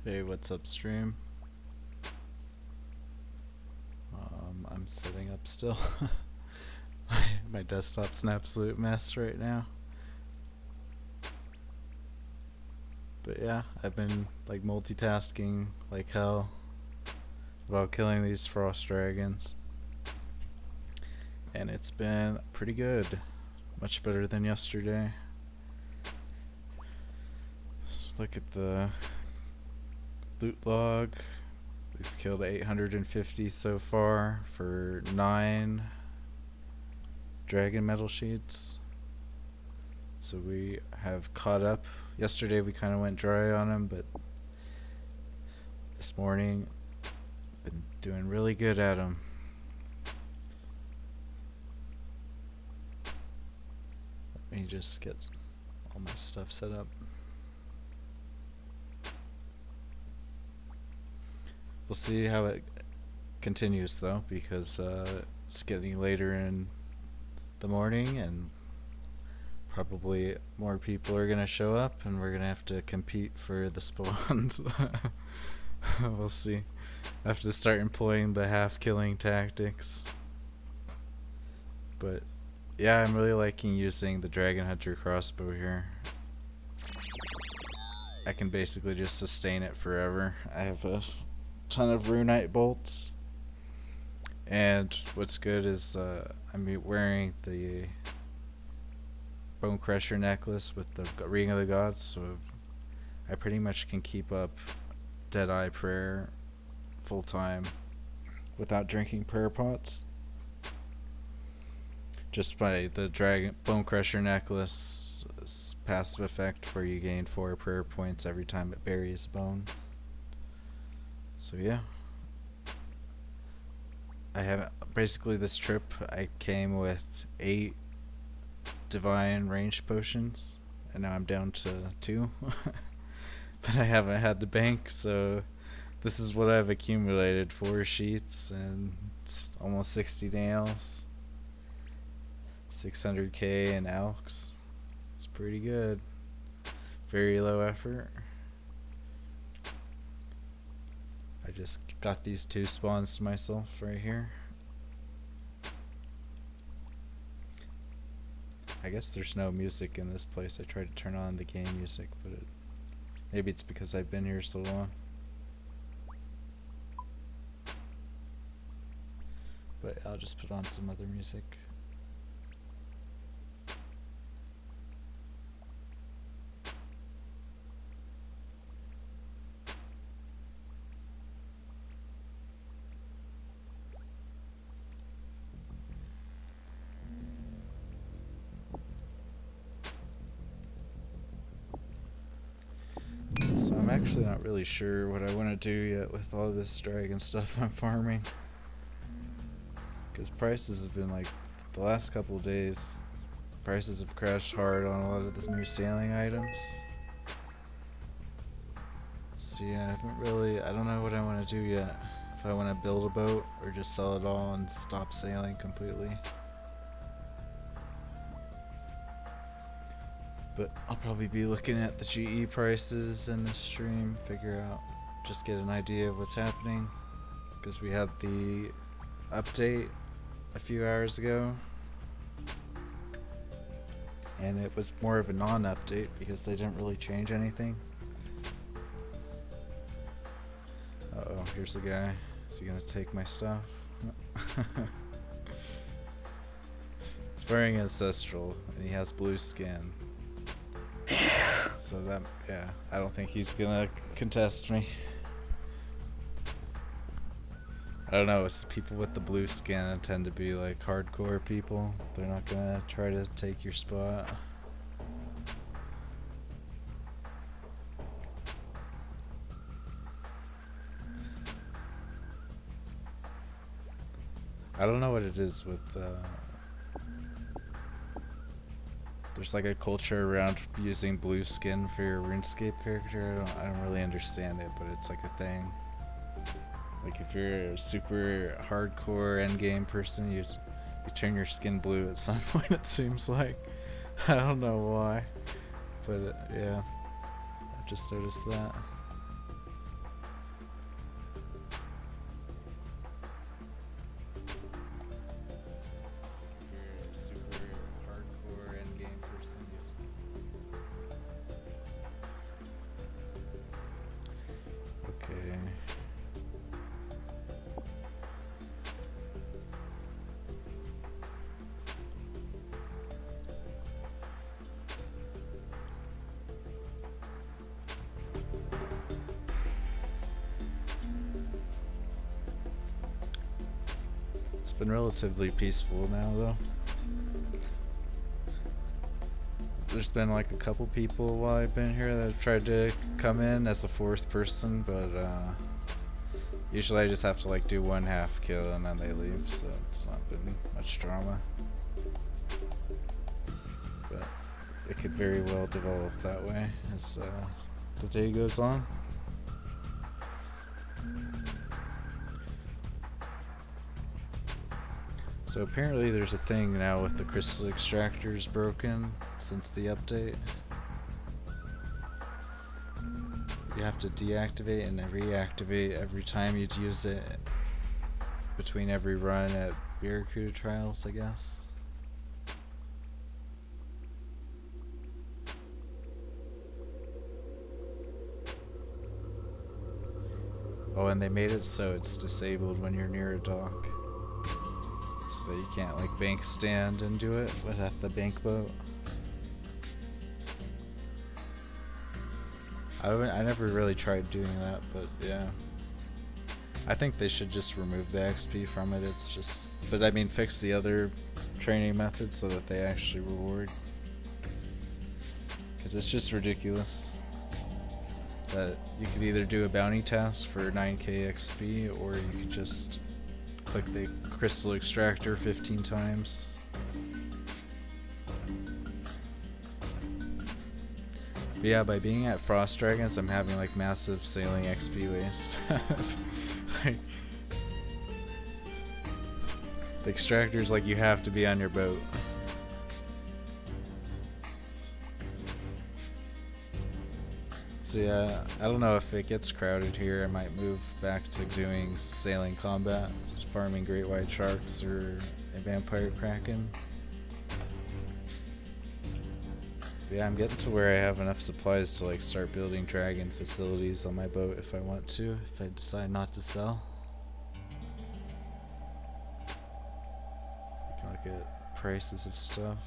Hey, what's up, stream? I'm sitting up still. My desktop's an absolute mess right now. But yeah, I've been like multitasking like hell while killing these frost dragons. And it's been pretty good. Much better than yesterday. Look at the loot log. We've killed 850 so far for 9 dragon metal sheets. So we have caught up. Yesterday we kind of went dry on them, but this morning been doing really good at them. Let me just get all my stuff set up. We'll see how it continues though, because it's getting later in the morning and probably more people are gonna show up and we're gonna have to compete for the spawns. We'll see. I have to start employing the half killing tactics. But yeah, I'm really liking using the Dragon Hunter Crossbow here. I can basically just sustain it forever. I have a ton of runite bolts, and what's good is I'm wearing the Bone Crusher necklace with the Ring of the Gods, so I pretty much can keep up Deadeye Prayer full time without drinking prayer pots. Just by the Bone Crusher necklace passive effect where you gain 4 prayer points every time it buries a bone. So yeah, I have basically this trip I came with 8 divine range potions and now I'm down to 2. But I haven't had to bank, so this is what I've accumulated: 4 sheets and it's almost 60 nails, 600k in alks. It's pretty good. Very low effort. I just got these 2 spawns to myself right here. I guess there's no music in this place. I tried to turn on the game music, but maybe it's because I've been here so long. But I'll just put on some other music. So I'm actually not really sure what I want to do yet with all this dragon stuff I'm farming, because prices have been like, the last couple of days prices have crashed hard on a lot of the new sailing items. So yeah, I don't know what I want to do yet. If I want to build a boat or just sell it all and stop sailing completely. But I'll probably be looking at the GE prices in this stream, just get an idea of what's happening, because we had the update a few hours ago, and it was more of a non-update because they didn't really change anything. Uh-oh, here's the guy. Is he gonna take my stuff? He's wearing Ancestral and he has blue skin. So that, yeah, I don't think he's gonna contest me. I don't know, it's people with the blue skin tend to be like hardcore people. They're not gonna try to take your spot. I don't know what it is with there's like a culture around using blue skin for your RuneScape character. I don't really understand it, but it's like a thing. Like if you're a super hardcore endgame person, you turn your skin blue at some point, it seems like. I don't know why, but yeah, I just noticed that. It's been relatively peaceful now, though. There's been like a couple people while I've been here that have tried to come in as a fourth person, but usually I just have to like do one half kill and then they leave, so it's not been much drama. But it could very well develop that way as the day goes on. So apparently there's a thing now with the crystal extractors broken since the update. You have to deactivate and reactivate every time you'd use it between every run at Barracuda trials, I guess. Oh, and they made it so it's disabled when you're near a dock. So that you can't like bank stand and do it at the bank boat. I never really tried doing that, but yeah. I think they should just remove the XP from it. It's just, but I mean fix the other training methods so that they actually reward. Because it's just ridiculous that you could either do a bounty task for 9k XP or you could just click the crystal extractor 15 times. But yeah, by being at Frost Dragons, I'm having like massive sailing XP waste. Like, the extractor's like you have to be on your boat. So yeah, I don't know if it gets crowded here. I might move back to doing sailing combat, just farming great white sharks or a vampire kraken. But yeah, I'm getting to where I have enough supplies to like start building dragon facilities on my boat if I want to, if I decide not to sell. You can look at prices of stuff.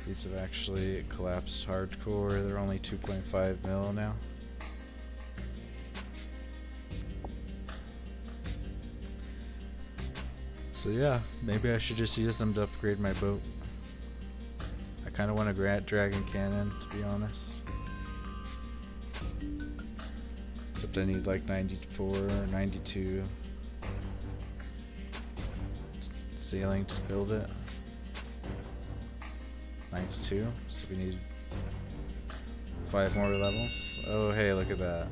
These have actually collapsed hardcore. They're only 2.5 mil now. So yeah, maybe I should just use them to upgrade my boat. I kind of want a dragon cannon, to be honest. Except I need like 94 or 92 sailing to build it. 92, so we need 5 more levels. Oh hey, look at that.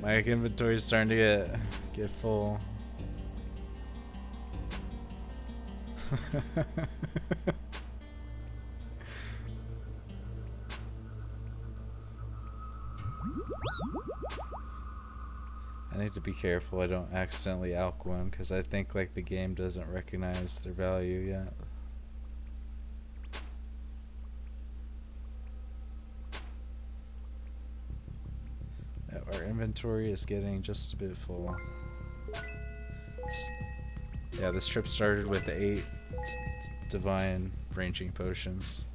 My inventory is starting to get full. I need to be careful I don't accidentally alk one, because I think like the game doesn't recognize their value yet. Our inventory is getting just a bit full. Yeah, this trip started with 8 divine ranging potions.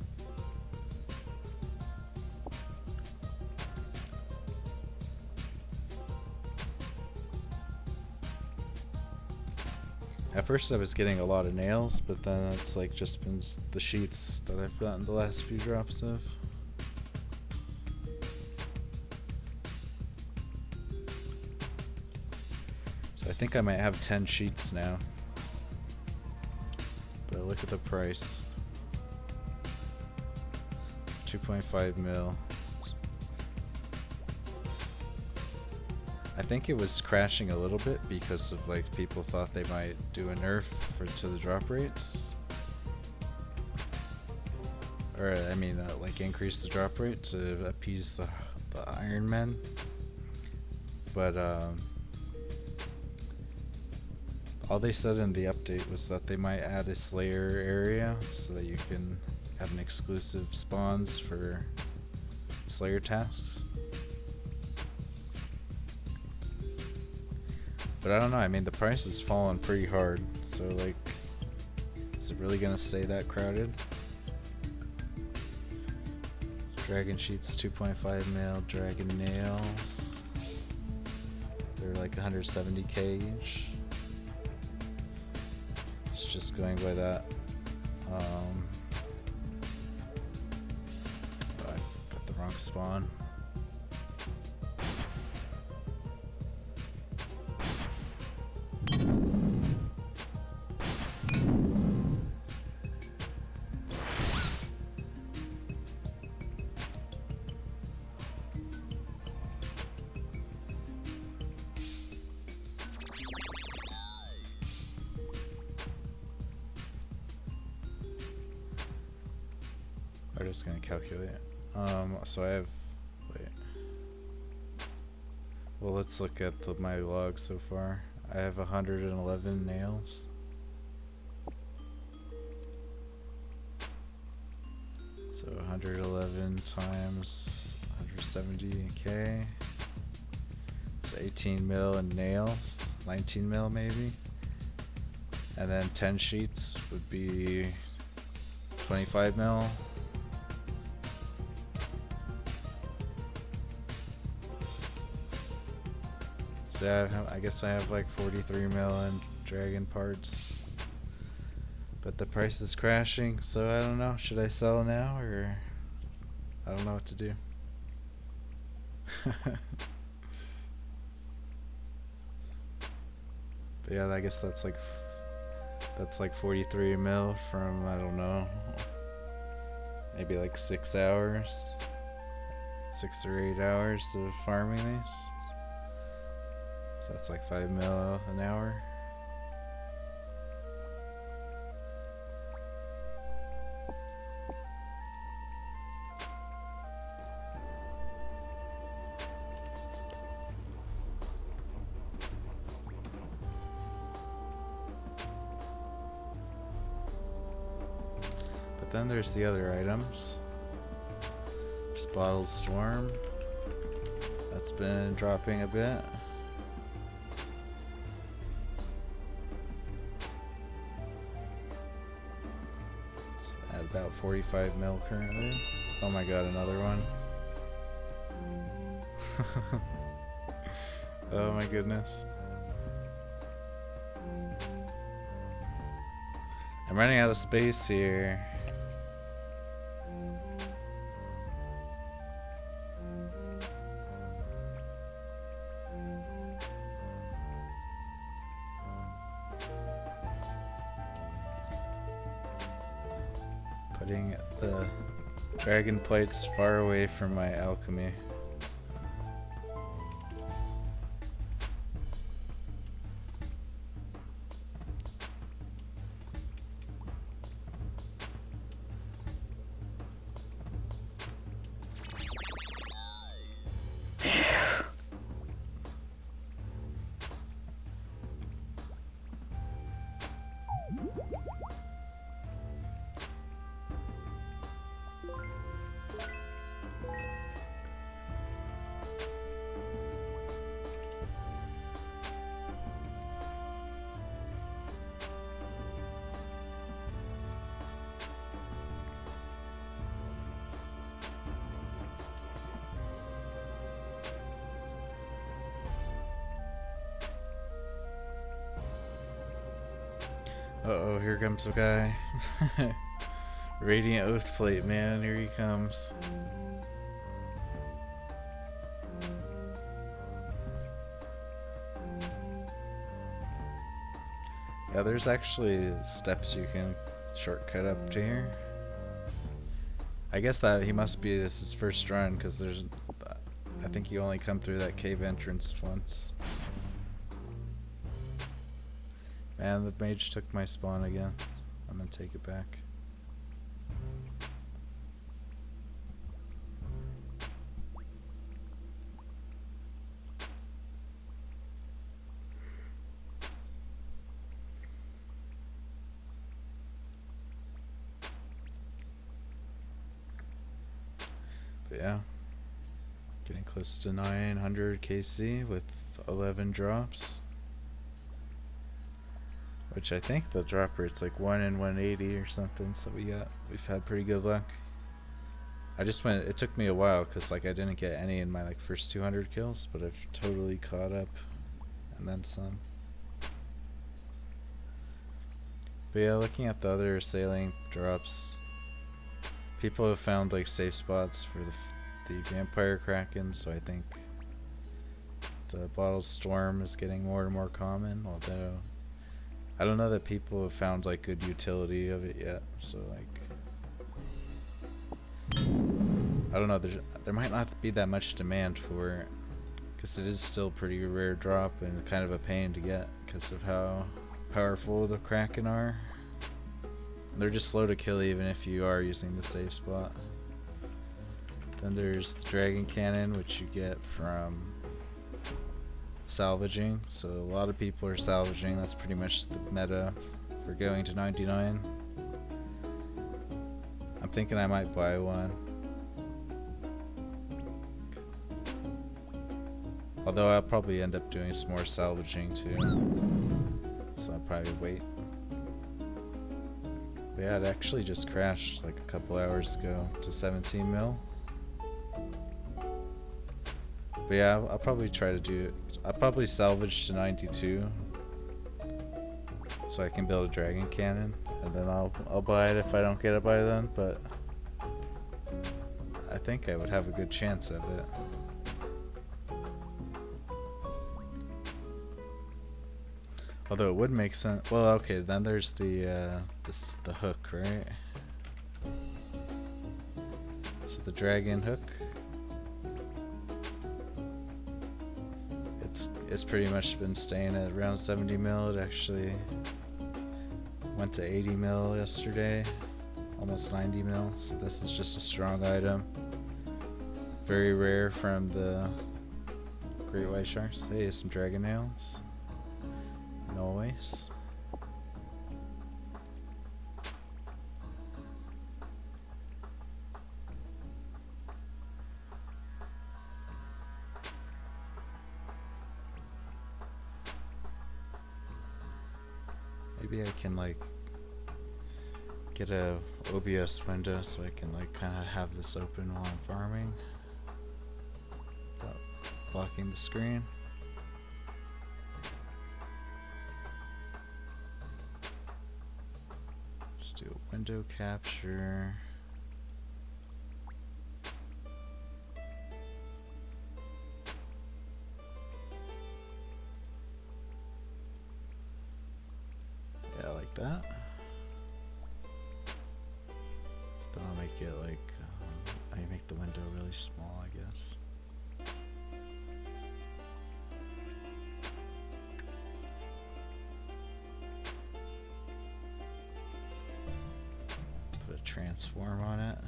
At first I was getting a lot of nails, but then it's like just been the sheets that I've gotten the last few drops of. So I think I might have 10 sheets now. But look at the price. 2.5 mil. I think it was crashing a little bit because of like people thought they might do a nerf to the drop rates, or I mean like increase the drop rate to appease the Iron Men. But all they said in the update was that they might add a Slayer area so that you can have an exclusive spawns for Slayer tasks. But I don't know, I mean the price has fallen pretty hard, so like, is it really gonna stay that crowded? Dragon sheets 2.5 mil, dragon nails, they're like 170k each. It's just going by that. I got the wrong spawn. I'm just gonna calculate. So I have, wait. Well, let's look at my log so far. I have 111 nails. So 111 times 170k. It's 18 mil in nails, 19 mil maybe. And then 10 sheets would be 25 mil. So I guess I have like 43 mil in dragon parts. But the price is crashing, so I don't know. Should I sell now, or I don't know what to do. But yeah, I guess that's like 43 mil from, I don't know, maybe like 6 hours, 6 or 8 hours of farming these. So that's like 5 mil an hour. But then there's the other items. There's Bottled Storm. That's been dropping a bit. It's at about 45 mil currently. Oh my god, another one. Oh my goodness. I'm running out of space here. Putting the dragon plates far away from my alchemy. Uh-oh, here comes the guy. Radiant Oath Plate, man, here he comes. Yeah, there's actually steps you can shortcut up to here. I guess that he must be this his first run, because there's, I think you only come through that cave entrance once. Man, the mage took my spawn again. I'm gonna take it back. But yeah, getting close to 900 KC with 11 drops. Which I think the drop rate's like 1 in 180 or something, so we've had pretty good luck. I just went, it took me a while because like I didn't get any in my like first 200 kills, but I've totally caught up and then some. But yeah, looking at the other sailing drops, people have found like safe spots for the vampire kraken, so I think the bottled storm is getting more and more common, although I don't know that people have found like good utility of it yet, so like I don't know, there might not be that much demand for it because it is still pretty rare drop and kind of a pain to get because of how powerful the kraken are. They're just slow to kill even if you are using the safe spot. Then there's the dragon cannon, which you get from salvaging, so a lot of people are salvaging. That's pretty much the meta for going to 99. I'm thinking I might buy one, although I'll probably end up doing some more salvaging too, so I'll probably wait. But yeah, it actually just crashed like a couple hours ago to 17 mil. But yeah, I'll probably try to do it. I'll probably salvage to 92 so I can build a dragon cannon, and then I'll buy it if I don't get it by then, but I think I would have a good chance of it. Although it would make sense. Well, okay, then there's the hook, right? So the dragon hook. It's pretty much been staying at around 70 mil. It actually went to 80 mil yesterday, almost 90 mil. So this is just a strong item. Very rare from the great white sharks. Hey, some dragon nails. Nice. Maybe I can like get a OBS window so I can like kind of have this open while I'm farming without blocking the screen. Let's do a window capture. Yeah, like that. Then I'll make it like, I make the window really small, I guess. Put a transform on it.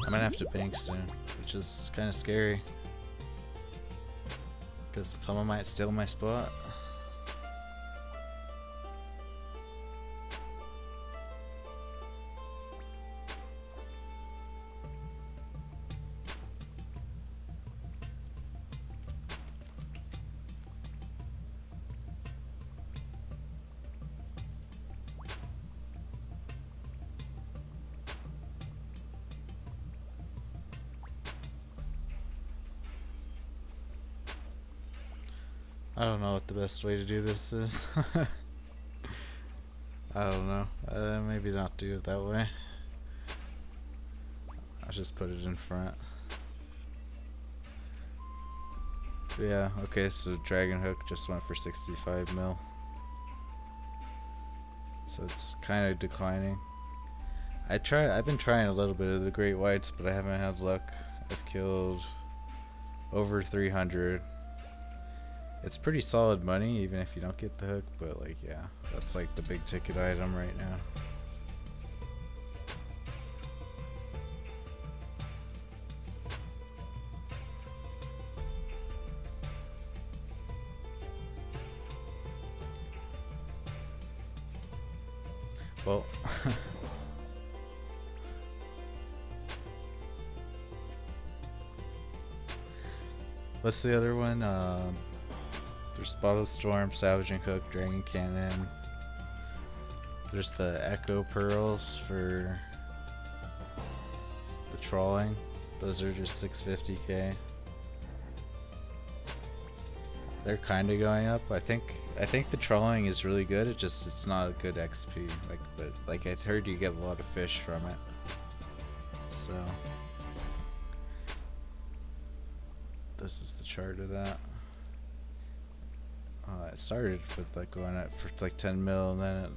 I might have to bank soon, which is kind of scary, because someone might steal my spot. I don't know what the best way to do this is. I don't know. Maybe not do it that way. I'll just put it in front. But yeah, okay, so Dragon Hook just went for 65 mil. So it's kind of declining. I've been trying a little bit of the great whites, but I haven't had luck. I've killed over 300. It's pretty solid money, even if you don't get the hook, but like, yeah, that's like the big ticket item right now. Well, what's the other one? There's Bottle Storm, Salvaging Hook, Dragon Cannon. There's the Echo Pearls for the trawling. Those are just 650k. They're kind of going up. I think the trawling is really good. It's not a good XP. But I heard you get a lot of fish from it. So this is the chart of that. It started with like going up for like 10 mil, and then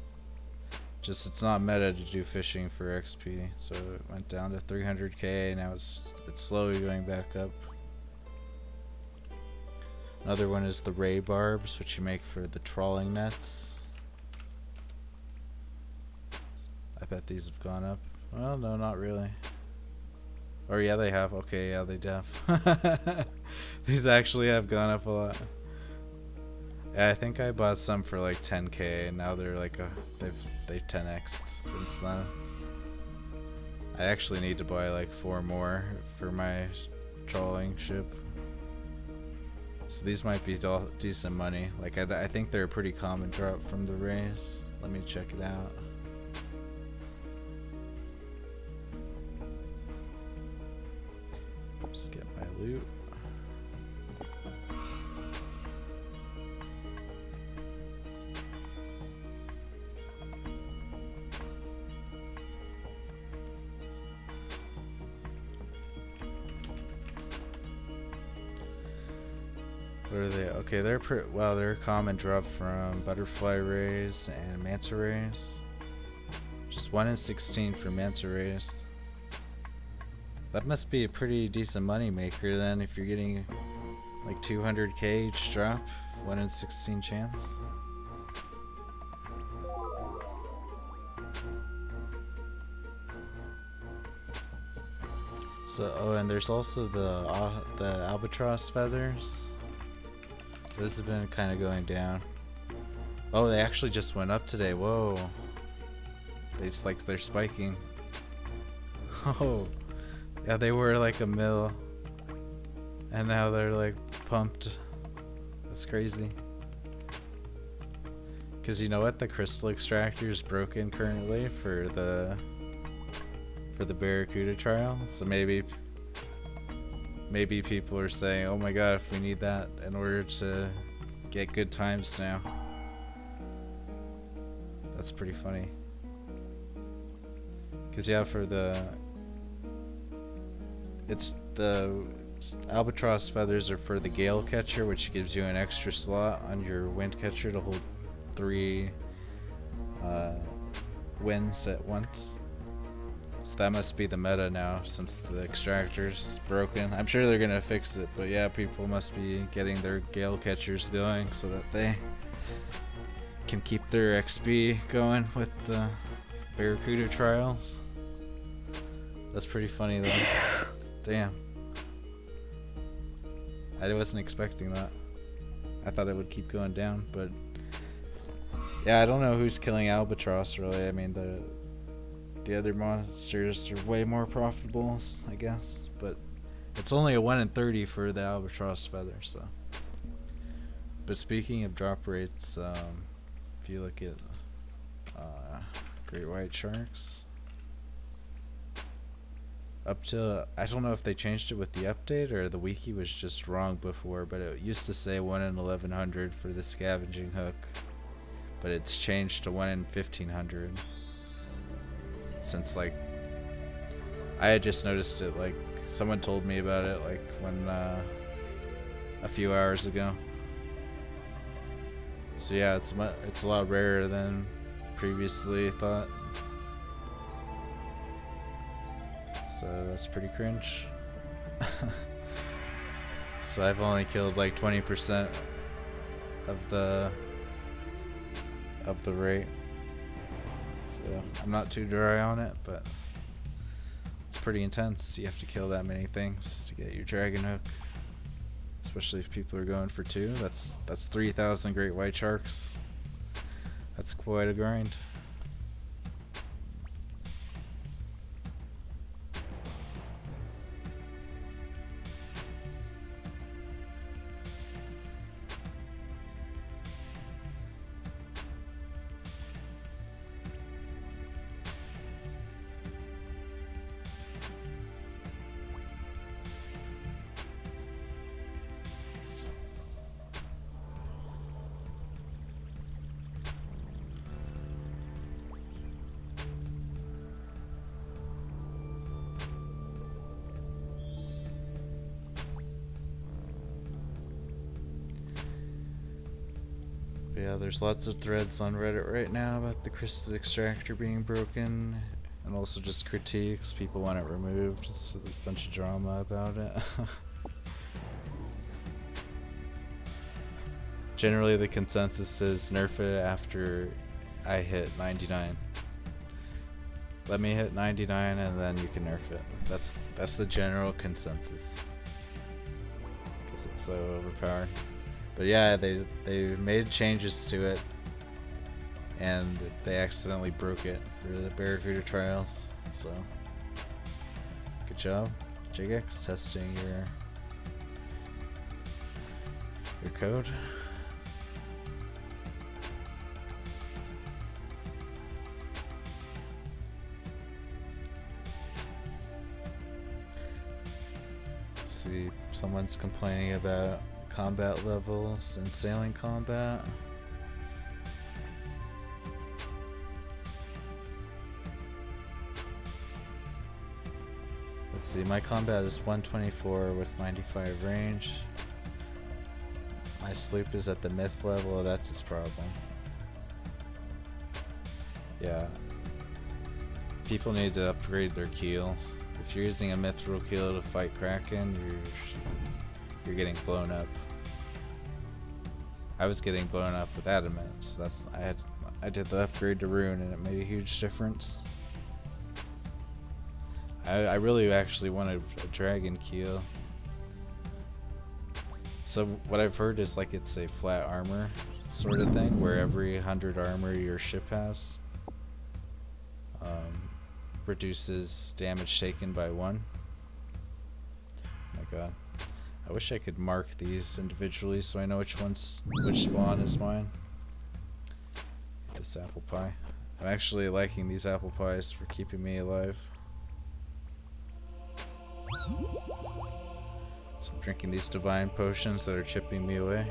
it's not meta to do fishing for XP, so it went down to 300k. Now it's slowly going back up. Another one is the ray barbs, which you make for the trawling nets. I bet these have gone up. Well, no, not really. Or yeah, they have. Okay, yeah, they have. These actually have gone up a lot. Yeah, I think I bought some for like 10k, and now they're like they've 10x'd since then. I actually need to buy like 4 more for my trawling ship. So these might be decent money. Like I think they're a pretty common drop from the race. Let me check it out. Just get my loot. What are they? Okay, they're a common drop from butterfly rays and manta rays. Just 1 in 16 for manta rays. That must be a pretty decent money maker then, if you're getting like 200k each drop, 1 in 16 chance. So, oh, and there's also the albatross feathers. Those have been kind of going down. Oh, they actually just went up today. Whoa. They're spiking. Oh. Yeah, they were like a mil. And now they're like pumped. That's crazy. Cause you know what? The crystal extractor is broken currently for the Barracuda trial. So maybe people are saying, oh my god, if we need that in order to get good times now. That's pretty funny. Cause yeah, for the albatross feathers are for the gale catcher, which gives you an extra slot on your wind catcher to hold 3 winds at once. So that must be the meta now, since the extractor's broken. I'm sure they're gonna fix it, but yeah, people must be getting their gale catchers going so that they can keep their XP going with the Barracuda trials. That's pretty funny though. Damn. I wasn't expecting that. I thought it would keep going down, but yeah, I don't know who's killing albatross really. I mean, the other monsters are way more profitable, I guess, but it's only a 1 in 30 for the albatross feather, so. But speaking of drop rates, if you look at great white sharks, up to, I don't know if they changed it with the update or the wiki was just wrong before, but it used to say 1 in 1100 for the scavenging hook, but it's changed to 1 in 1500 since, like, I had just noticed it, like, someone told me about it, like, when, a few hours ago. So yeah, it's a lot rarer than previously thought. So that's pretty cringe. So I've only killed like 20% of the rate. So I'm not too dry on it, but it's pretty intense. You have to kill that many things to get your dragon hook. Especially if people are going for 2. That's 3,000 great white sharks. That's quite a grind. Yeah, there's lots of threads on Reddit right now about the crystal extractor being broken, and also just critiques. People want it removed. It's a bunch of drama about it. Generally, the consensus is nerf it after I hit 99. Let me hit 99 and then you can nerf it. That's the general consensus. Because it's so overpowered. But yeah, they made changes to it, and they accidentally broke it for the Barracuda trials. So, good job, JGX, testing your code. Let's see, someone's complaining about combat levels in sailing combat. Let's see, my combat is 124 with 95 range. My sloop is at the myth level, that's its problem. Yeah. People need to upgrade their keels. If you're using a mithril keel to fight Kraken, you're getting blown up. I was getting blown up with adamant, so I did the upgrade to rune and it made a huge difference. I really actually wanted a dragon keel. So what I've heard is like it's a flat armor sort of thing, where every 100 armor your ship has reduces damage taken by 1. Oh my god. I wish I could mark these individually so I know which spawn is mine. This apple pie. I'm actually liking these apple pies for keeping me alive. So I'm drinking these divine potions that are chipping me away.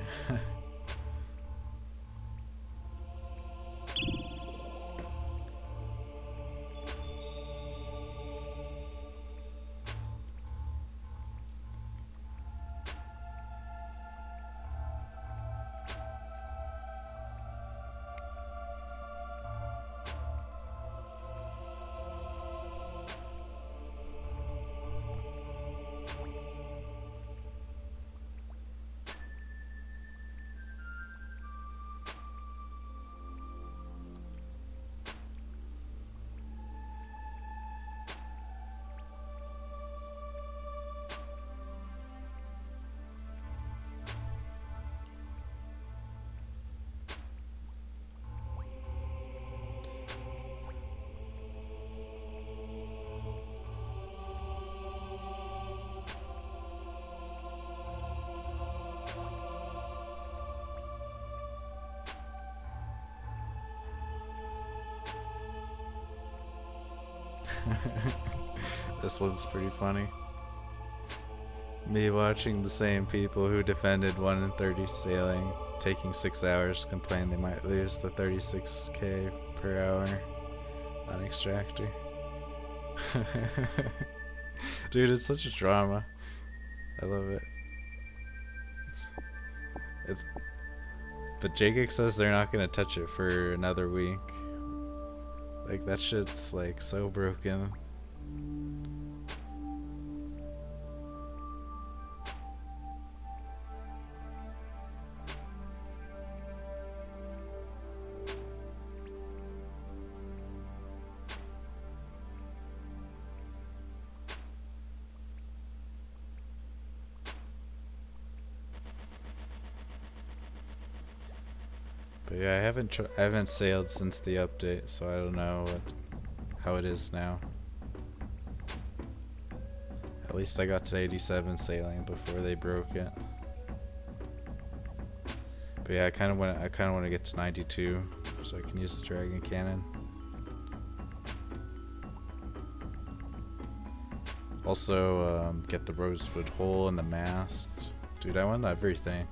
This one's pretty funny. Me watching the same people who defended 1 in 30 sailing, taking 6 hours, complain they might lose the 36k per hour on extractor. Dude, it's such a drama. I love it. But Jagex says they're not gonna touch it for another week. Like, that shit's like so broken. But yeah, I haven't sailed since the update, so I don't know how it is now. At least I got to 87 sailing before they broke it. But yeah, I kind of want to get to 92 so I can use the dragon cannon. Also, get the rosewood hole in the mast. Dude, I want everything.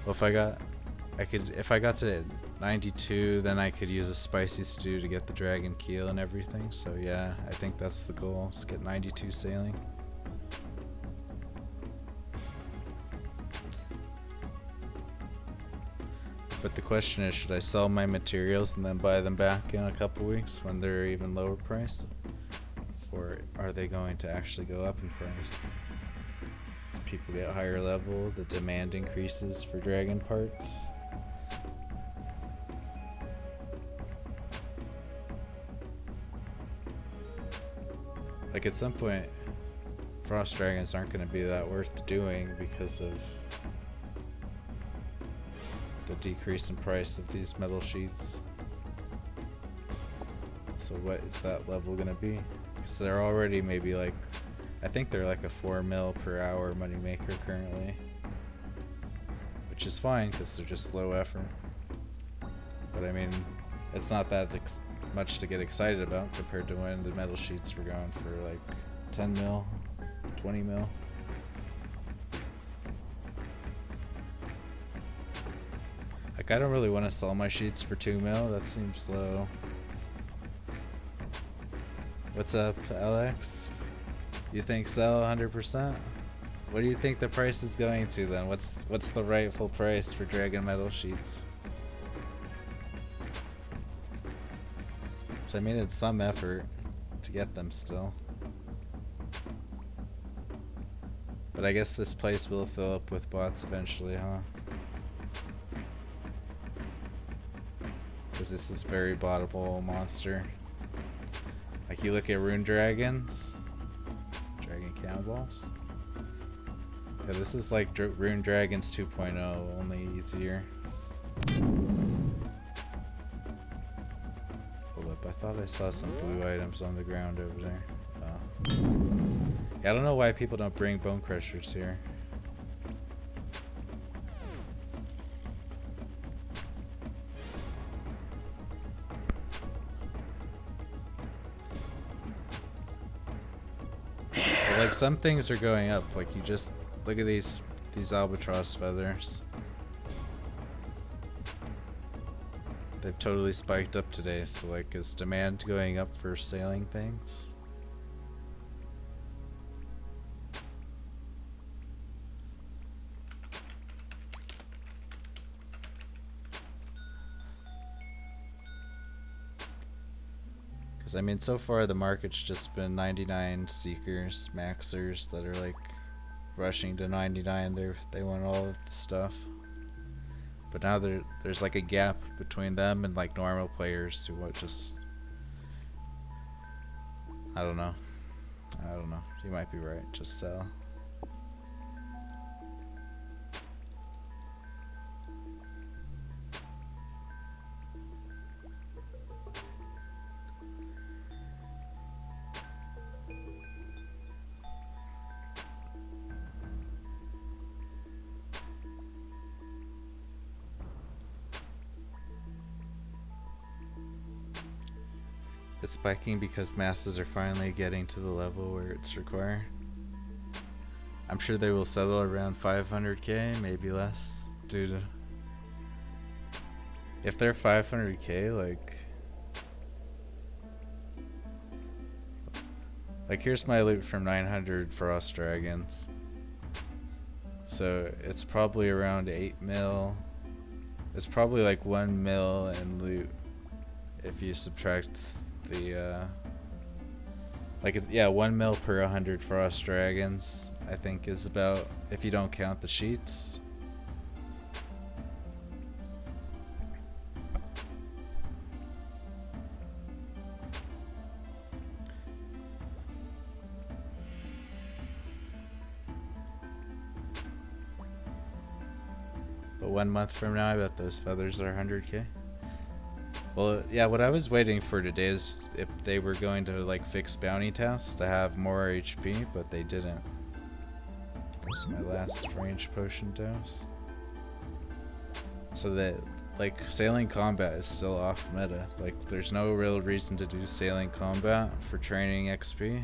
Well, if I got to 92, then I could use a spicy stew to get the dragon keel and everything. So yeah, I think that's the goal. Let's get 92 sailing. But the question is, should I sell my materials and then buy them back in a couple weeks when they're even lower price? Or are they going to actually go up in price? As people get higher level, the demand increases for dragon parts. Like, at some point, frost dragons aren't going to be that worth doing because of the decrease in price of these metal sheets. So what is that level going to be? Because they're already maybe like, I think they're like a 4 mil per hour moneymaker currently. Which is fine because they're just low effort. But I mean, it's not that much to get excited about compared to when the metal sheets were going for like 10 mil, 20 mil. Like, I don't really want to sell my sheets for 2 mil, that seems low. What's up, Alex? You think sell 100%? What do you think the price is going to then? What's the rightful price for dragon metal sheets? So I mean, it's some effort to get them still. But I guess this place will fill up with bots eventually, huh? Because this is very bottable monster. Like, you look at rune dragons, dragon cannonballs. Yeah, this is like rune dragons 2.0, only easier. Hold up, I thought I saw some blue items on the ground over there. Oh. Yeah, I don't know why people don't bring bone crushers here. Like, some things are going up. Like, you just look at these albatross feathers. They've totally spiked up today. So, like, is demand going up for sailing things? Because, I mean, so far the market's just been 99 seekers, maxers that are like rushing to 99. They want all of the stuff. But now there's like a gap between them and like normal players who would just, I don't know. You might be right. Just sell. It's spiking because masses are finally getting to the level where it's required. I'm sure they will settle around 500k, maybe less. Dude, if they're 500k, like here's my loot from 900 Frost Dragons. So it's probably around 8 mil. It's probably like 1 mil in loot if you subtract the yeah, 1 mil per 100 Frost Dragons, I think is about, if you don't count the sheets. But 1 month from now, I bet those feathers are 100k. Well, yeah, what I was waiting for today is if they were going to like fix bounty tasks to have more HP, but they didn't. Here's my last range potion dose. So that, like, sailing combat is still off meta. Like, there's no real reason to do sailing combat for training XP.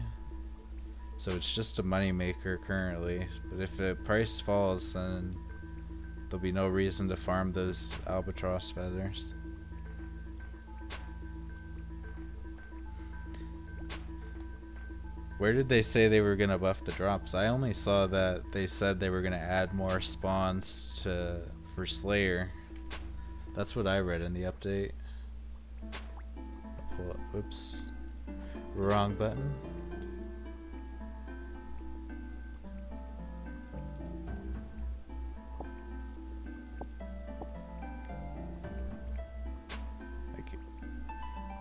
So it's just a money maker currently. But if the price falls, then there'll be no reason to farm those albatross feathers. Where did they say they were gonna buff the drops? I only saw that they said they were gonna add more spawns for Slayer. That's what I read in the update. Pull up, oops, wrong button.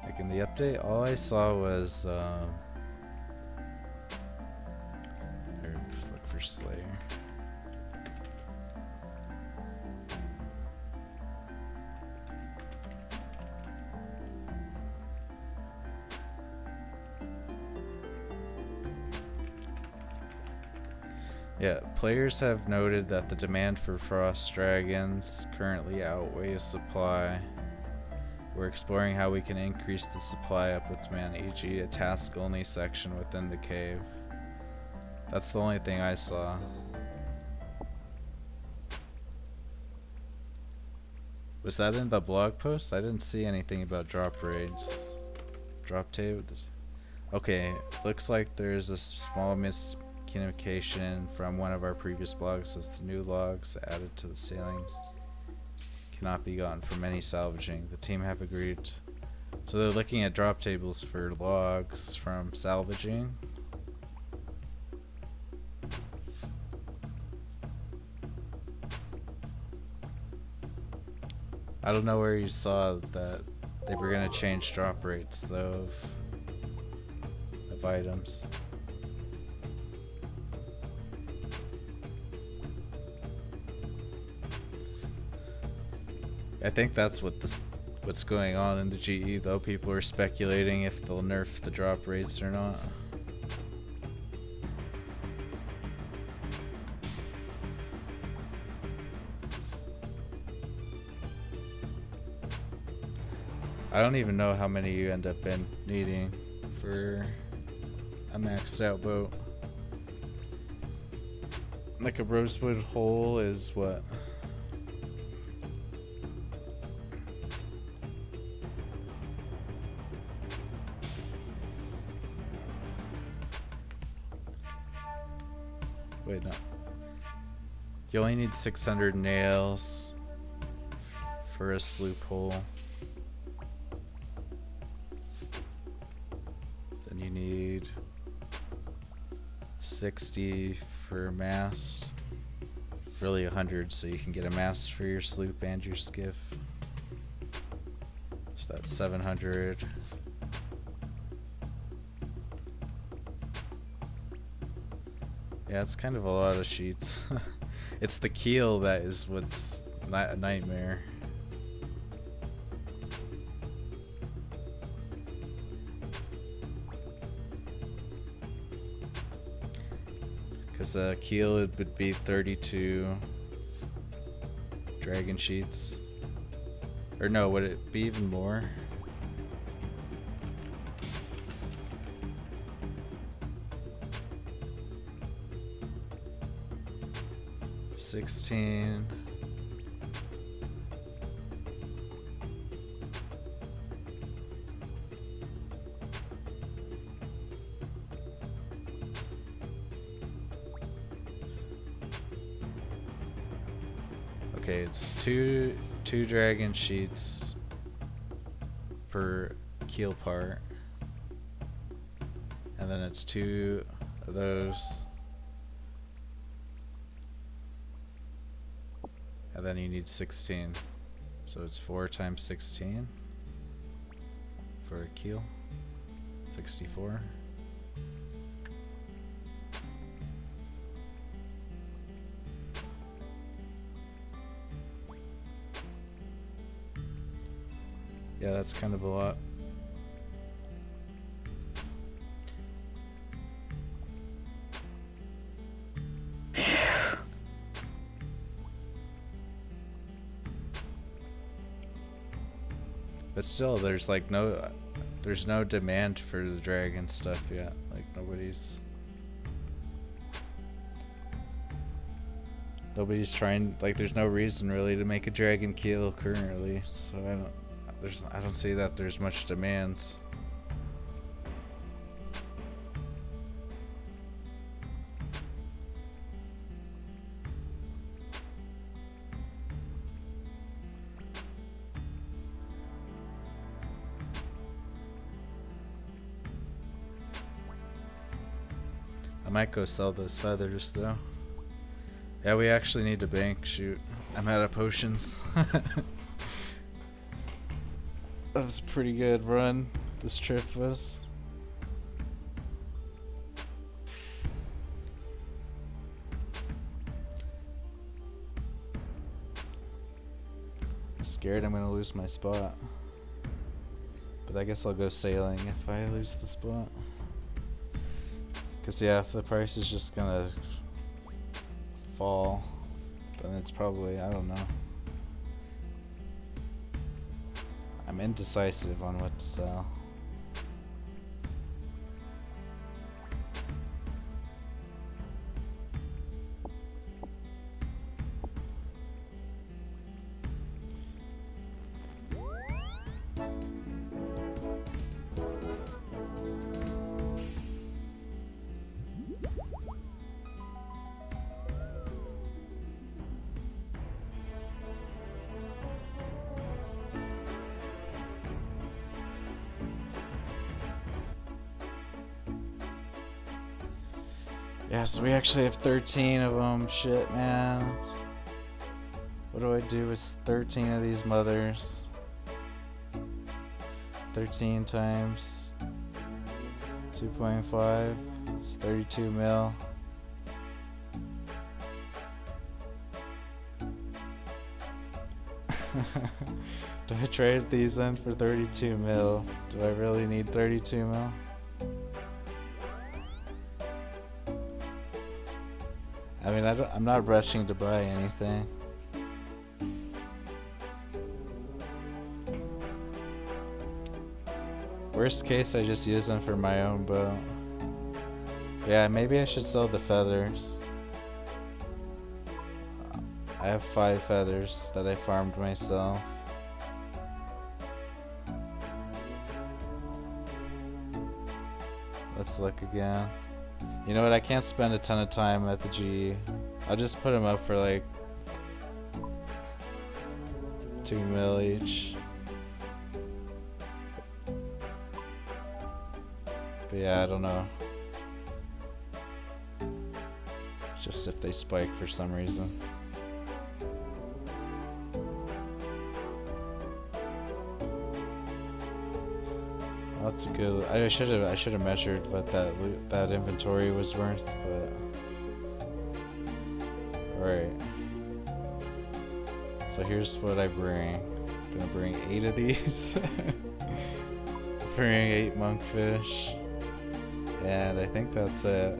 Like in the update, all I saw was look for Slayer. Yeah, players have noted that the demand for Frost Dragons currently outweighs supply. We're exploring how we can increase the supply up with demand, e.g. a task-only section within the cave. That's the only thing I saw. Was that in the blog post? I didn't see anything about drop raids. Drop tape? Okay, looks like there's a small miscommunication from one of our previous blogs as the new logs added to the sailing cannot be gotten from any salvaging. The team have agreed. So they're looking at drop tables for logs from salvaging. I don't know where you saw that they were gonna change drop rates though of items. I think that's what's going on in the GE though. People are speculating if they'll nerf the drop rates or not. I don't even know how many you end up needing for a maxed out boat. Like a rosewood hole is what? Wait, no. You only need 600 nails for a sloop hole. Then you need 60 for a mast. Really 100 so you can get a mast for your sloop and your skiff. So that's 700. Yeah, it's kind of a lot of sheets. It's the keel that is what's a nightmare. Because the keel it would be 32 dragon sheets. Or no, would it be even more? 16. Okay, it's two dragon sheets per keel part, and then it's 2 of those, and then you need 16, so it's 4 times 16 for a keel. 64. Yeah, that's kind of a lot. But still, there's no demand for the dragon stuff yet. Like nobody's trying, like there's no reason really to make a dragon keel currently, so I don't see that there's much demand. I might go sell those feathers though. Yeah, we actually need to bank. Shoot, I'm out of potions. That was a pretty good run this trip was. I'm scared I'm gonna lose my spot, but I guess I'll go sailing if I lose the spot. Cause yeah, if the price is just gonna fall, then it's probably, I don't know. I'm indecisive on what to sell. Yeah, so we actually have 13 of them. Shit, man. What do I do with 13 of these mothers? 13 times 2.5. It's 32 mil. Do I trade these in for 32 mil? Do I really need 32 mil? I mean, I'm not rushing to buy anything. Worst case, I just use them for my own boat. Yeah, maybe I should sell the feathers. I have 5 feathers that I farmed myself. Let's look again. You know what, I can't spend a ton of time at the GE. I'll just put them up for like 2 mil each. But yeah, I don't know. Just if they spike for some reason. That's a good. I should have measured what that inventory was worth, but alright. So here's what I bring. I'm gonna bring 8 of these. Bring 8 monkfish, and I think that's it.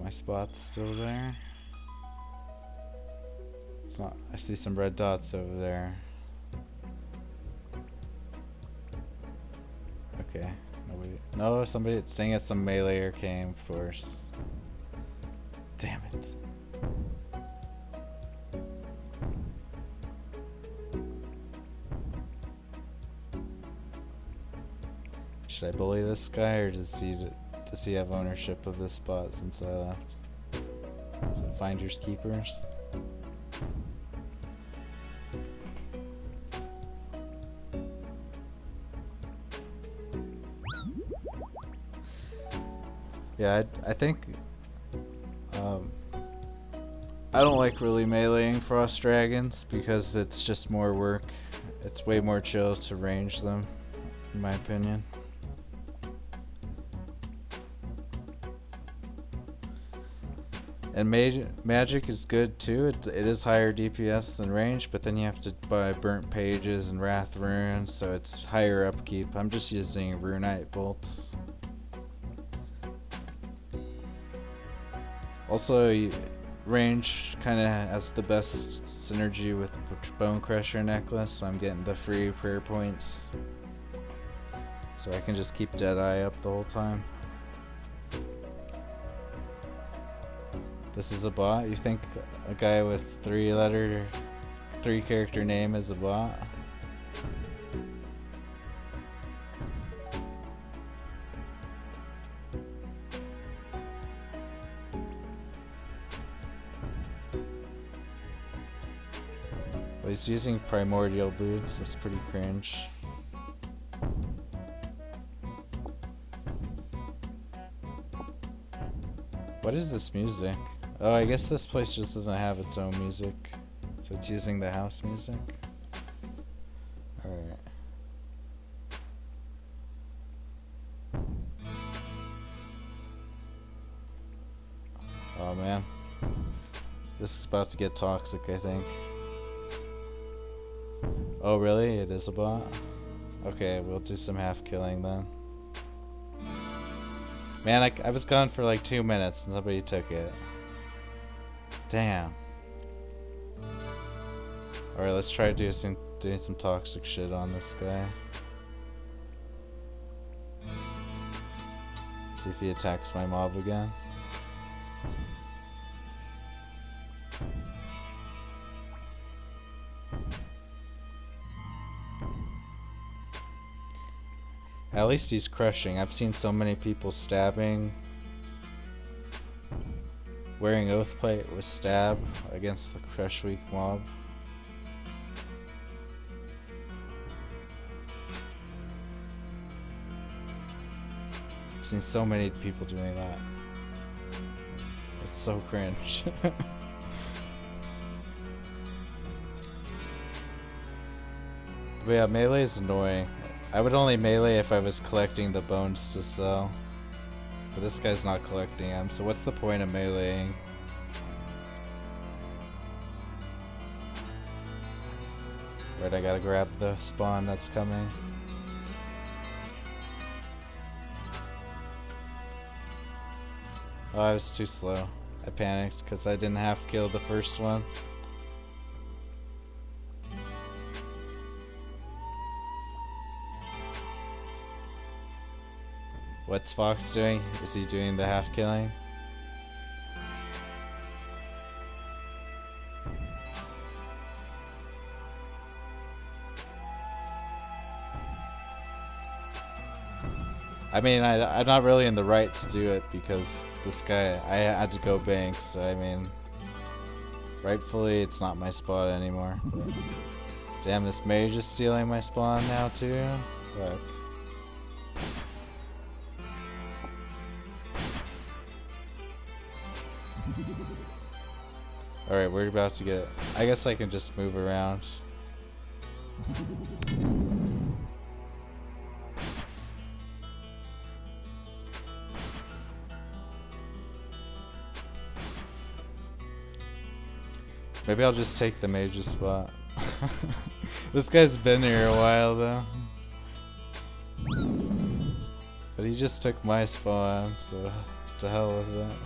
My spot's still there. It's not. I see some red dots over there. Okay. Nobody. No, somebody saying it's some melee or came, of course. Damn it. Should I bully this guy, or does he have ownership of this spot since I left? Is it finders keepers? Yeah, I think I don't like really meleeing frost dragons because it's just more work. It's way more chill to range them, in my opinion. And magic is good too. It is higher DPS than range, but then you have to buy burnt pages and wrath runes, so it's higher upkeep. I'm just using runite bolts. Also, range kind of has the best synergy with the Bone Crusher necklace, so I'm getting the free prayer points, so I can just keep Deadeye up the whole time. This is a bot? You think a guy with three character name is a bot? Well, he's using primordial boots. That's pretty cringe. What is this music? Oh, I guess this place just doesn't have its own music, so it's using the house music. Alright. Oh man. This is about to get toxic, I think. Oh really? It is a bot? Okay, we'll do some half killing then. Man, I was gone for like 2 minutes and somebody took it. Damn. Alright, let's try doing some toxic shit on this guy. See if he attacks my mob again. At least he's crushing. I've seen so many people stabbing. Wearing Oathplate with stab against the Crush Weak mob. I've seen so many people doing that. It's so cringe. But yeah, melee is annoying. I would only melee if I was collecting the bones to sell. But this guy's not collecting them, so what's the point of meleeing? Right, I gotta grab the spawn that's coming. Oh, I was too slow. I panicked because I didn't half kill the first one. What's Fox doing? Is he doing the half killing? I mean, I'm not really in the right to do it because this guy, I had to go bank, so I mean, rightfully it's not my spot anymore. But damn, this mage is stealing my spawn now too? Fuck. Alright, we're about to get... I guess I can just move around. Maybe I'll just take the mage's spot. This guy's been here a while though. But he just took my spawn, so to hell with that.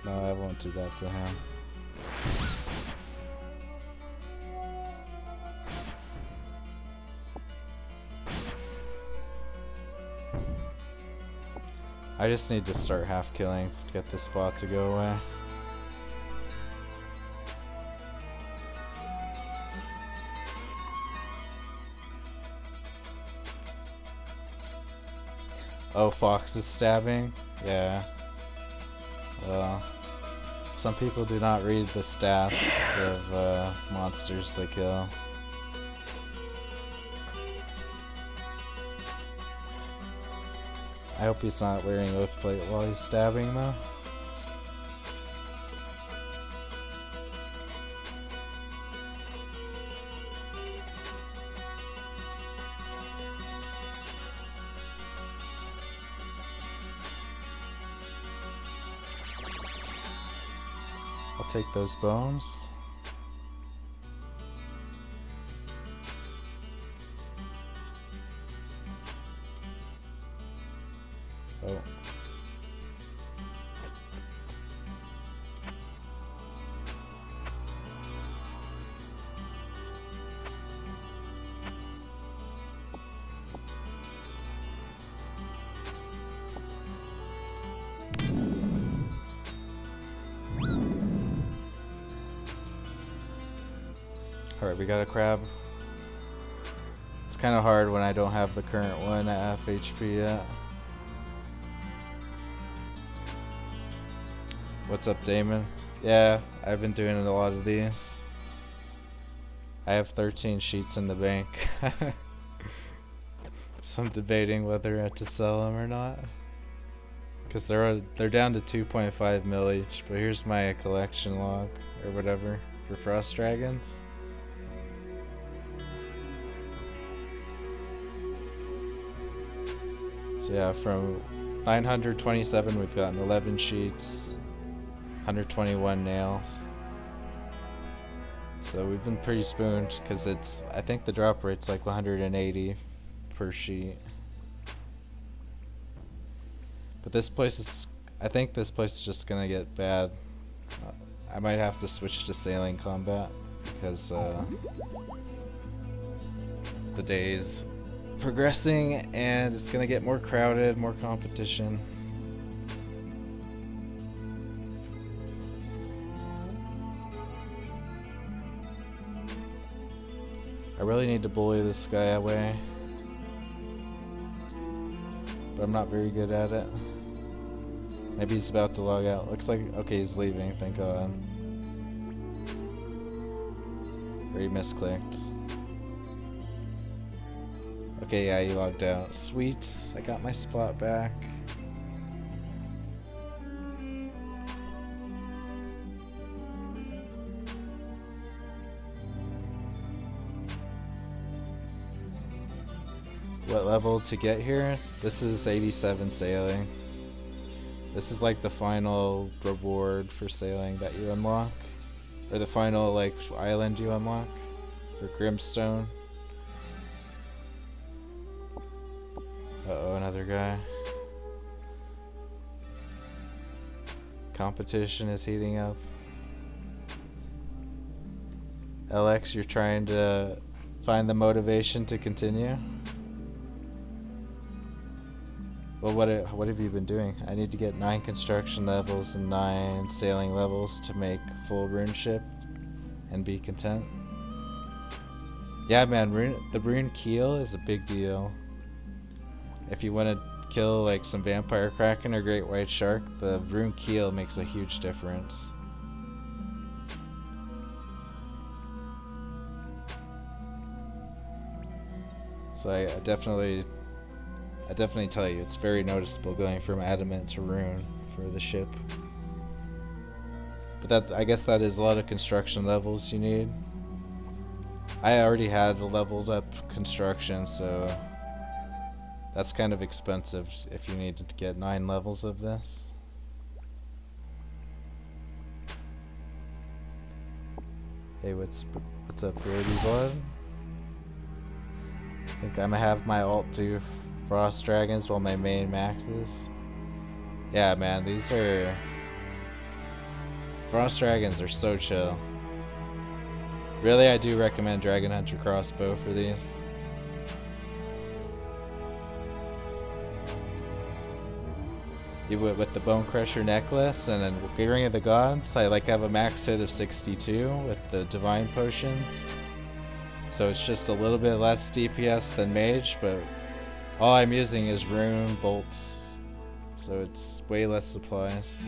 No, I won't do that to him. I just need to start half killing to get this bot to go away. Oh, Fox is stabbing? Yeah. Well, some people do not read the stats of monsters they kill. I hope he's not wearing Oathplate while he's stabbing though. I'll take those bones. Oh. Alright, we got a crab. It's kind of hard when I don't have the current one at half HP yet. What's up, Damon? Yeah, I've been doing a lot of these. I have 13 sheets in the bank. So I'm debating whether to sell them or not. Because they're down to 2.5 mil each, but here's my collection log, or whatever, for Frost Dragons. So yeah, from 927 we've gotten 11 sheets, 121 nails. So we've been pretty spooned because I think the drop rate's like 180 per sheet. But this place is, I think this place is just gonna get bad. I might have to switch to sailing combat because the day's progressing and it's gonna get more crowded, more competition. I really need to bully this guy away, but I'm not very good at it. Maybe he's about to log out. Looks like, okay, he's leaving, thank God. Or he misclicked. Okay, yeah, he logged out. Sweet, I got my spot back. What level to get here? This is 87 sailing. This is like the final reward for sailing that you unlock. Or the final like island you unlock for Grimstone. Uh-oh, another guy. Competition is heating up. LX, you're trying to find the motivation to continue? Well, what have you been doing? I need to get 9 construction levels and 9 sailing levels to make full rune ship and be content. Yeah, man, the rune keel is a big deal. If you want to kill like some vampire kraken or great white shark, the rune keel makes a huge difference. So I definitely tell you, it's very noticeable going from adamant to rune for the ship. But I guess that is a lot of construction levels you need. I already had a leveled up construction, so that's kind of expensive if you need to get 9 levels of this. Hey, what's up, Brody Blood? I think I'm gonna have my alt do Frost Dragons while my main maxes. Yeah, man, these are Frost dragons are so chill. Really, I do recommend Dragon Hunter Crossbow for these. With the Bone Crusher necklace and then Ring of the Gods, I like have a max hit of 62 with the Divine Potions. So it's just a little bit less DPS than Mage, but all I'm using is Rune, Bolts, so it's way less supplies.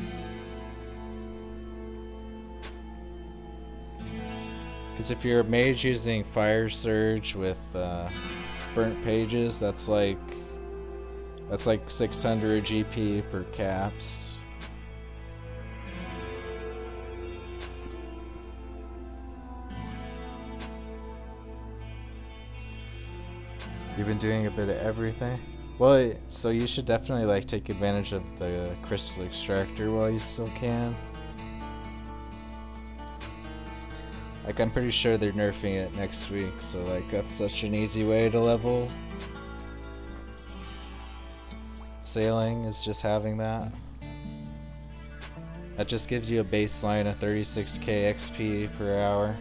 Because if you're a Mage using Fire Surge with Burnt Pages, that's like 600 GP per caps. You've been doing a bit of everything. Well, so you should definitely like take advantage of the crystal extractor while you still can. Like I'm pretty sure they're nerfing it next week, so like that's such an easy way to level. Sailing is just having that. That just gives you a baseline of 36k XP per hour.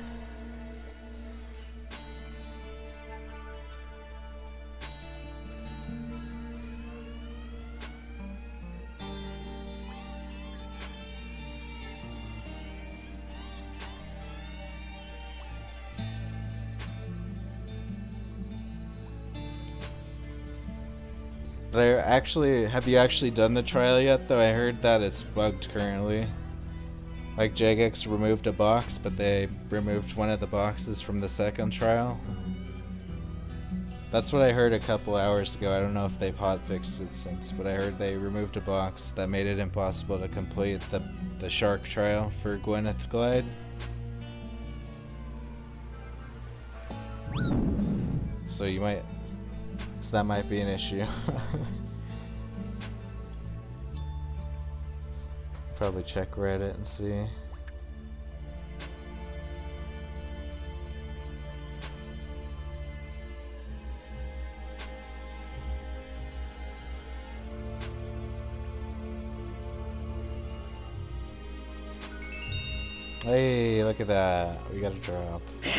But have you actually done the trial yet though? I heard that it's bugged currently. Like Jagex removed a box, but they removed one of the boxes from the second trial. That's what I heard a couple hours ago. I don't know if they've hotfixed it since, but I heard they removed a box that made it impossible to complete the shark trial for Gwyneth Glide. So that might be an issue. Probably check Reddit and see. Hey, look at that. We got a drop. Look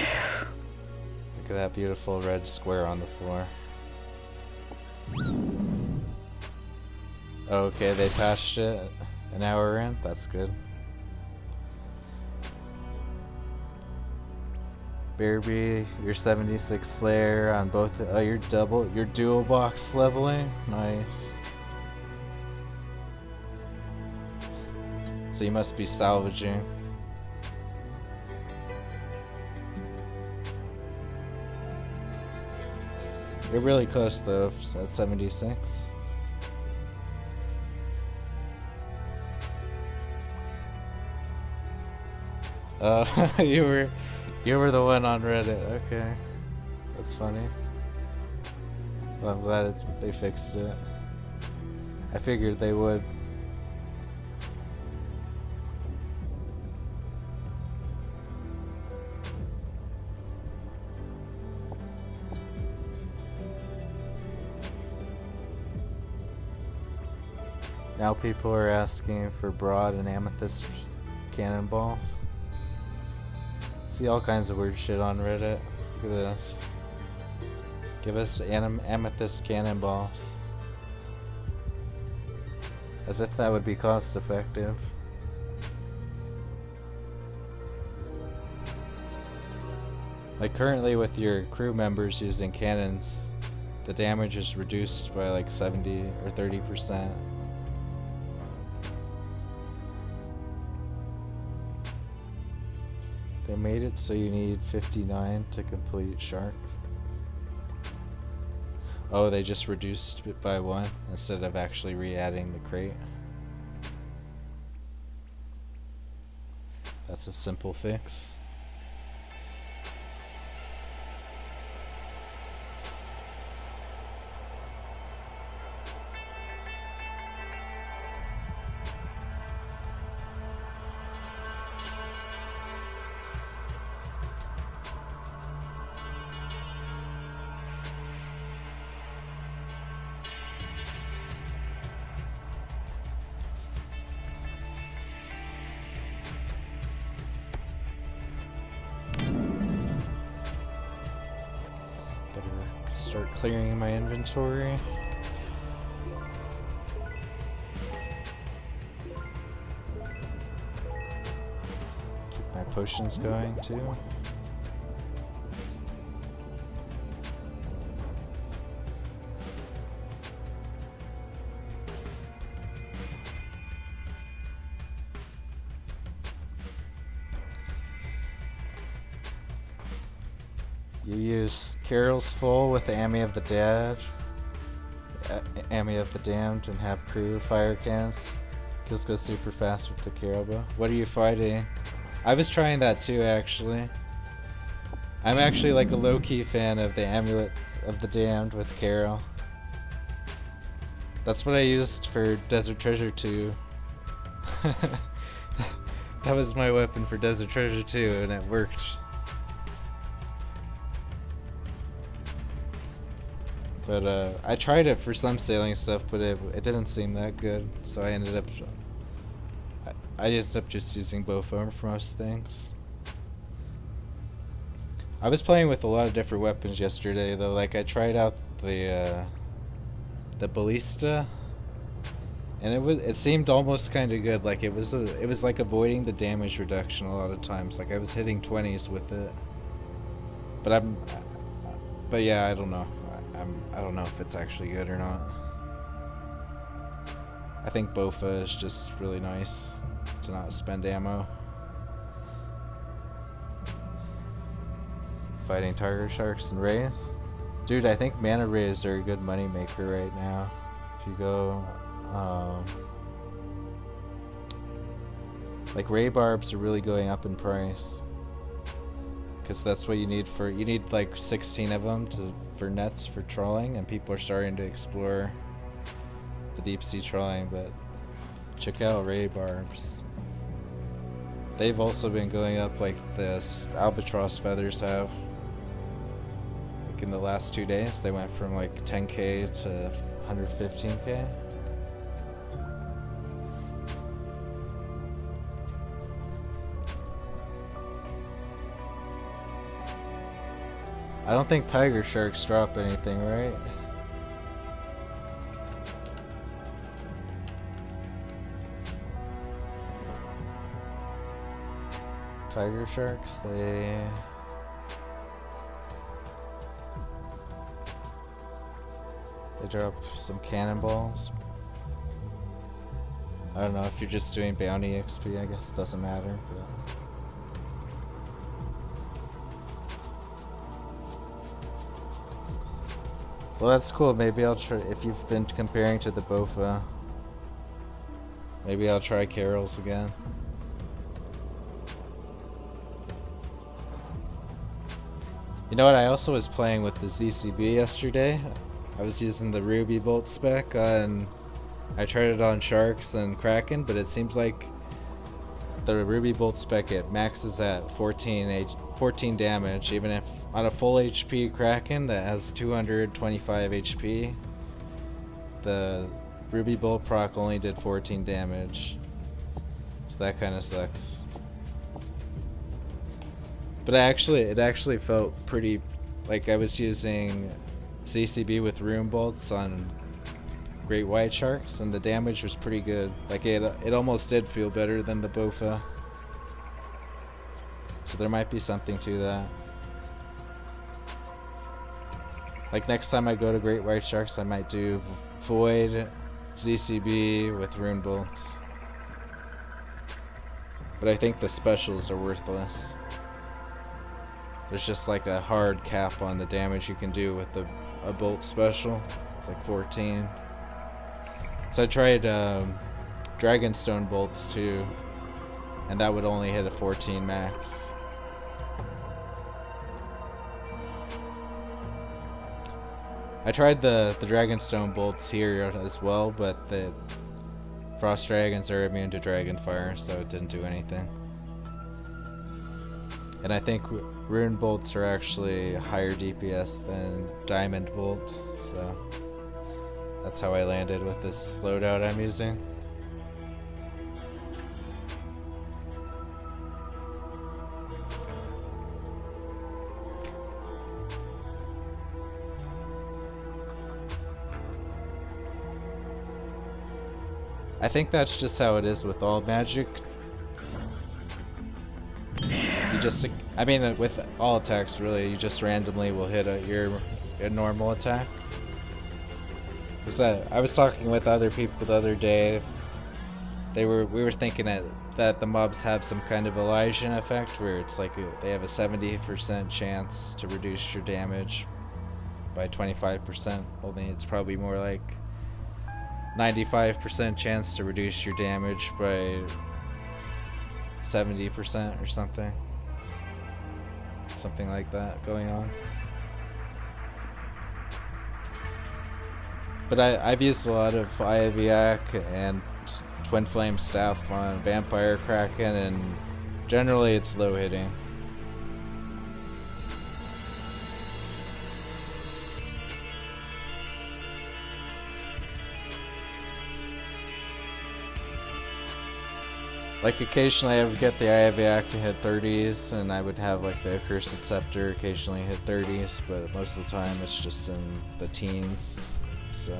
at that beautiful red square on the floor. Okay, they patched it an hour in. That's good. Bearby, your 76 Slayer on both. Oh, your dual box leveling. Nice. So you must be salvaging. You're really close though, at 76. You were the one on Reddit. Okay, that's funny. Well, I'm glad they fixed it. I figured they would. Now people are asking for broad and amethyst cannonballs. See all kinds of weird shit on Reddit. Look at this. Give us amethyst cannonballs. As if that would be cost effective. Like currently with your crew members using cannons, the damage is reduced by like 70 or 30%. They made it so you need 59 to complete Shark. Oh, they just reduced it by 1 instead of actually re-adding the crate. That's a simple fix. start clearing my inventory. Keep my potions going too. You use Carol's full with the Army of the Dead, Army of the Damned, and have crew fire cans. Kills go super fast with the Carol bow. What are you fighting? I was trying that too, actually. I'm actually like a low-key fan of the Amulet of the Damned with Carol. That's what I used for Desert Treasure 2. That was my weapon for Desert Treasure 2, and it worked. But I tried it for some sailing stuff, but it didn't seem that good, so I ended up just using bow foam for most things. I was playing with a lot of different weapons yesterday, though. Like I tried out the ballista, and it seemed almost kind of good. Like it was like avoiding the damage reduction a lot of times. Like I was hitting 20s with it, but yeah, I don't know. I don't know if it's actually good or not. I think Bofa is just really nice to not spend ammo. Fighting tiger sharks and rays. Dude, I think mana rays are a good money maker right now. If you go, like ray barbs are really going up in price. Because that's what you need like 16 of them for nets for trawling, and people are starting to explore the deep sea trawling. But check out ray barbs. They've also been going up like the albatross feathers have. Like in the last 2 days, they went from like 10k to 115k. I don't think tiger sharks drop anything, right? Tiger sharks, they drop some cannonballs. I don't know if you're just doing bounty XP, I guess it doesn't matter, but well, that's cool. Maybe I'll try, if you've been comparing to the Bofa, maybe I'll try Carol's again. You know what, I also was playing with the ZCB yesterday. I was using the Ruby Bolt spec on, I tried it on Sharks and Kraken, but it seems like the Ruby Bolt spec, it maxes at 14 damage, even if on a full HP Kraken that has 225 HP, the Ruby Bolt proc only did 14 damage. So that kind of sucks. But it actually felt pretty, like I was using ZCB with Rune Bolts on Great White Sharks, and the damage was pretty good. Like it almost did feel better than the Bofa. So there might be something to that. Like next time I go to Great White Sharks, I might do Void, ZCB with Rune Bolts. But I think the specials are worthless. There's just like a hard cap on the damage you can do with a bolt special. It's like 14. So I tried Dragonstone bolts too, and that would only hit a 14 max. I tried the Dragonstone bolts here as well, but the Frost Dragons are immune to Dragonfire, so it didn't do anything. And I think Rune bolts are actually higher DPS than Diamond bolts, so that's how I landed with this loadout I'm using. I think that's just how it is with all magic. You just, I mean, with all attacks, really, you just randomly will hit your normal attack. Because I was talking with other people the other day. We were thinking that the mobs have some kind of Elysian effect, where it's like they have a 70% chance to reduce your damage by 25%. Only it's probably more like 95% chance to reduce your damage by 70% or something. Something like that going on. But I've used a lot of Iaviac and Twin Flame Staff on Vampire Kraken, and generally it's low hitting. Like occasionally I would get the Iaviac to hit 30s, and I would have like the Accursed Scepter occasionally hit 30s, but most of the time it's just in the teens, so...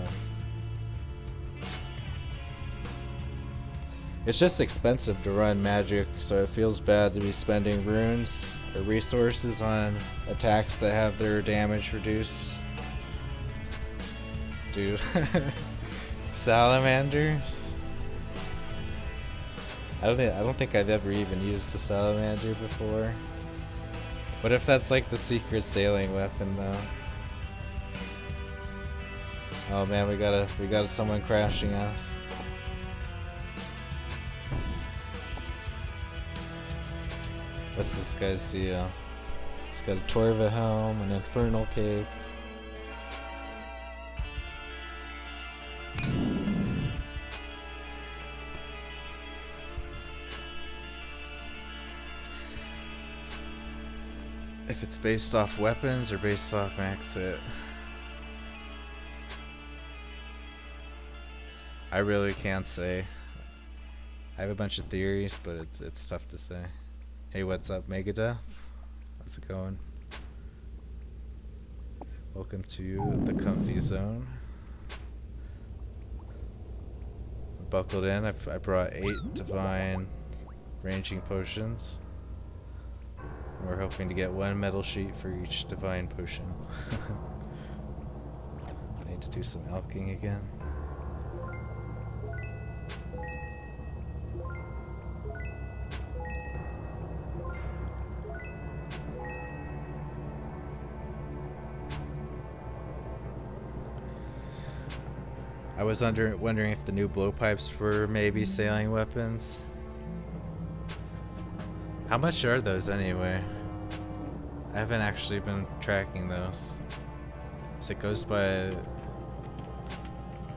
It's just expensive to run magic, so it feels bad to be spending runes or resources on attacks that have their damage reduced. Dude. Salamanders? I don't think I've ever even used a salamander before. What if that's like the secret sailing weapon though? Oh man, we got someone crashing us. What's this guy's deal? He's got a Torva helm, an Infernal Cape. If it's based off weapons or based off max hit. I really can't say. I have a bunch of theories, but it's tough to say. Hey, what's up, Megadeth? How's it going? Welcome to the comfy zone. Buckled in. I brought 8 divine ranging potions. We're hoping to get 1 metal sheet for each divine potion. I need to do some alching again. I was wondering if the new blowpipes were maybe sailing weapons. How much are those anyway? I haven't actually been tracking those. So it goes by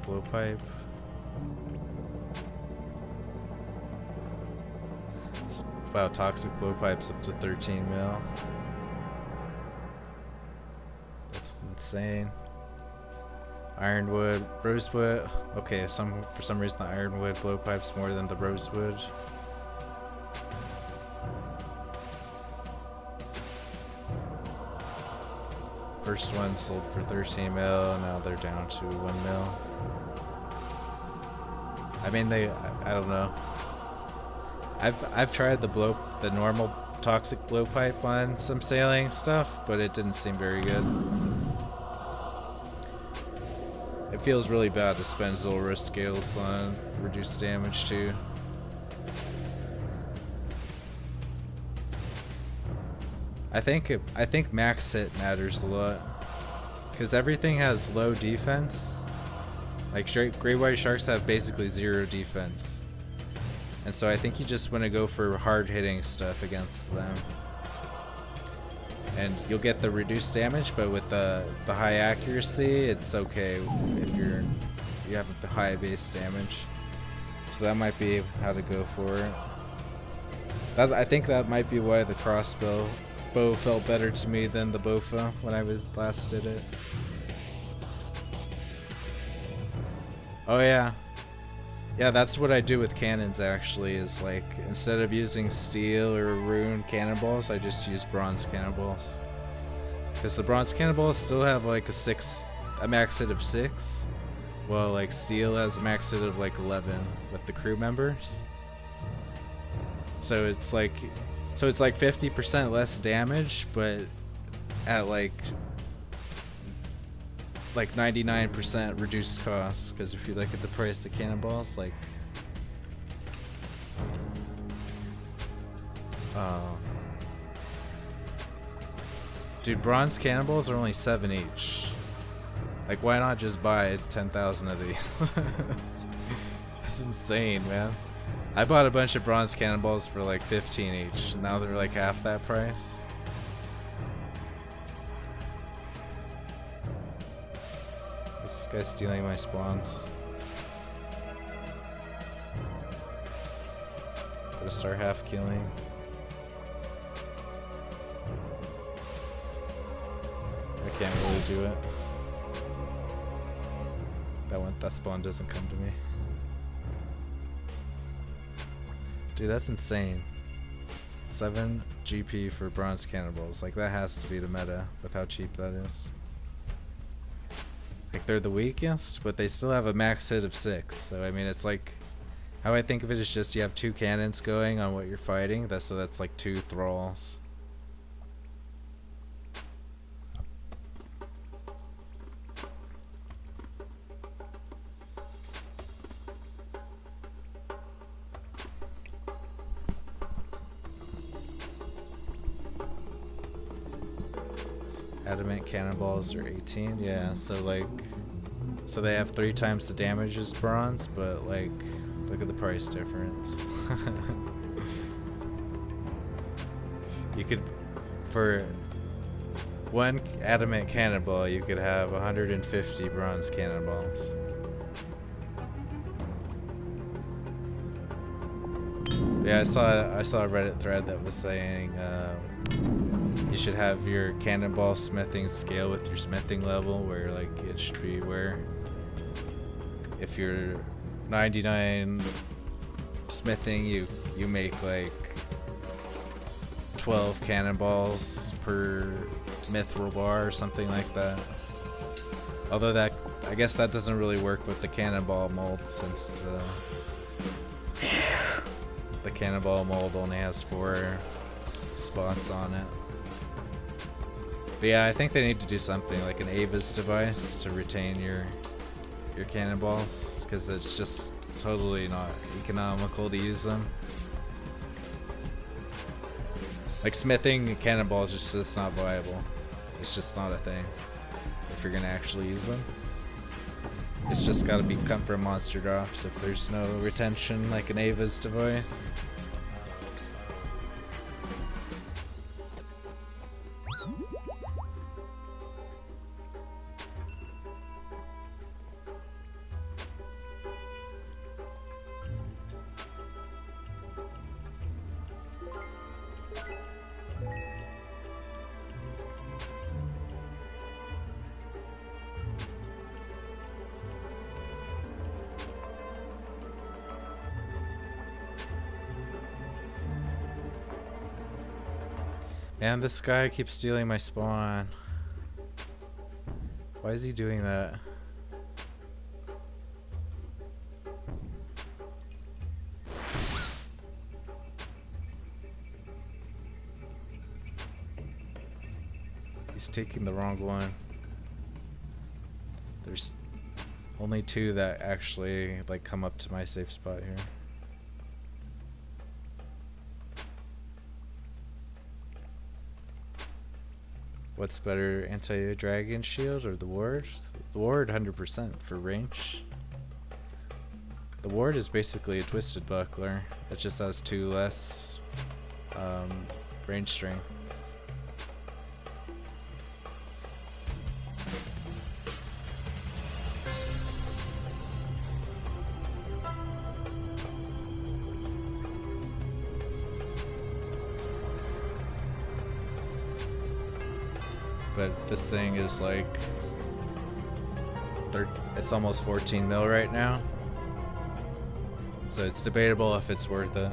blowpipe. Wow, toxic blowpipes up to 13 mil. That's insane. Ironwood, rosewood. Okay, for some reason the ironwood blowpipe's more than the rosewood. First one sold for 13 mil, now they're down to 1 mil. I mean, I don't know. I've tried the normal toxic blowpipe on some sailing stuff, but it didn't seem very good. It feels really bad to spend Zulrah scales on reduced damage too. I think max hit matters a lot, because everything has low defense. Like Great White Sharks have basically 0 defense, and so I think you just want to go for hard hitting stuff against them, and you'll get the reduced damage. But with the high accuracy, it's okay if you have a high base damage. So that might be how to go for it. I think that might be why the crossbow felt better to me than the Bofa when I last did it. Oh yeah. Yeah, that's what I do with cannons actually, is like instead of using steel or rune cannonballs, I just use bronze cannonballs. Because the bronze cannonballs still have like a max hit of 6, Well, like steel has a max hit of like 11 with the crew members. So it's like 50% less damage, but at like 99% reduced cost. Because if you look at the price of cannonballs, like dude, bronze cannonballs are only 7 each. Like, why not just buy 10,000 of these? That's insane, man. I bought a bunch of bronze cannonballs for like 15 each. Now they're like half that price. This guy's stealing my spawns. Gotta start half killing. I can't really do it. That spawn doesn't come to me. Dude, that's insane. 7 GP for bronze cannonballs. Like, that has to be the meta with how cheap that is. Like, they're the weakest, but they still have a max hit of 6. So, I mean, it's like, how I think of it is just you have 2 cannons going on what you're fighting. So that's like 2 thralls. Adamant cannonballs are 18, yeah, so they have 3 times the damage as bronze, but like, look at the price difference. You could, for 1 adamant cannonball, you could have 150 bronze cannonballs. Yeah, I saw a Reddit thread that was saying, you should have your cannonball smithing scale with your smithing level, where like it should be where if you're 99 smithing, you make like 12 cannonballs per mithril bar or something like that. Although that, I guess that doesn't really work with the cannonball mold, since the cannonball mold only has 4 spots on it. But yeah, I think they need to do something like an Avis device to retain your cannonballs, because it's just totally not economical to use them. Like, smithing cannonballs is just not viable. It's just not a thing if you're gonna actually use them. It's just gotta come from monster drops if there's no retention like an Avis device. Man, this guy keeps stealing my spawn. Why is he doing that? He's taking the wrong one. There's only 2 that actually like come up to my safe spot here. What's better, anti-dragon shield or the ward? The ward 100% for range. The ward is basically a twisted buckler. It just has 2 less range strength. But this thing is like, it's almost 14 mil right now. So it's debatable if it's worth it.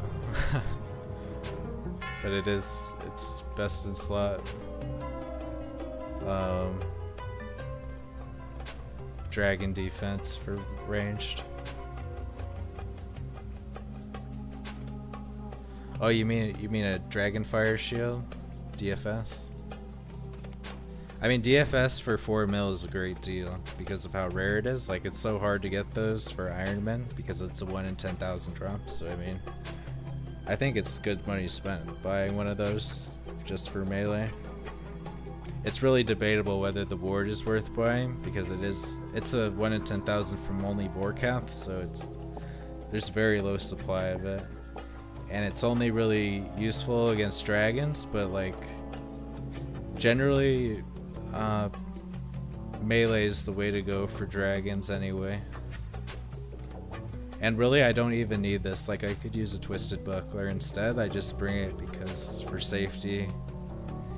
But it's best in slot. dragon defense for ranged. Oh, you mean a dragon fire shield? DFS? I mean, DFS for 4 mil is a great deal because of how rare it is. Like, it's so hard to get those for Iron Man because it's a 1 in 10,000 drop. So, I mean, I think it's good money spent buying one of those just for melee. It's really debatable whether the ward is worth buying because it's a 1 in 10,000 from only Vorkath, so there's very low supply of it. And it's only really useful against dragons, but like generally melee is the way to go for dragons anyway. And really I don't even need this, like I could use a Twisted Buckler instead. I just bring it because for safety.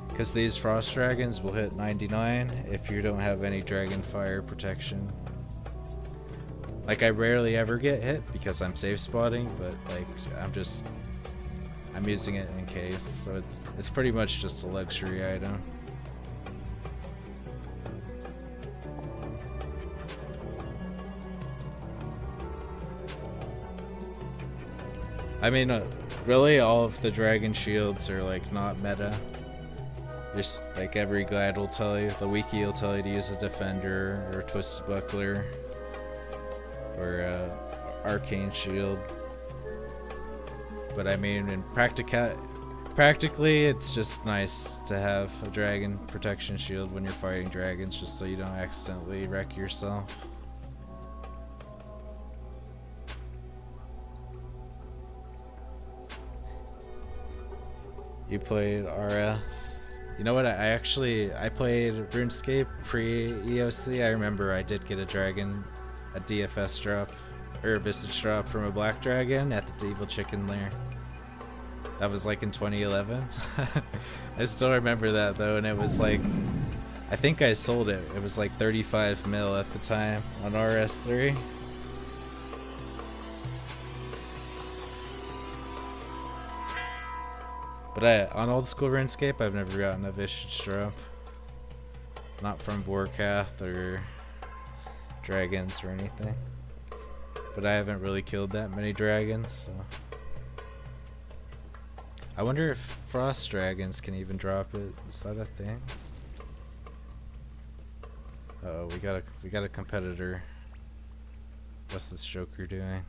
Because these frost dragons will hit 99 if you don't have any dragon fire protection. Like I rarely ever get hit because I'm safe spotting, but like I'm using it in case, so it's pretty much just a luxury item. I mean, really all of the dragon shields are like not meta. Just like every guide will tell you, the wiki will tell you to use a defender or a Twisted Buckler or arcane shield. But I mean, in practically, it's just nice to have a dragon protection shield when you're fighting dragons, just so you don't accidentally wreck yourself. You played RS. You know what? I played RuneScape pre-EOC. I remember I did get a DFS drop, or a Visage drop from a black dragon at the Evil Chicken Lair. That was like in 2011. I still remember that though, and it was like, I think I sold it. It was like 35 mil at the time on RS3. But on Old School Runescape, I've never gotten a Visage drop. Not from Vorkath or dragons or anything. But I haven't really killed that many dragons, so. I wonder if frost dragons can even drop it. Is that a thing? Uh-oh, we got a competitor. What's this Joker doing?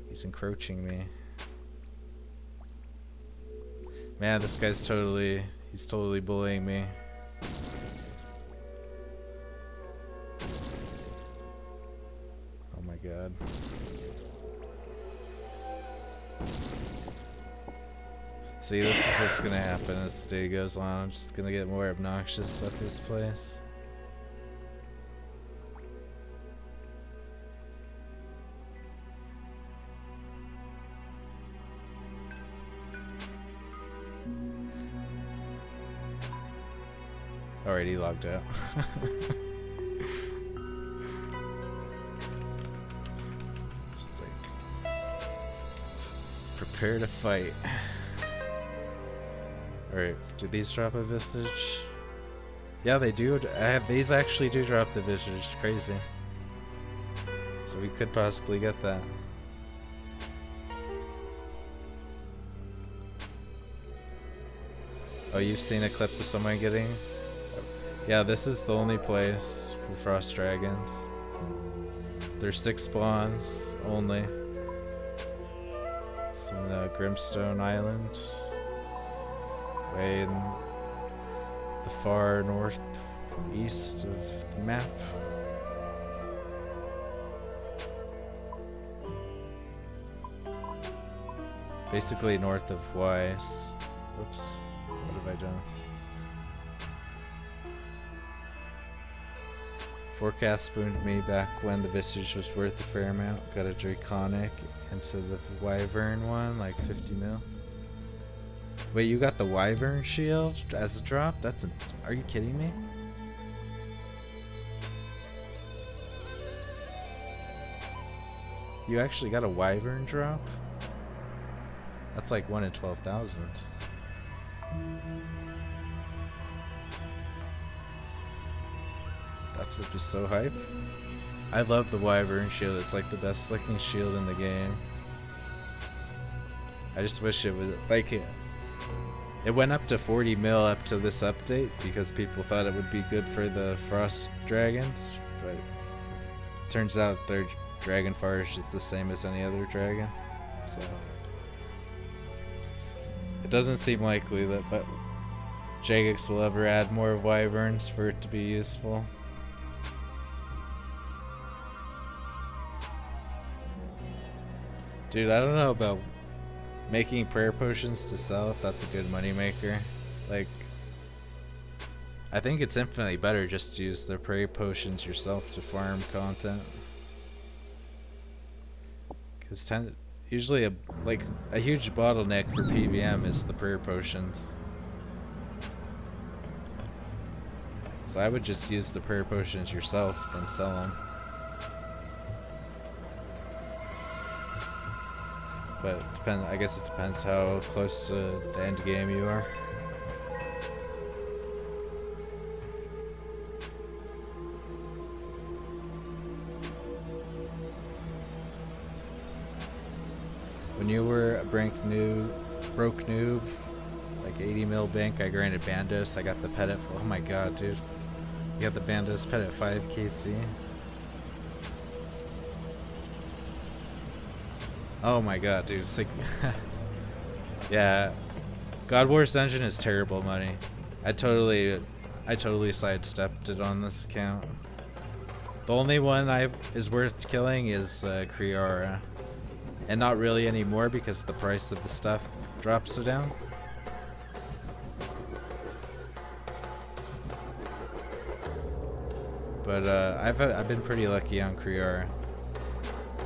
He's encroaching me. Man, this guy's he's totally bullying me. Oh my god. See, this is what's gonna happen as the day goes on. I'm just gonna get more obnoxious at this place. Alright, he logged out. Just like, prepare to fight. Alright, do these drop a Visage? Yeah, they do. These actually do drop the Visage. Crazy. So we could possibly get that. Oh, you've seen a clip of someone getting? Yeah, this is the only place for frost dragons. There's 6 spawns only. It's in Grimstone Island. Way in the far northeast of the map. Basically north of Wise. Oops, what have I done? Forecast spooned me back when the Visage was worth a fair amount. Got a Draconic into the Wyvern one, like 50 mil. Wait, you got the Wyvern shield as a drop? Are you kidding me? You actually got a Wyvern drop? That's like 1 in 12,000. That's what is so hype. I love the Wyvern shield. It's like the best looking shield in the game. I just wish it was like it went up to 40 mil up to this update because people thought it would be good for the frost dragons, but turns out their dragon forage is the same as any other dragon. So it doesn't seem likely that Jagex will ever add more wyverns for it to be useful. Dude, I don't know about making prayer potions to sell, if that's a good moneymaker. Like, I think it's infinitely better just to use the prayer potions yourself to farm content. Because usually a huge bottleneck for PVM is the prayer potions. So I would just use the prayer potions yourself, then sell them. But I guess it depends how close to the end game you are. When you were a broke noob, like 80 mil bank, I grinded Bandos. I got the pet at, oh my god, dude. You got the Bandos pet at 5 KC. Oh my god, dude. It's like yeah. God Wars Dungeon is terrible money. I totally sidestepped it on this account. The only one is worth killing is Kriara. And not really anymore because the price of the stuff drops so down. But I've been pretty lucky on Kriara.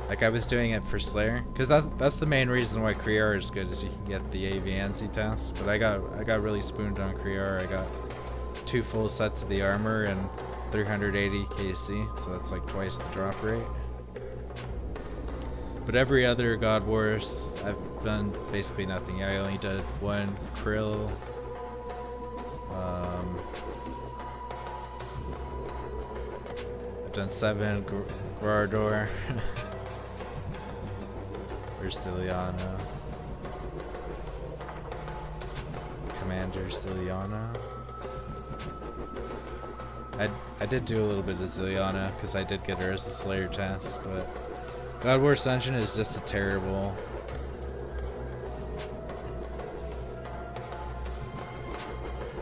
Like I was doing it for Slayer, because that's the main reason why Kriara is good, is you can get the Aviansi task. But I got really spooned on Kriara. I got 2 full sets of the armor and 380 KC, so that's like twice the drop rate. But every other God Wars, I've done basically nothing. I only did 1 Krill. I've done 7 Gardor. Stiliana. Commander Stiliana. I did do a little bit of Ziliana because I did get her as a Slayer task, but God Wars Dungeon is just a terrible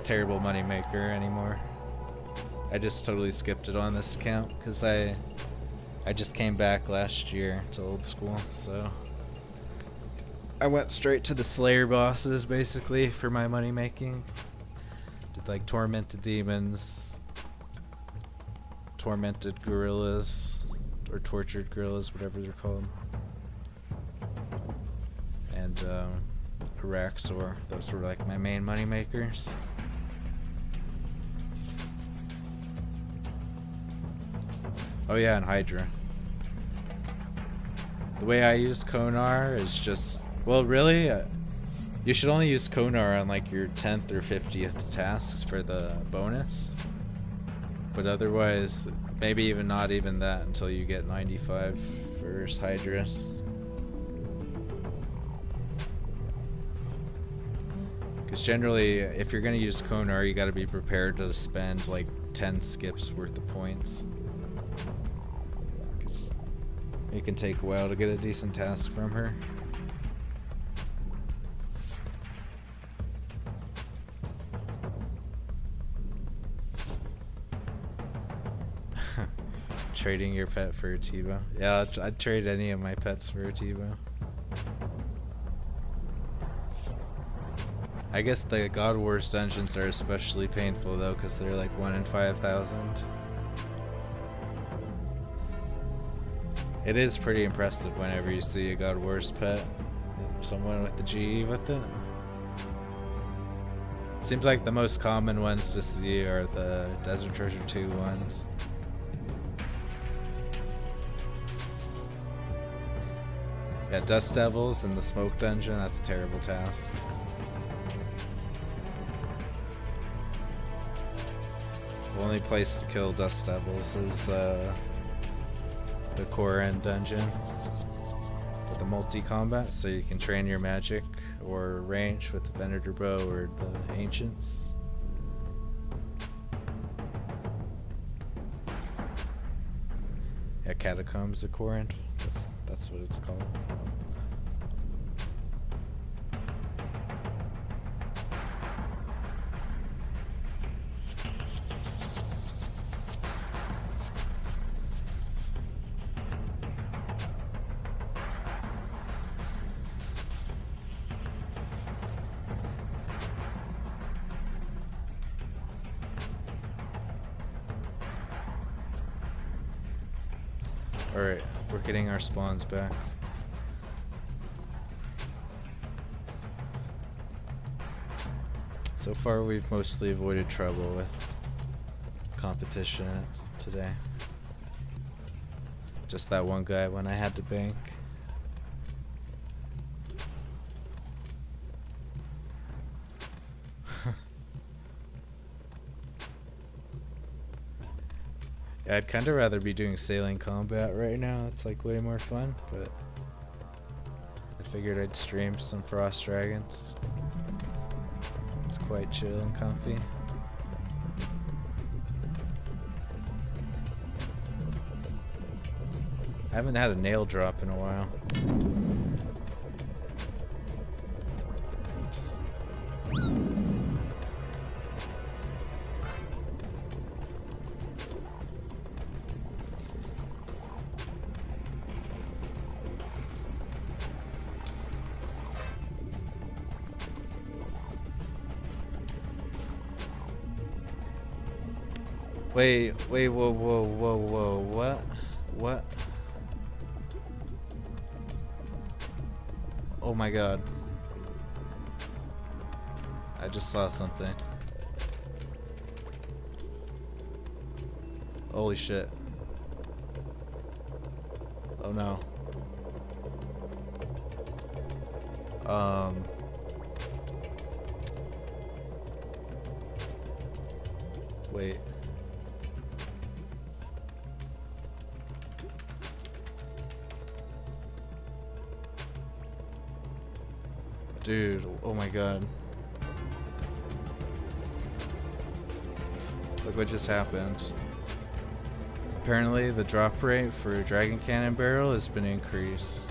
moneymaker anymore. I just totally skipped it on this account because I just came back last year to Old School, so I went straight to the Slayer bosses basically for my money making. Did like Tormented Demons, Tormented Gorillas, or Tortured Gorillas, whatever they're called. And Araxor. Those were like my main money makers. Oh yeah, and Hydra. The way I use Konar is just, well, really, you should only use Konar on like your 10th or 50th tasks for the bonus. But otherwise, maybe even not even that until you get 95 for Hydras. Because generally, if you're going to use Konar, you got to be prepared to spend like 10 skips worth of points. Because it can take a while to get a decent task from her. Trading your pet for a Tivo. Yeah, I'd trade any of my pets for a Tivo. I guess the God Wars dungeons are especially painful though, because they're like 1 in 5,000. It is pretty impressive whenever you see a God Wars pet, someone with the GE with it. Seems like the most common ones to see are the Desert Treasure 2 ones. Yeah, Dust Devils in the Smoke Dungeon, that's a terrible task. The only place to kill Dust Devils is the core end dungeon for the multi-combat, so you can train your magic or range with the Venator Bow or the Ancients. Yeah, Catacombs of Corinth. That's what it's called. Alright, we're getting our spawns back. So far we've mostly avoided trouble with competition today. Just that one guy when I had to bank. Yeah, I'd kind of rather be doing sailing combat right now. It's like way more fun, but I figured I'd stream some Frost Dragons. It's quite chill and comfy. I haven't had a nail drop in a while. Wait, whoa, what? Oh my god. I just saw something. Holy shit. Oh no. Wait. Dude, oh my god. Look what just happened. Apparently the drop rate for a Dragon Cannon barrel has been increased.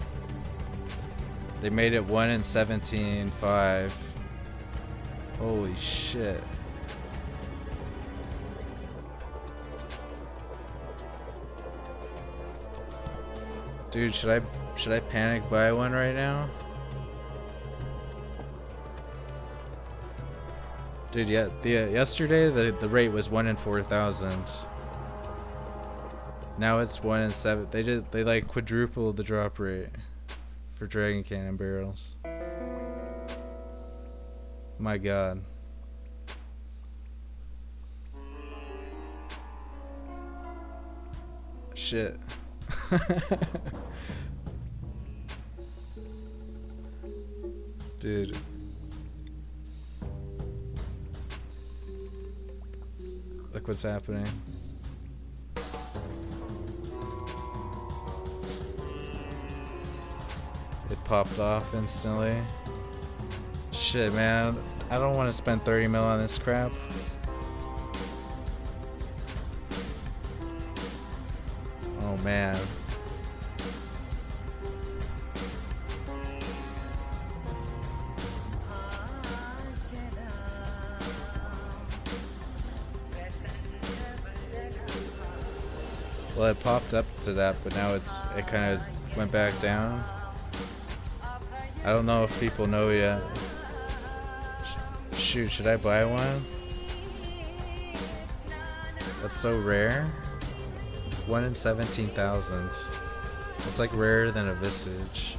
They made it 1 in 17.5. Holy shit. Dude, should I panic buy one right now? Dude, yeah, yesterday the rate was 1 in 4,000. Now it's 1 in 7. They like quadrupled the drop rate for Dragon Cannon barrels. My god. Shit. Dude. Look what's happening. It popped off instantly. Shit, man. I don't want to spend 30 mil on this crap. Oh, man. Well, it popped up to that, but now it kind of went back down. I don't know if people know yet. Shoot, should I buy one? That's so rare. 1 in 17,000. It's like rarer than a Visage.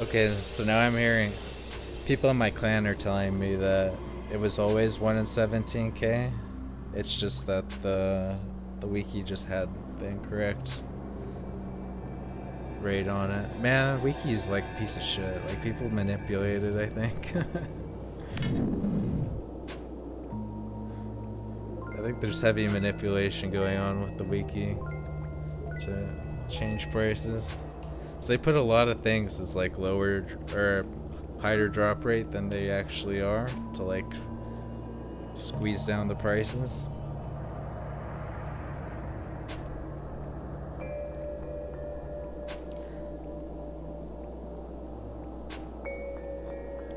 Okay, so now I'm hearing people in my clan are telling me that it was always 1 in 17k. It's just that the wiki just had the incorrect rate on it. Man, wiki's like a piece of shit. Like, people manipulate it, I think. I think there's heavy manipulation going on with the wiki to change prices. So they put a lot of things as like lower or higher drop rate than they actually are to like squeeze down the prices.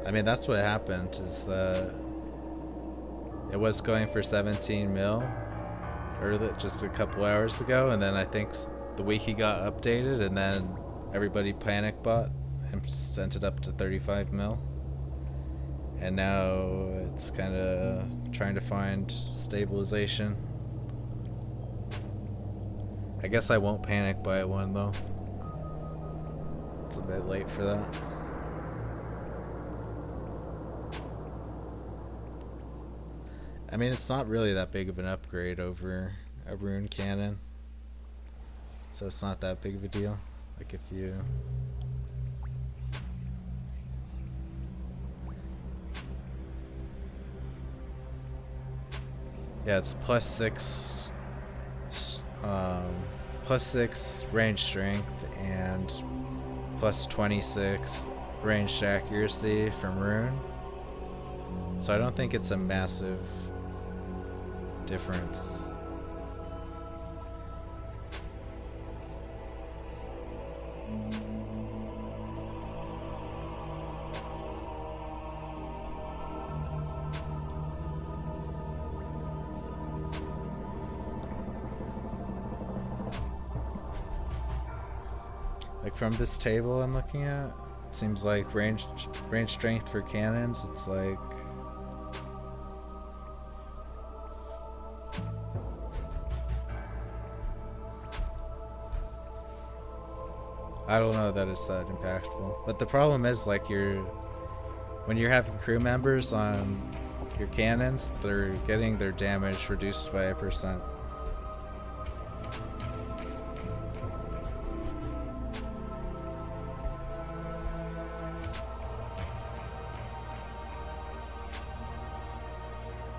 I mean, that's what happened, is it was going for 17 mil just a couple hours ago, and then I think the wiki got updated, and then everybody panic bought and sent it up to 35 mil. And now it's kind of trying to find stabilization. I guess I won't panic buy one though. It's a bit late for that. I mean, it's not really that big of an upgrade over a rune cannon, so it's not that big of a deal. Like, if you... Yeah, it's +6 range strength and +26 ranged accuracy from rune. So I don't think it's a massive difference. Like, from this table I'm looking at, it seems like range strength for cannons, it's like I don't know that it's that impactful. But the problem is, like, when you're having crew members on your cannons, they're getting their damage reduced by 1%.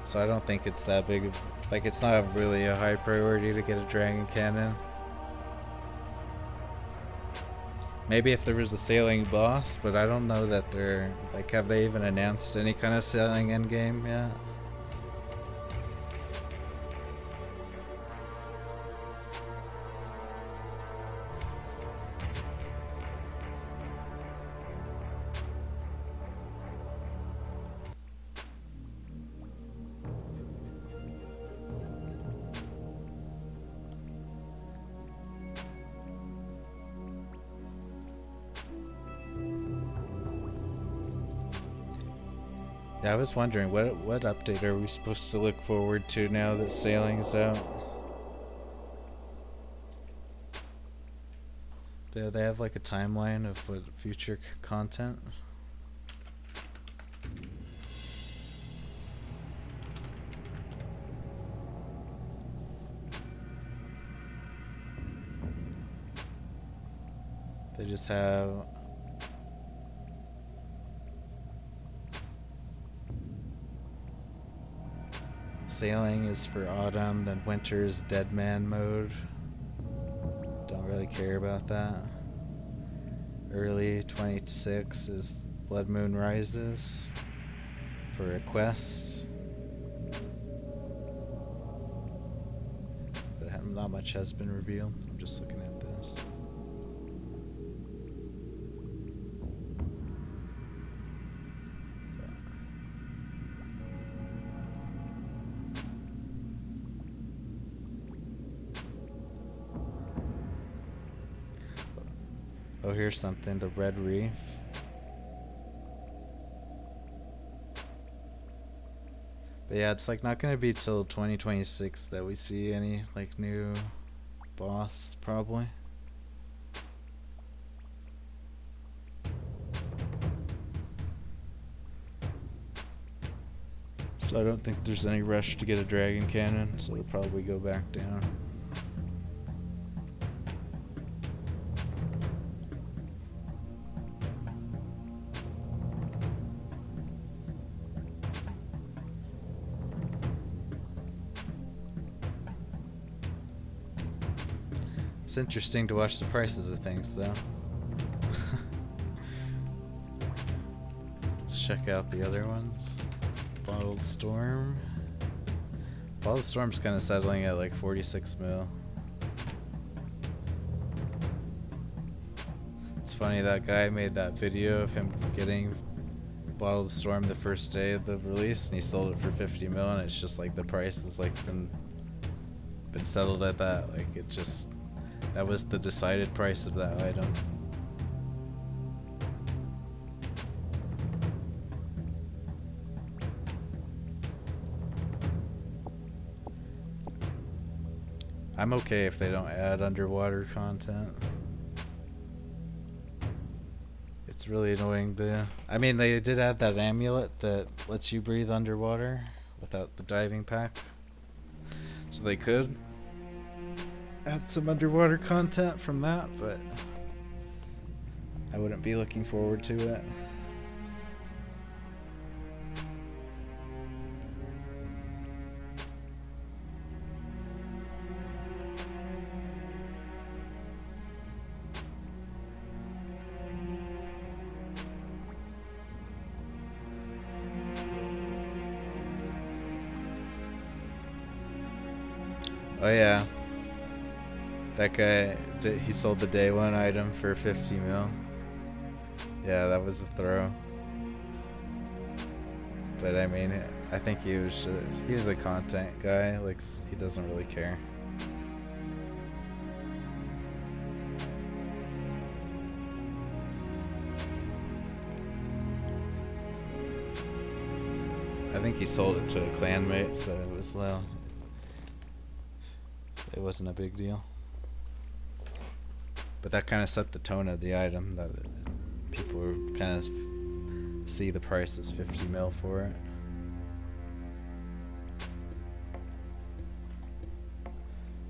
So I don't think it's that big of, like, it's not really a high priority to get a dragon cannon. Maybe if there was a sailing boss, but I don't know that they're, like, have they even announced any kind of sailing endgame yet? Yeah, I was wondering, what update are we supposed to look forward to now that sailing's out? Do they have like a timeline of what future content? They just have sailing is for autumn, then winter is dead man mode. Don't really care about that. Early 26 is Blood Moon Rises for a quest. But not much has been revealed. I'm just looking at this. Oh, here's something, the Red Reef. But yeah, it's like not gonna be till 2026 that we see any like new boss, probably. So I don't think there's any rush to get a dragon cannon, so it'll probably go back down. It's interesting to watch the prices of things, though. Let's check out the other ones. Bottled Storm. Bottled Storm's kind of settling at like 46 mil. It's funny, that guy made that video of him getting Bottled Storm the first day of the release, and he sold it for 50 mil, and it's just like the price has like been settled at that. Like it just, that was the decided price of that item. I'm okay if they don't add underwater content. It's really annoying. I mean, they did add that amulet that lets you breathe underwater without the diving pack. So they could add some underwater content from that, but I wouldn't be looking forward to it. Oh yeah, that guy, he sold the day one item for 50 mil. Yeah, that was a throw. But I mean, I think he was a content guy. Like, he doesn't really care. I think he sold it to a clanmate, so it was low. It wasn't a big deal. But that kind of set the tone of the item, that people were kind of see the price as 50 mil for it.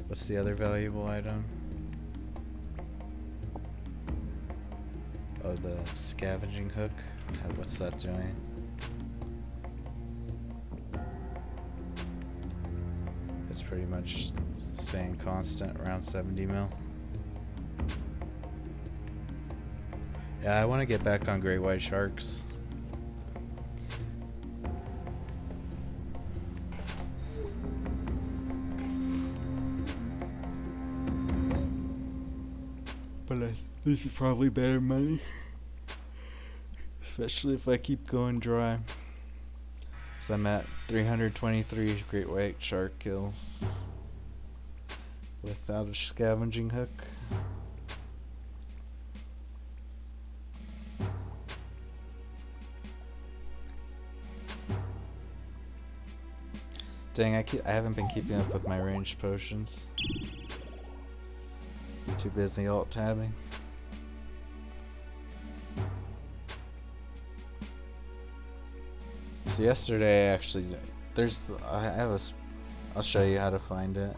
What's the other valuable item? Oh, the scavenging hook. What's that doing? It's pretty much staying constant around 70 mil. Yeah, I want to get back on great white sharks. But this is probably better money. Especially if I keep going dry. So I'm at 323 great white shark kills without a scavenging hook. Dang, I haven't been keeping up with my ranged potions. Too busy alt tabbing. So yesterday, actually, I'll show you how to find it.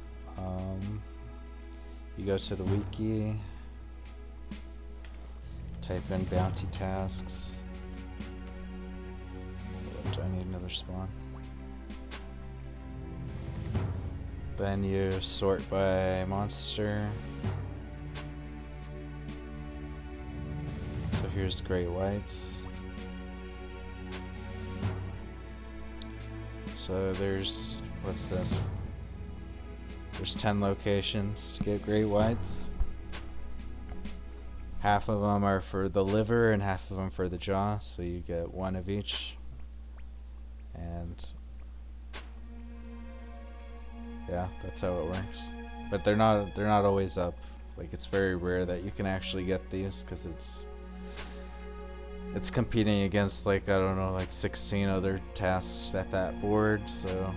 You go to the wiki, type in bounty tasks. Do I need another spawn? Then you sort by monster. So here's great whites. So there's, what's this? There's 10 locations to get great whites. Half of them are for the liver and half of them for the jaw, so you get one of each. And yeah, that's how it works. But they're not always up. Like, it's very rare that you can actually get these, because it's competing against, like, I don't know, like 16 other tasks at that board, so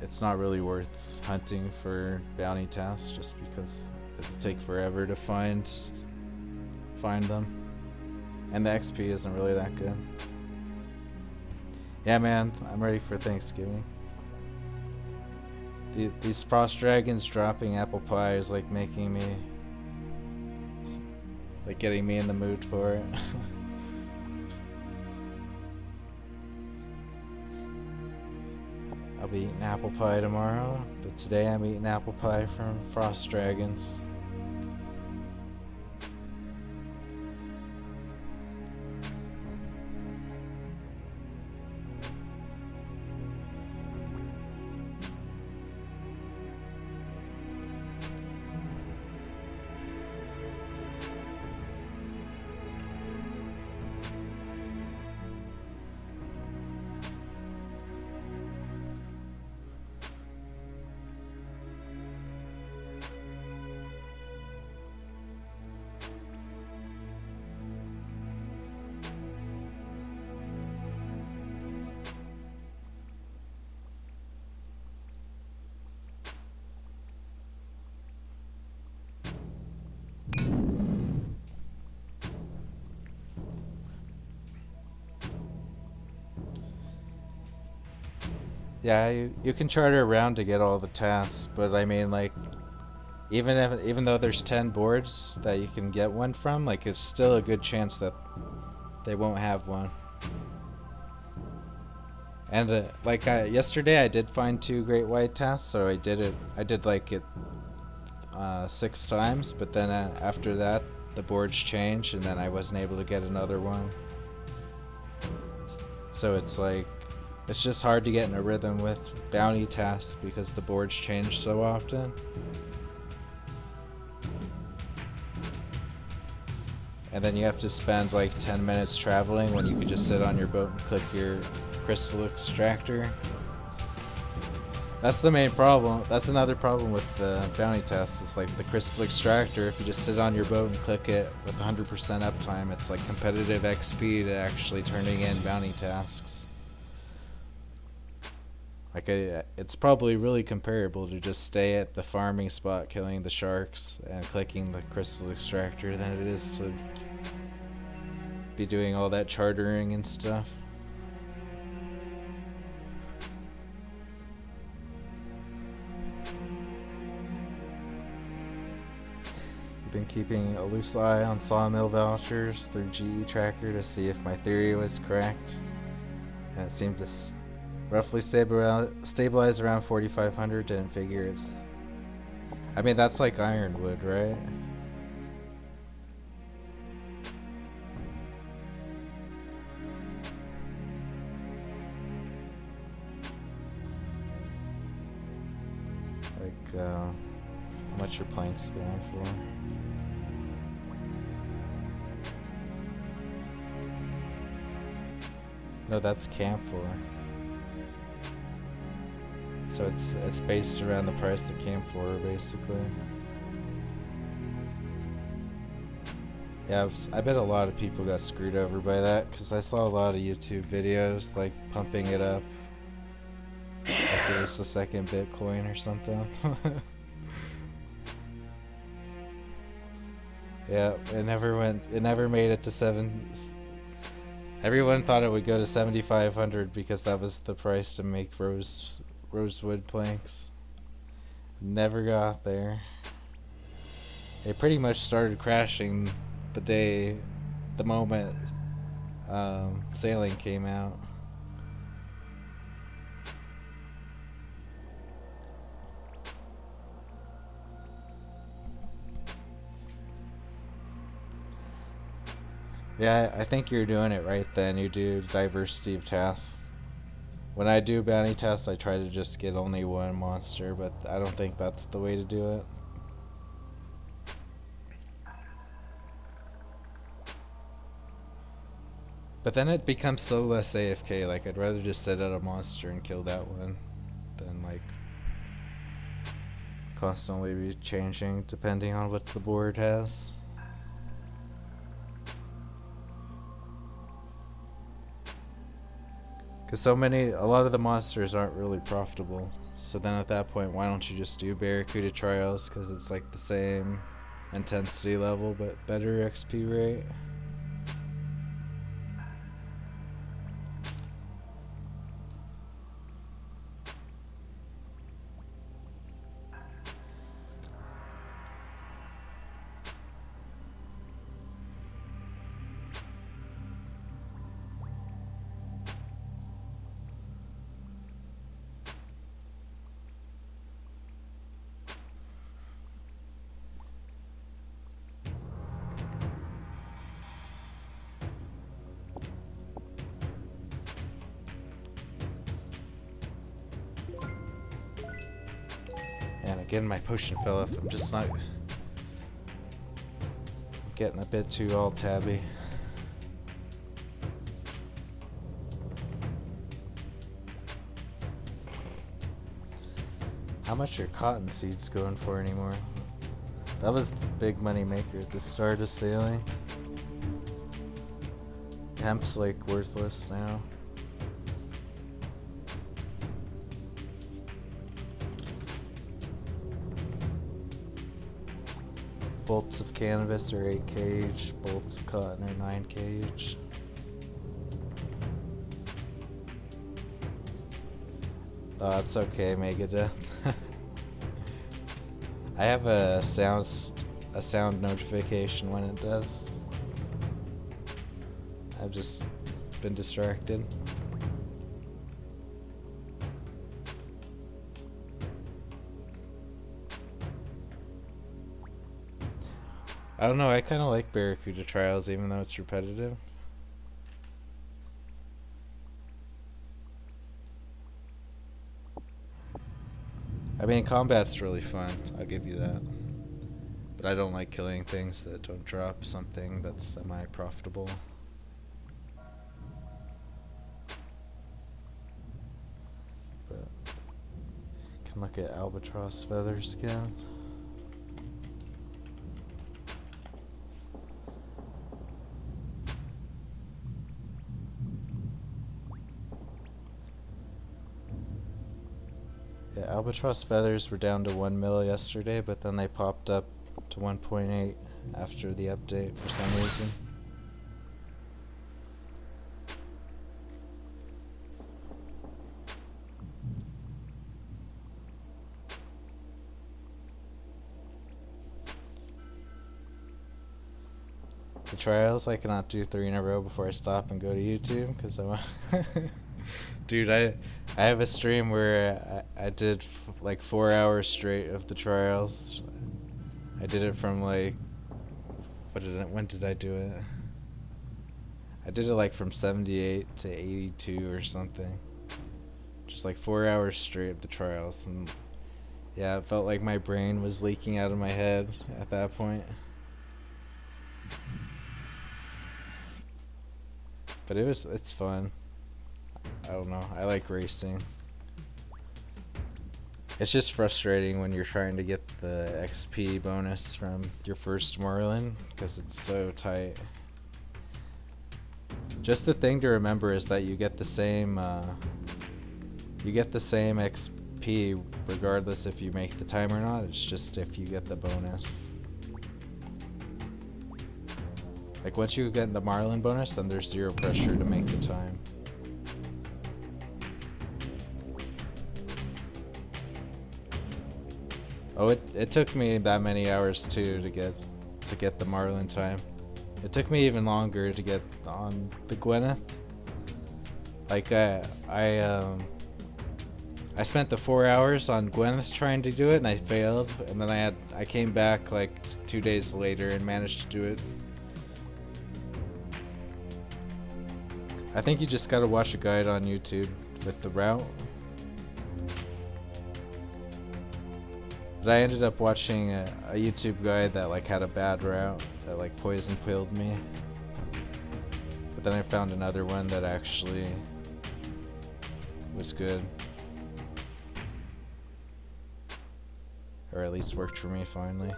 it's not really worth hunting for bounty tasks, just because it'll take forever to find them, and the XP isn't really that good. Yeah, man, I'm ready for Thanksgiving. These frost dragons dropping apple pie is like making me, like getting me in the mood for it. I'll be eating apple pie tomorrow, but today I'm eating apple pie from frost dragons. Yeah, you can charter around to get all the tasks, but I mean, like, even though there's 10 boards that you can get one from, like, it's still a good chance that they won't have one. And yesterday I did find 2 great white tasks, so I did it. I did like it 6 times, but then after that the boards changed, and then I wasn't able to get another one. So it's like, it's just hard to get in a rhythm with bounty tasks because the boards change so often. And then you have to spend like 10 minutes traveling when you could just sit on your boat and click your crystal extractor. That's the main problem. That's another problem with the bounty tasks. It's like the crystal extractor, if you just sit on your boat and click it with 100% uptime, it's like competitive XP to actually turning in bounty tasks. Like, it's probably really comparable to just stay at the farming spot killing the sharks and clicking the crystal extractor than it is to be doing all that chartering and stuff. I've been keeping a loose eye on sawmill vouchers through GE Tracker to see if my theory was correct, and it seemed to roughly stabilize around 4,500. Didn't figure it's... I mean, that's like ironwood, right? Like, how much your planks going for? No, that's camphor. So it's based around the price of camphor, basically. Yeah, I bet a lot of people got screwed over by that, because I saw a lot of YouTube videos like pumping it up like it was the second Bitcoin or something. Yeah, it never made it to 7. Everyone thought it would go to 7,500 because that was the price to make rosewood planks. Never got there. It pretty much started crashing the moment sailing came out. Yeah, I think you're doing it right then. You do diversity of tasks. When I do bounty tasks, I try to just get only one monster, but I don't think that's the way to do it. But then it becomes so less AFK, like I'd rather just sit at a monster and kill that one than like constantly be changing depending on what the board has. Because a lot of the monsters aren't really profitable. So then at that point, why don't you just do Barracuda trials? Because it's like the same intensity level, but better XP rate. Again, my potion fell off. I'm just not... getting a bit too all tabby. How much are cotton seeds going for anymore? That was the big money maker at the start of sailing. Hemp's like worthless now. Bolts of canvas are 8 cage, bolts of cotton are 9 cage. Oh, it's okay, Megadeth. I have a sound notification when it does. I've just been distracted. I don't know, I kind of like Barracuda Trials even though it's repetitive. I mean, combat's really fun, I'll give you that. But I don't like killing things that don't drop something that's semi-profitable. But can look at albatross feathers again. Yeah, albatross feathers were down to 1 mil yesterday, but then they popped up to 1.8 after the update for some reason. The trials, I cannot do 3 in a row before I stop and go to YouTube because I'm dude, I have a stream where I did like 4 hours straight of the trials. I did it from like, when did I do it? I did it like from 78 to 82 or something. Just like 4 hours straight of the trials, and yeah, it felt like my brain was leaking out of my head at that point. But it's fun. I don't know, I like racing. It's just frustrating when you're trying to get the XP bonus from your first Marlin, because it's so tight. Just the thing to remember is that you get the same XP regardless if you make the time or not, it's just if you get the bonus. Like once you get the Marlin bonus, then there's 0 pressure to make the time. Oh, it took me that many hours too to get the Marlin time. It took me even longer to get on the Gwyneth. Like I spent the 4 hours on Gwyneth trying to do it and I failed, and then I came back like 2 days later and managed to do it. I think you just gotta watch a guide on YouTube with the route. But I ended up watching a YouTube guide that like had a bad route that like poison pilled me. But then I found another one that actually was good. Or at least worked for me finally.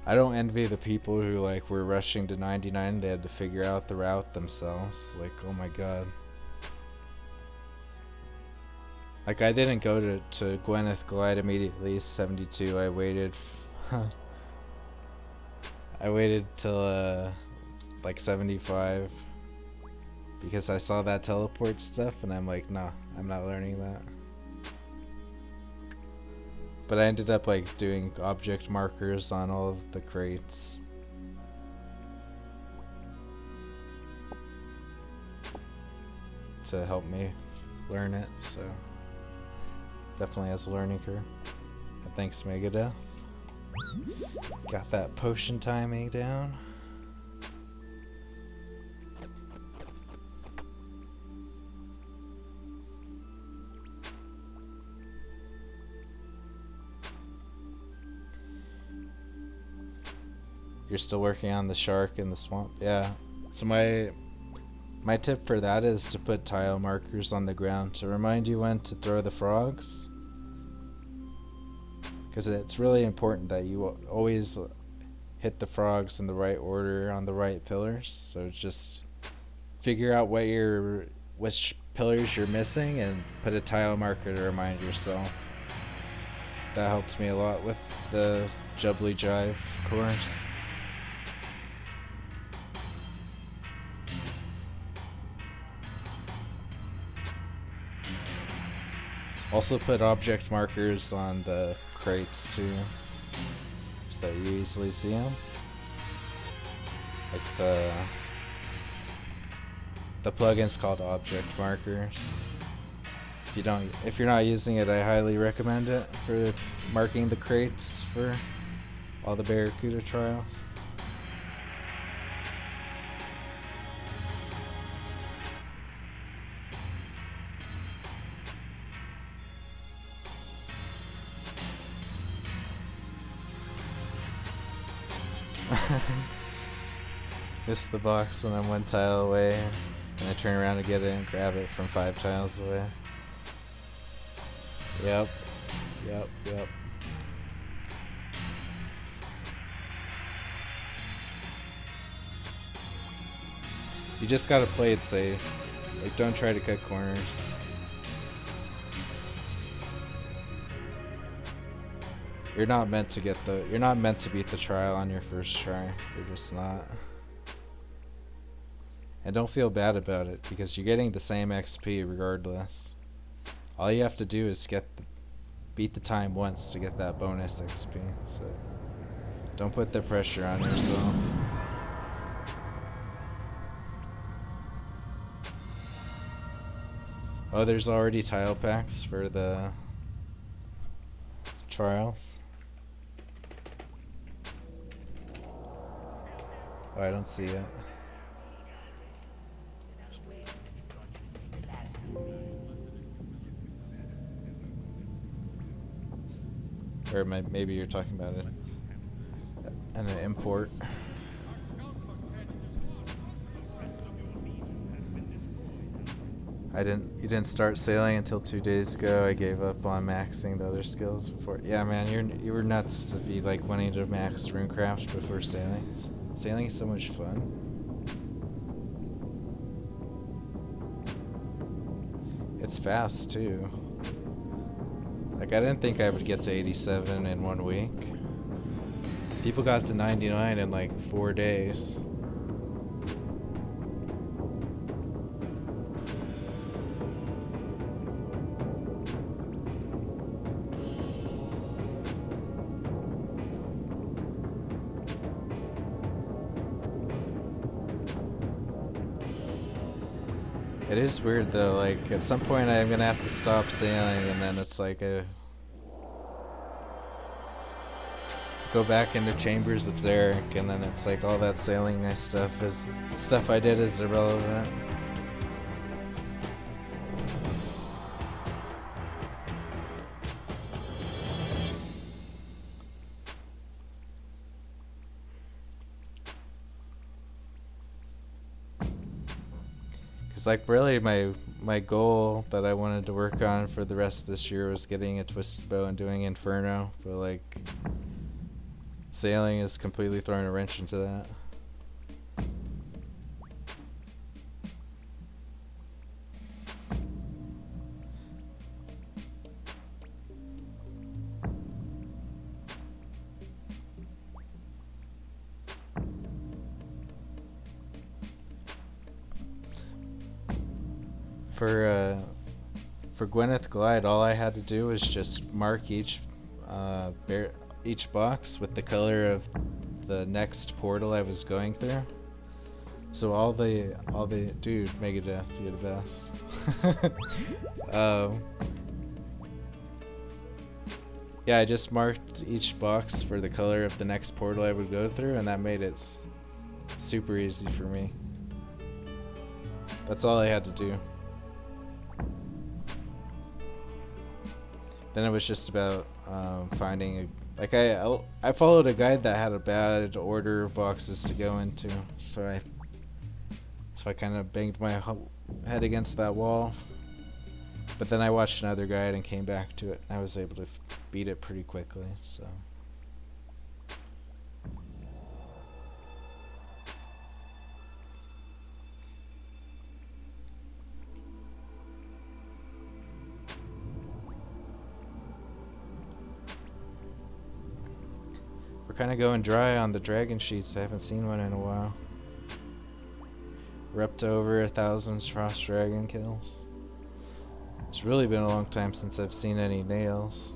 I don't envy the people who like were rushing to 99. They had to figure out the route themselves. Like, oh my god. Like I didn't go to Gwyneth Glide immediately. 72. I waited. I waited till like 75 because I saw that teleport stuff and I'm like, nah, I'm not learning that. But I ended up like doing object markers on all of the crates. To help me learn it, so definitely has a learning curve. But thanks, Megadeth. Got that potion timing down. You're still working on the shark in the swamp? Yeah. So my tip for that is to put tile markers on the ground to remind you when to throw the frogs. Because it's really important that you always hit the frogs in the right order on the right pillars. So just figure out which pillars you're missing and put a tile marker to remind yourself. That helped me a lot with the Jubbly Jive course. Also put object markers on the crates too, so that you easily see them. Like the plugin's called object markers. If you're not using it, I highly recommend it for marking the crates for all the Barracuda trials. Missed the box when I'm 1 tile away, and I turn around to get it and grab it from 5 tiles away. Yep. You just gotta play it safe. Like, don't try to cut corners. You're not meant to beat the trial on your first try. You're just not. And don't feel bad about it, because you're getting the same XP regardless. All you have to do is beat the time once to get that bonus XP. So don't put the pressure on yourself. Oh, there's already tile packs for the trials. Oh, I don't see it. Or maybe you're talking about it. And an import. You didn't start sailing until 2 days ago. I gave up on maxing the other skills before. Yeah, man, you were nuts to be like wanting to max runecraft before sailing. Sailing is so much fun. It's fast too. Like, I didn't think I would get to 87 in 1 week. People got to 99 in like 4 days. It is weird though, like at some point I'm gonna have to stop sailing, and then it's like go back into Chambers of Zarek, and then it's like all that sailing nice stuff I did is irrelevant. Like, really my goal that I wanted to work on for the rest of this year was getting a twisted bow and doing Inferno, but like sailing is completely throwing a wrench into that. For Gwyneth Glide, all I had to do was just mark each box with the color of the next portal I was going through. So all the dude, Megadeth, you're the best. Yeah, I just marked each box for the color of the next portal I would go through, and that made it super easy for me. That's all I had to do. Then it was just about finding I followed a guide that had a bad order of boxes to go into, so I kind of banged my head against that wall. But then I watched another guide and came back to it. I was able to beat it pretty quickly, so. We're kind of going dry on the dragon sheets. I haven't seen one in a while. We're up to over 1,000 frost dragon kills. It's really been a long time since I've seen any nails.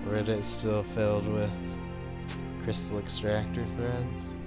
Reddit is still filled with crystal extractor threads.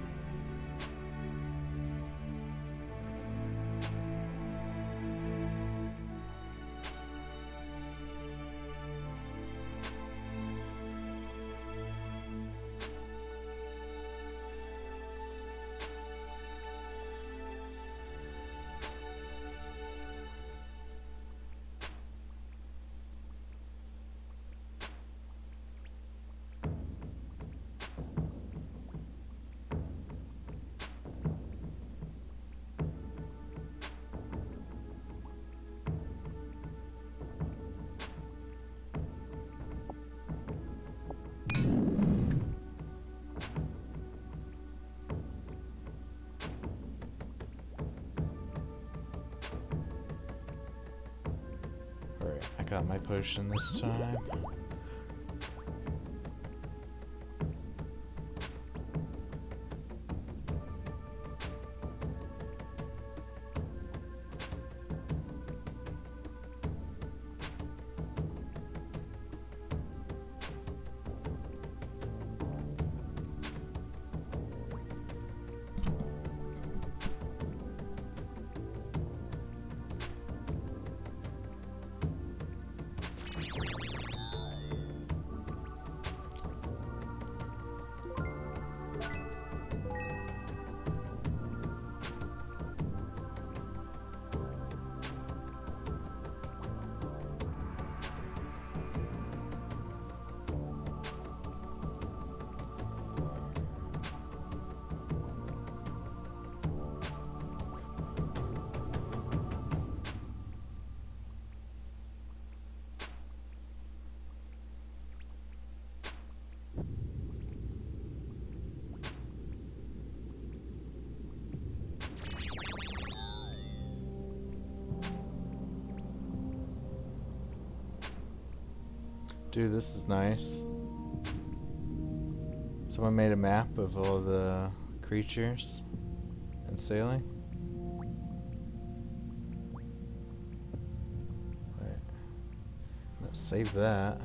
Alright, I got my potion this time. Dude, this is nice. Someone made a map of all the creatures and sailing. Right. Let's save that.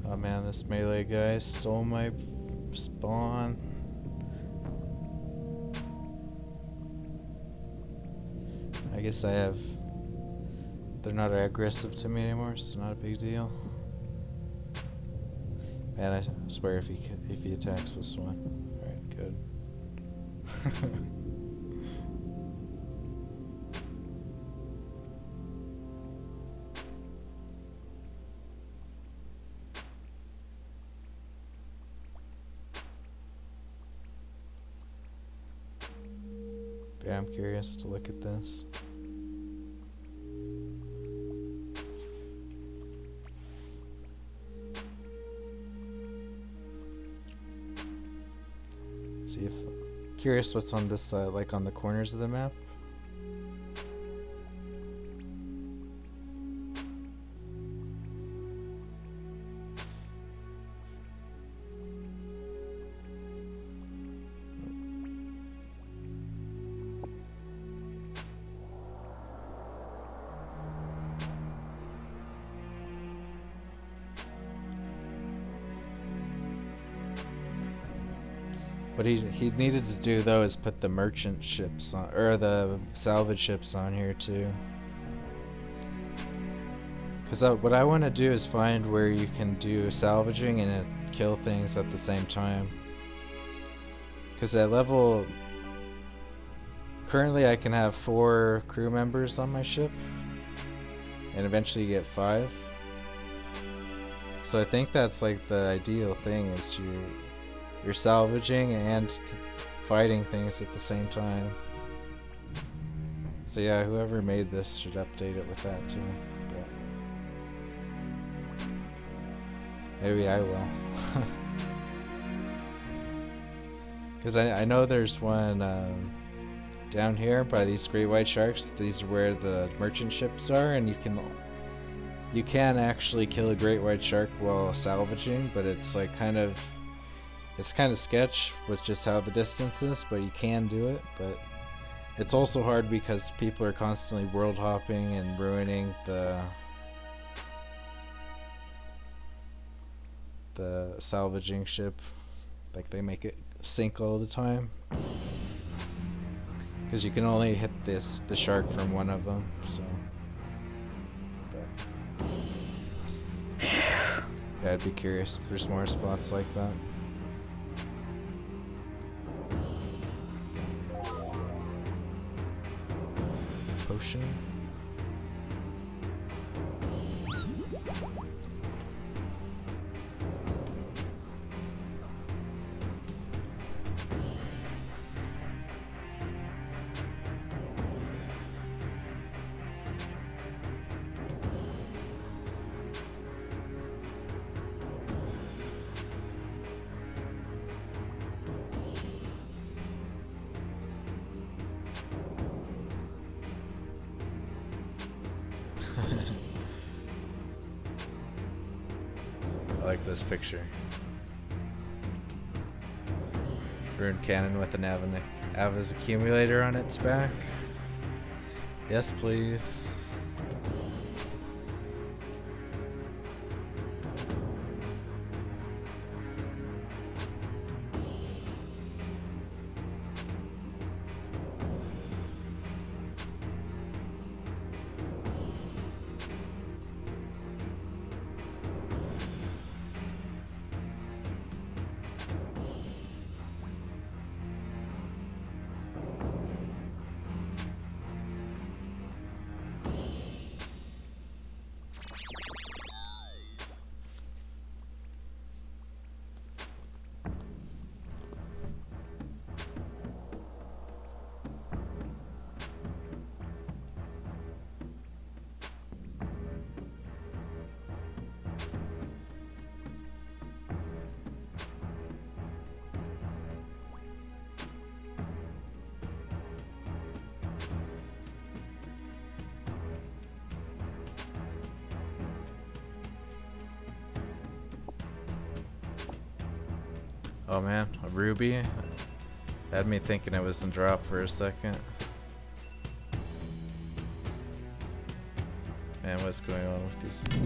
Oh man, this melee guy stole my spawn. I guess I have... They're not aggressive to me anymore, so not a big deal. Man, I swear if he attacks this one. Alright, good. Yeah, I'm curious to look at this. See if curious what's on this side, like on the corners of the map. What he needed to do though is put the merchant ships on, or the salvage ships on here too. Cause what I want to do is find where you can do salvaging and kill things at the same time. Cause at level, currently I can have 4 crew members on my ship, and eventually you get 5. So I think that's like the ideal thing, is you're salvaging and fighting things at the same time. So yeah, whoever made this should update it with that too. But maybe I will. Because I know there's one down here by these great white sharks. These are where the merchant ships are, and you can actually kill a great white shark while salvaging, but it's like kind of sketch with just how the distance is, but you can do it. But it's also hard because people are constantly world hopping and ruining the salvaging ship. Like they make it sink all the time because you can only hit the shark from one of them. So yeah, I'd be curious if there's more spots like that. Potion. I like this picture. Rune cannon with an Ava's accumulator on its back. Yes, please. Oh man, a ruby? Had me thinking it was in drop for a second. Man, what's going on with these?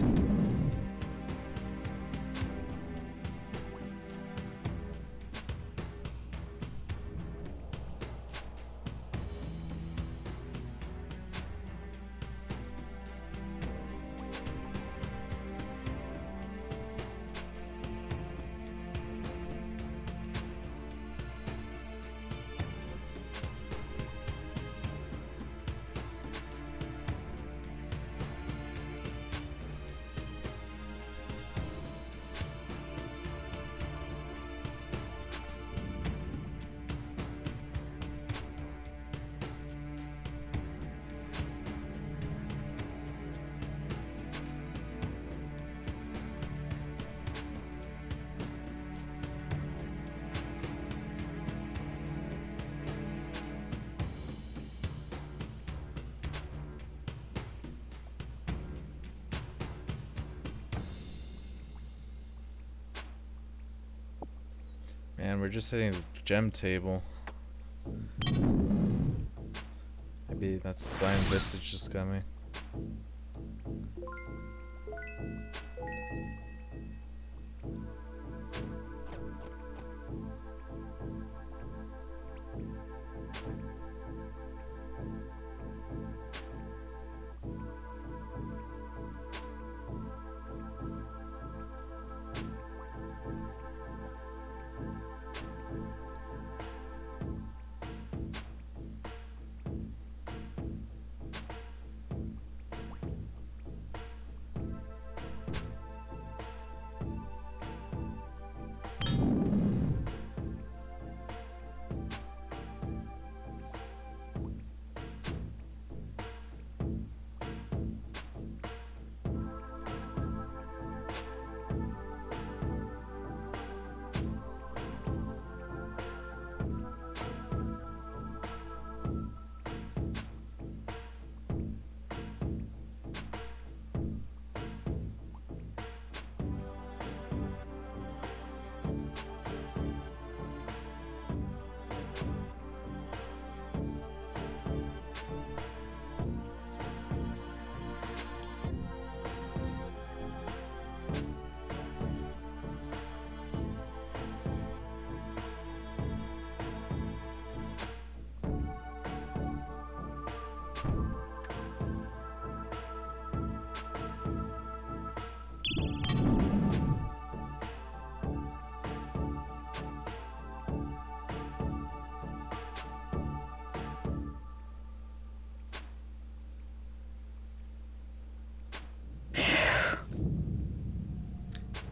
Man, we're just hitting the gem table. Maybe that's a sign Visage is coming.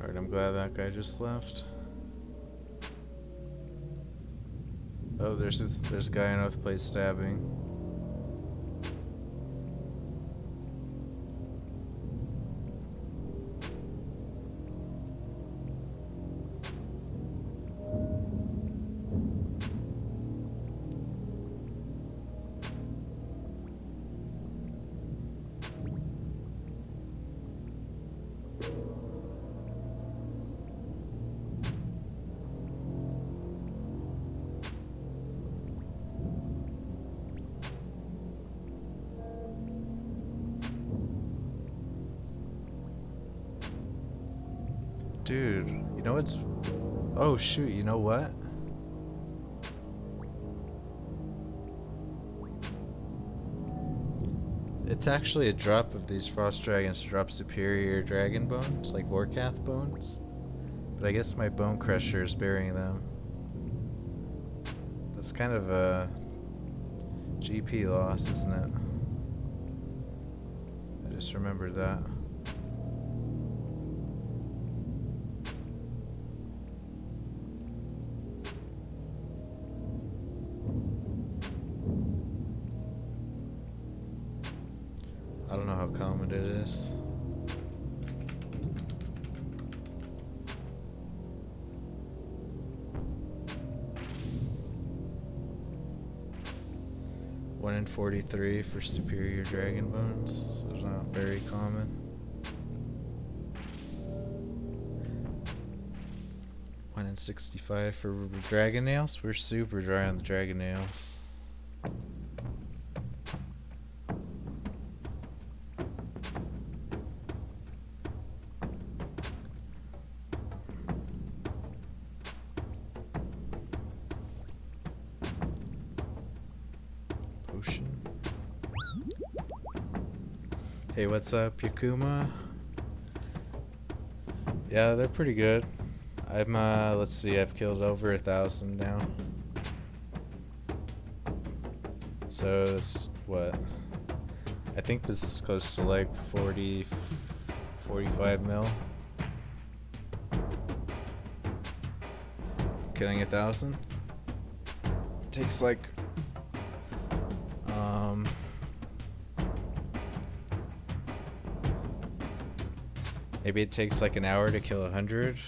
Alright, I'm glad that guy just left. Oh, there's a guy in oath plate stabbing. Dude, you know what's... Oh shoot, you know what? It's actually a drop of these frost dragons to drop superior dragon bones, like Vorkath bones. But I guess my bone crusher is burying them. That's kind of a GP loss, isn't it? I just remembered that. I don't know how common it is. One in 43 for superior dragon bones, so it's not very common. 1 in 965 for dragon nails. We're super dry on the dragon nails. Potion. Hey, what's up, Yakuma? Yeah, they're pretty good. I'm, let's see, I've killed over 1,000 now. So that's what? I think this is close to like 40, 45 mil. Killing 1,000. Takes like, maybe it takes like an hour to kill 100.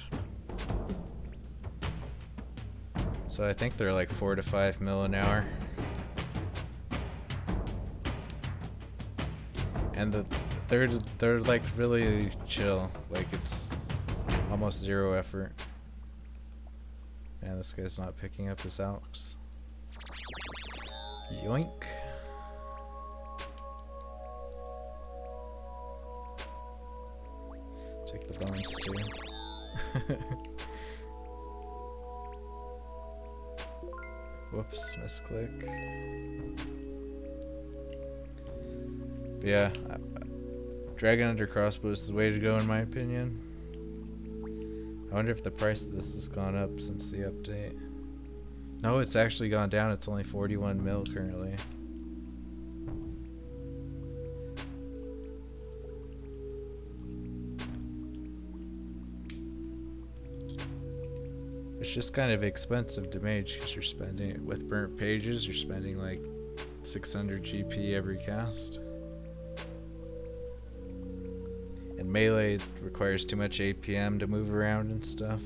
So I think they're like 4 to 5 mil an hour. And they're like really chill. Like it's almost zero effort. Man, this guy's not picking up his Alex. Yoink. Take the bones too. Whoops, misclick. But yeah, Dragon Hunter Crossbow is the way to go in my opinion. I wonder if the price of this has gone up since the update. No, it's actually gone down. It's only 41 mil currently. It's just kind of expensive to mage because you're spending, with burnt pages, you're spending like 600 GP every cast. And melee requires too much APM to move around and stuff.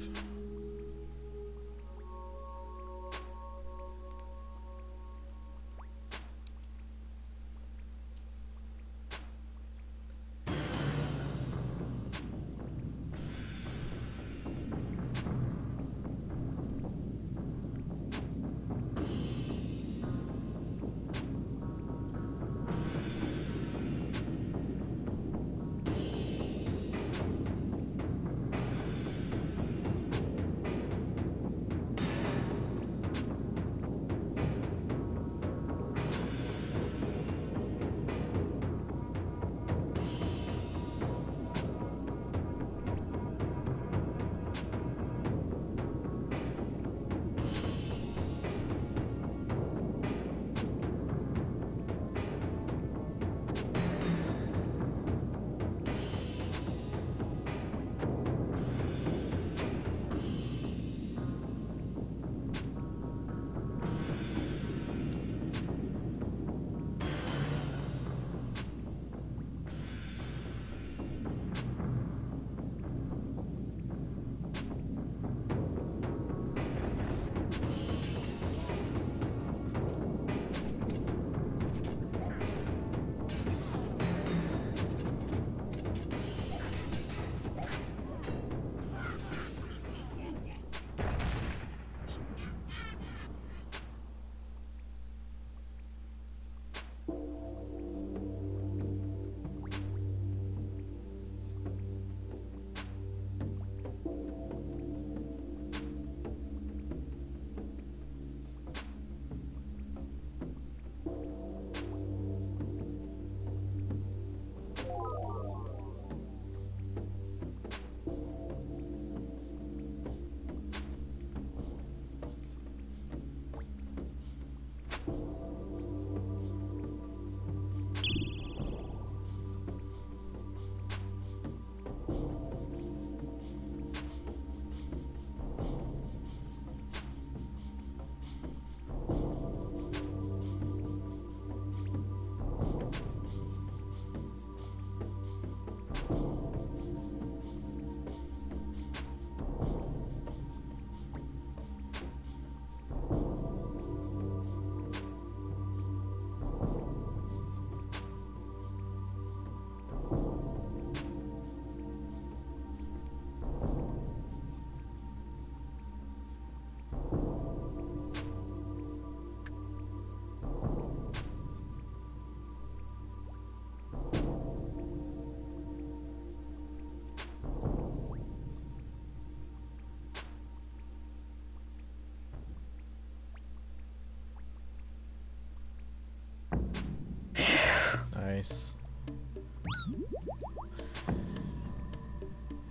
Nice.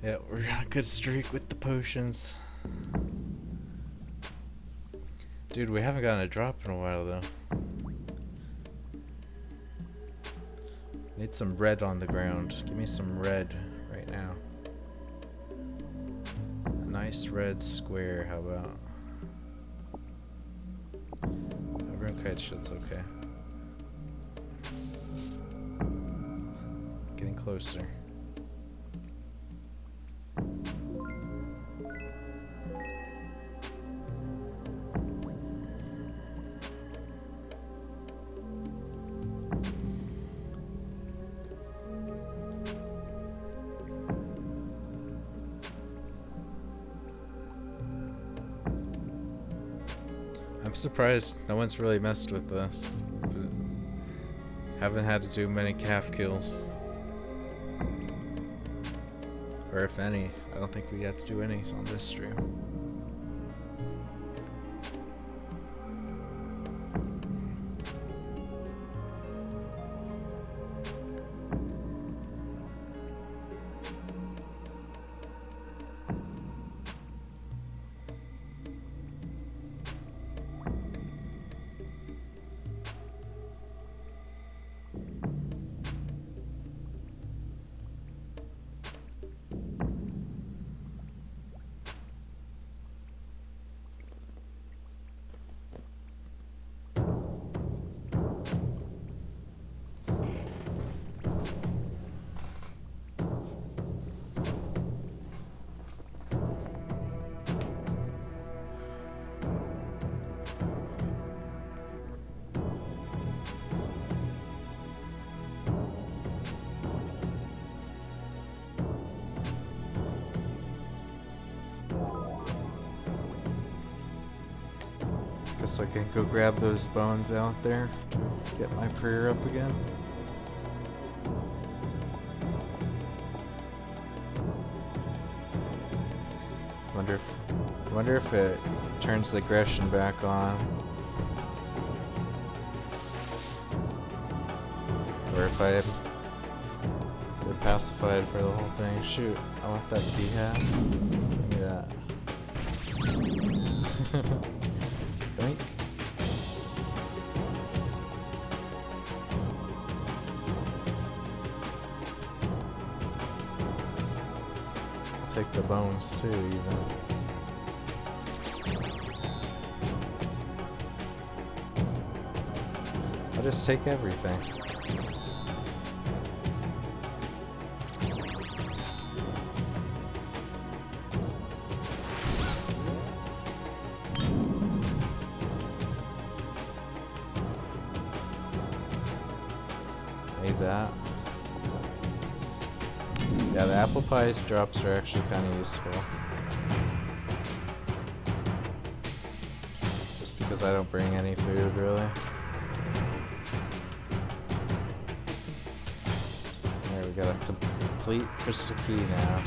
Yeah, we're on a good streak with the potions. Dude, we haven't gotten a drop in a while though. Need some red on the ground. Give me some red right now. A nice red square, how about? Rune kite shit's okay. Getting closer. I'm surprised no one's really messed with this. Haven't had to do many calf kills. Or if any. I don't think we had to do any on this stream. Guess I can go grab those bones out there to get my prayer up again. Wonder if it turns the aggression back on. Or if I they're pacified for the whole thing. Shoot, I want that key hat. Give me that. Think. I'll take the bones too, even. I'll just take everything. That. Yeah, the apple pie drops are actually kind of useful. Just because I don't bring any food, really. There, we got a complete crystal key now.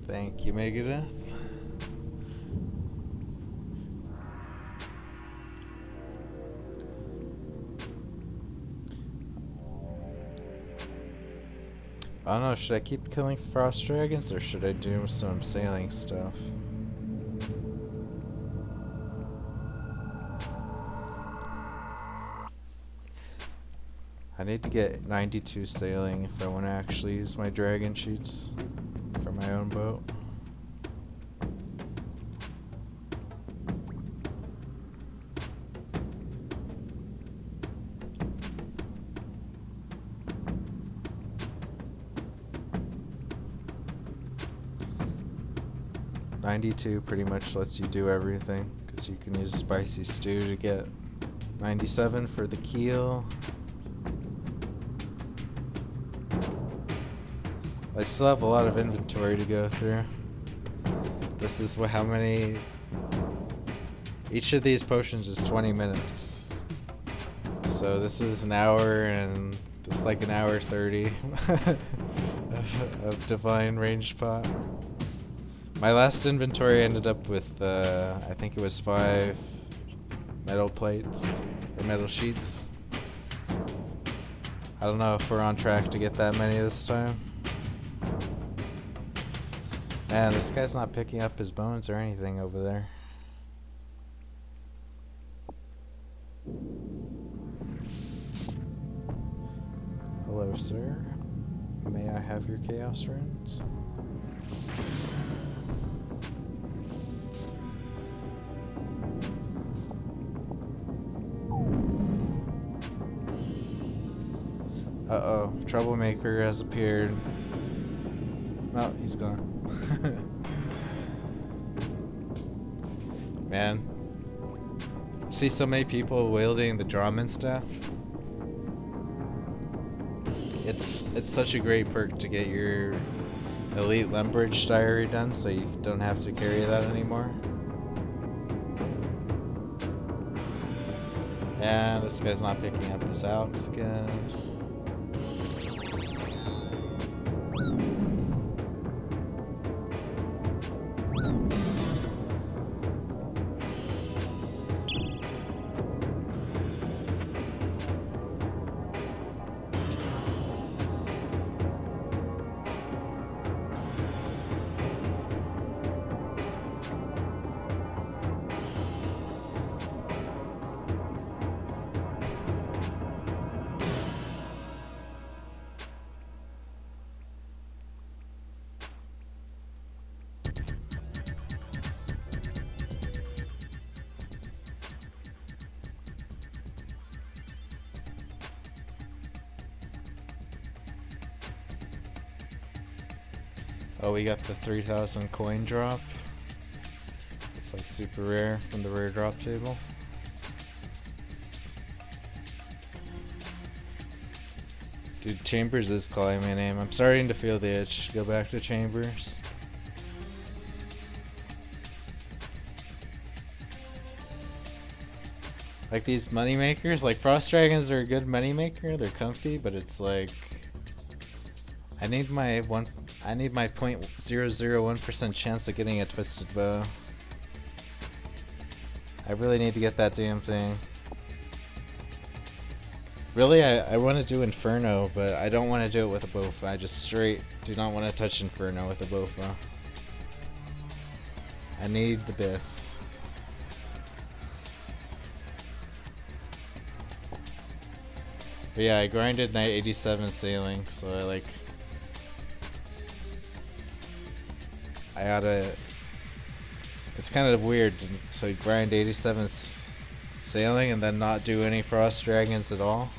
Thank you, Megadeth. I don't know, should I keep killing frost dragons or should I do some sailing stuff? I need to get 92 sailing if I want to actually use my dragon sheets for my own boat. $92 pretty much lets you do everything, because you can use spicy stew to get 97 for the keel. I still have a lot of inventory to go through. This is how many... Each of these potions is 20 minutes. So this is an hour and this is like an hour 30 of divine ranged pot. My last inventory ended up with, I think it was 5 metal plates, or metal sheets. I don't know if we're on track to get that many this time. Man, this guy's not picking up his bones or anything over there. Hello, sir. May I have your chaos runes? Uh-oh, troublemaker has appeared. Oh, he's gone. Man. See so many people wielding the Drawman staff. It's such a great perk to get your elite Lumbridge diary done so you don't have to carry that anymore. And this guy's not picking up his Alex again. Oh, we got the 3,000 coin drop. It's like super rare from the rare drop table. Dude, Chambers is calling my name. I'm starting to feel the itch. Go back to Chambers. Like these moneymakers, like Frost Dragons are a good moneymaker. They're comfy, but it's like I need my 0.001% chance of getting a twisted bow. I really need to get that damn thing. Really, I want to do Inferno, but I don't want to do it with a Bofa. I just straight do not want to touch Inferno with a Bofa. I need the Biss. But yeah, I grinded night 87 sailing, so I gotta... It's kind of weird to grind 87 sailing and then not do any Frost Dragons at all.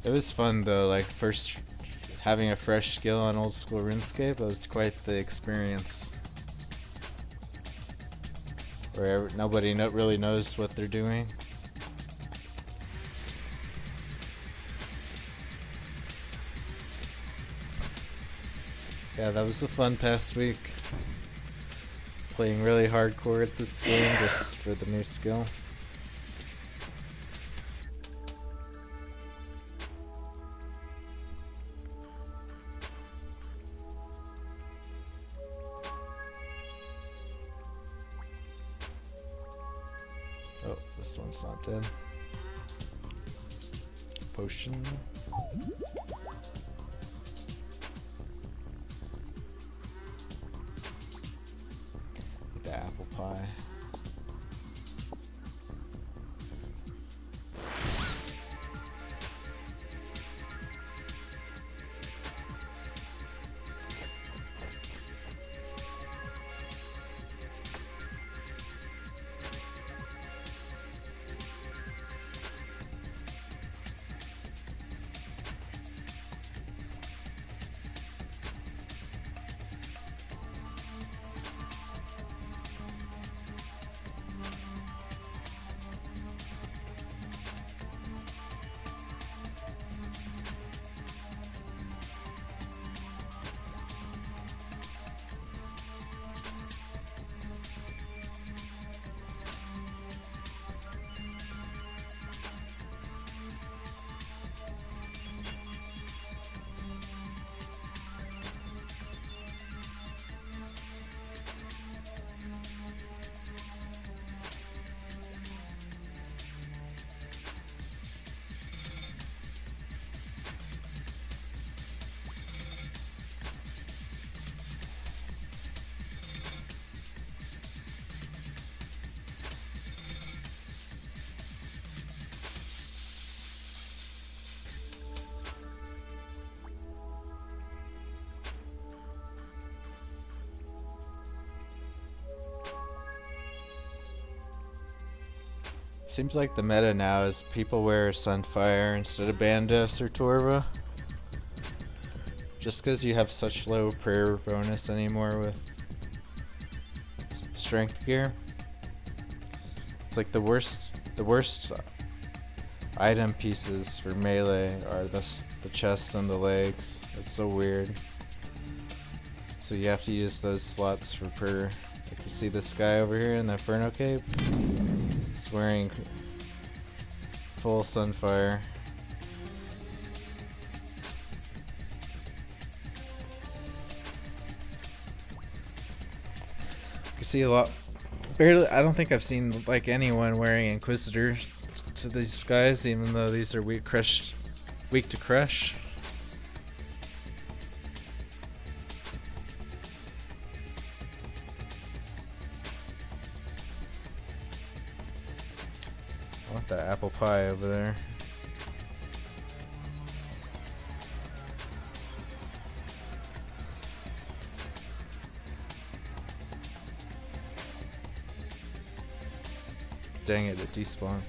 It was fun though, like first having a fresh skill on Old School Runescape, it was quite the experience. Where nobody really knows what they're doing. Yeah, that was a fun past week. playing really hardcore at this game just for the new skill. Oh, this one's not dead. Potion. The apple pie. Seems like the meta now is people wear Sunfire instead of Bandos or Torva. Just because you have such low prayer bonus anymore with strength gear. It's like the worst item pieces for melee are the chest and the legs. It's so weird. So you have to use those slots for prayer. Like you see this guy over here in the Inferno Cape? He's wearing full Sunfire. You see a lot. Barely. I don't think I've seen like anyone wearing Inquisitor to these guys, even though these are weak to crush. I want that apple pie over there. Dang it, it despawned.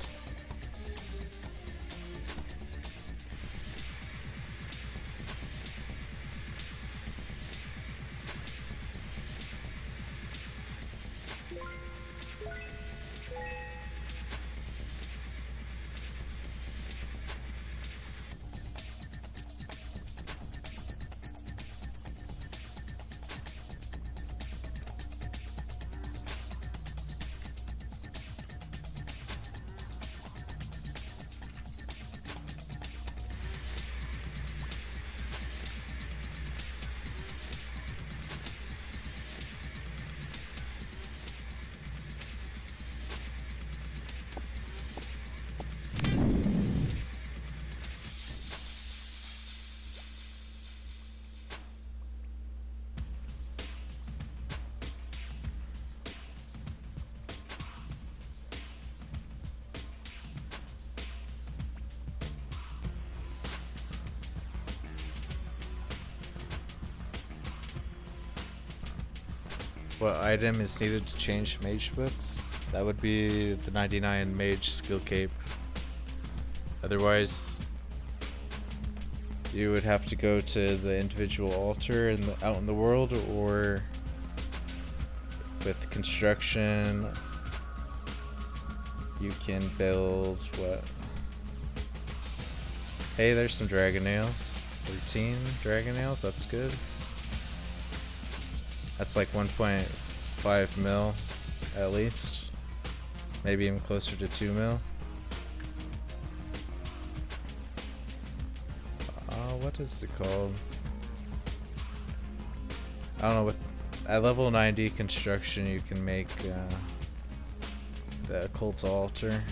What item is needed to change mage books? That would be the 99 mage skill cape. Otherwise, you would have to go to the individual altar out in the world, or with construction, you can build what? Hey, there's some dragon nails. 13 dragon nails, that's good. That's like 1.5 5 mil at least. Maybe even closer to 2 mil. What is it called? I don't know what. At level 90 construction, you can make the occult altar.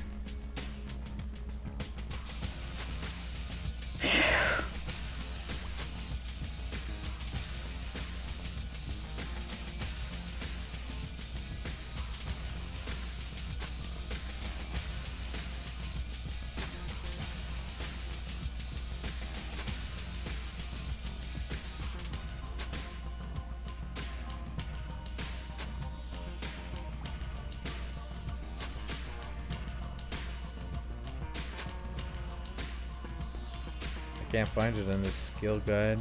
Can't find it in this skill guide.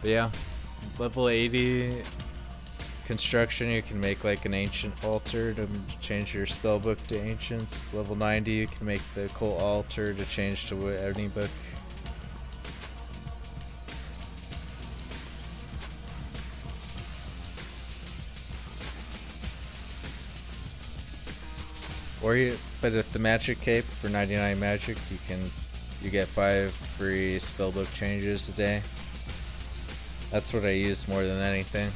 But yeah, level 80 construction, you can make like an ancient altar to change your spell book to ancients. Level 90, you can make the occult altar to change to any book. But at the magic cape for 99 magic, you get 5 free spellbook changes a day. That's what I use more than anything.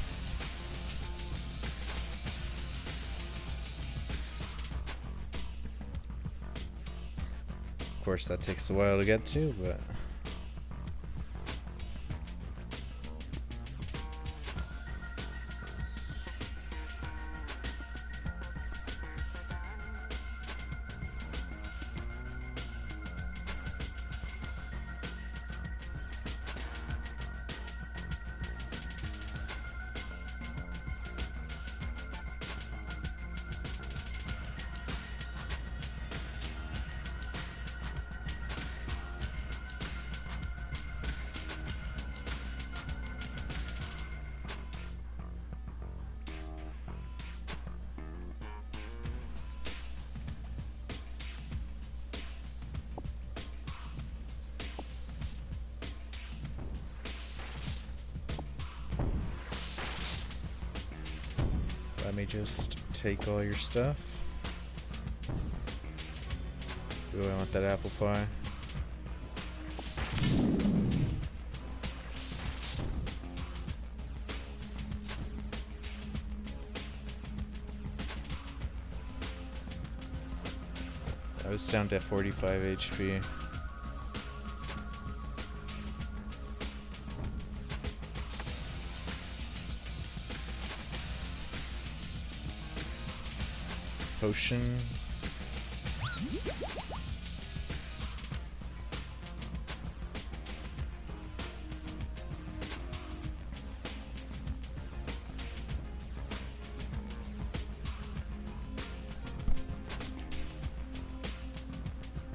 Of course, that takes a while to get to, but. Let me just take all your stuff. Ooh, I want that apple pie. I was down to 45 HP. Potion.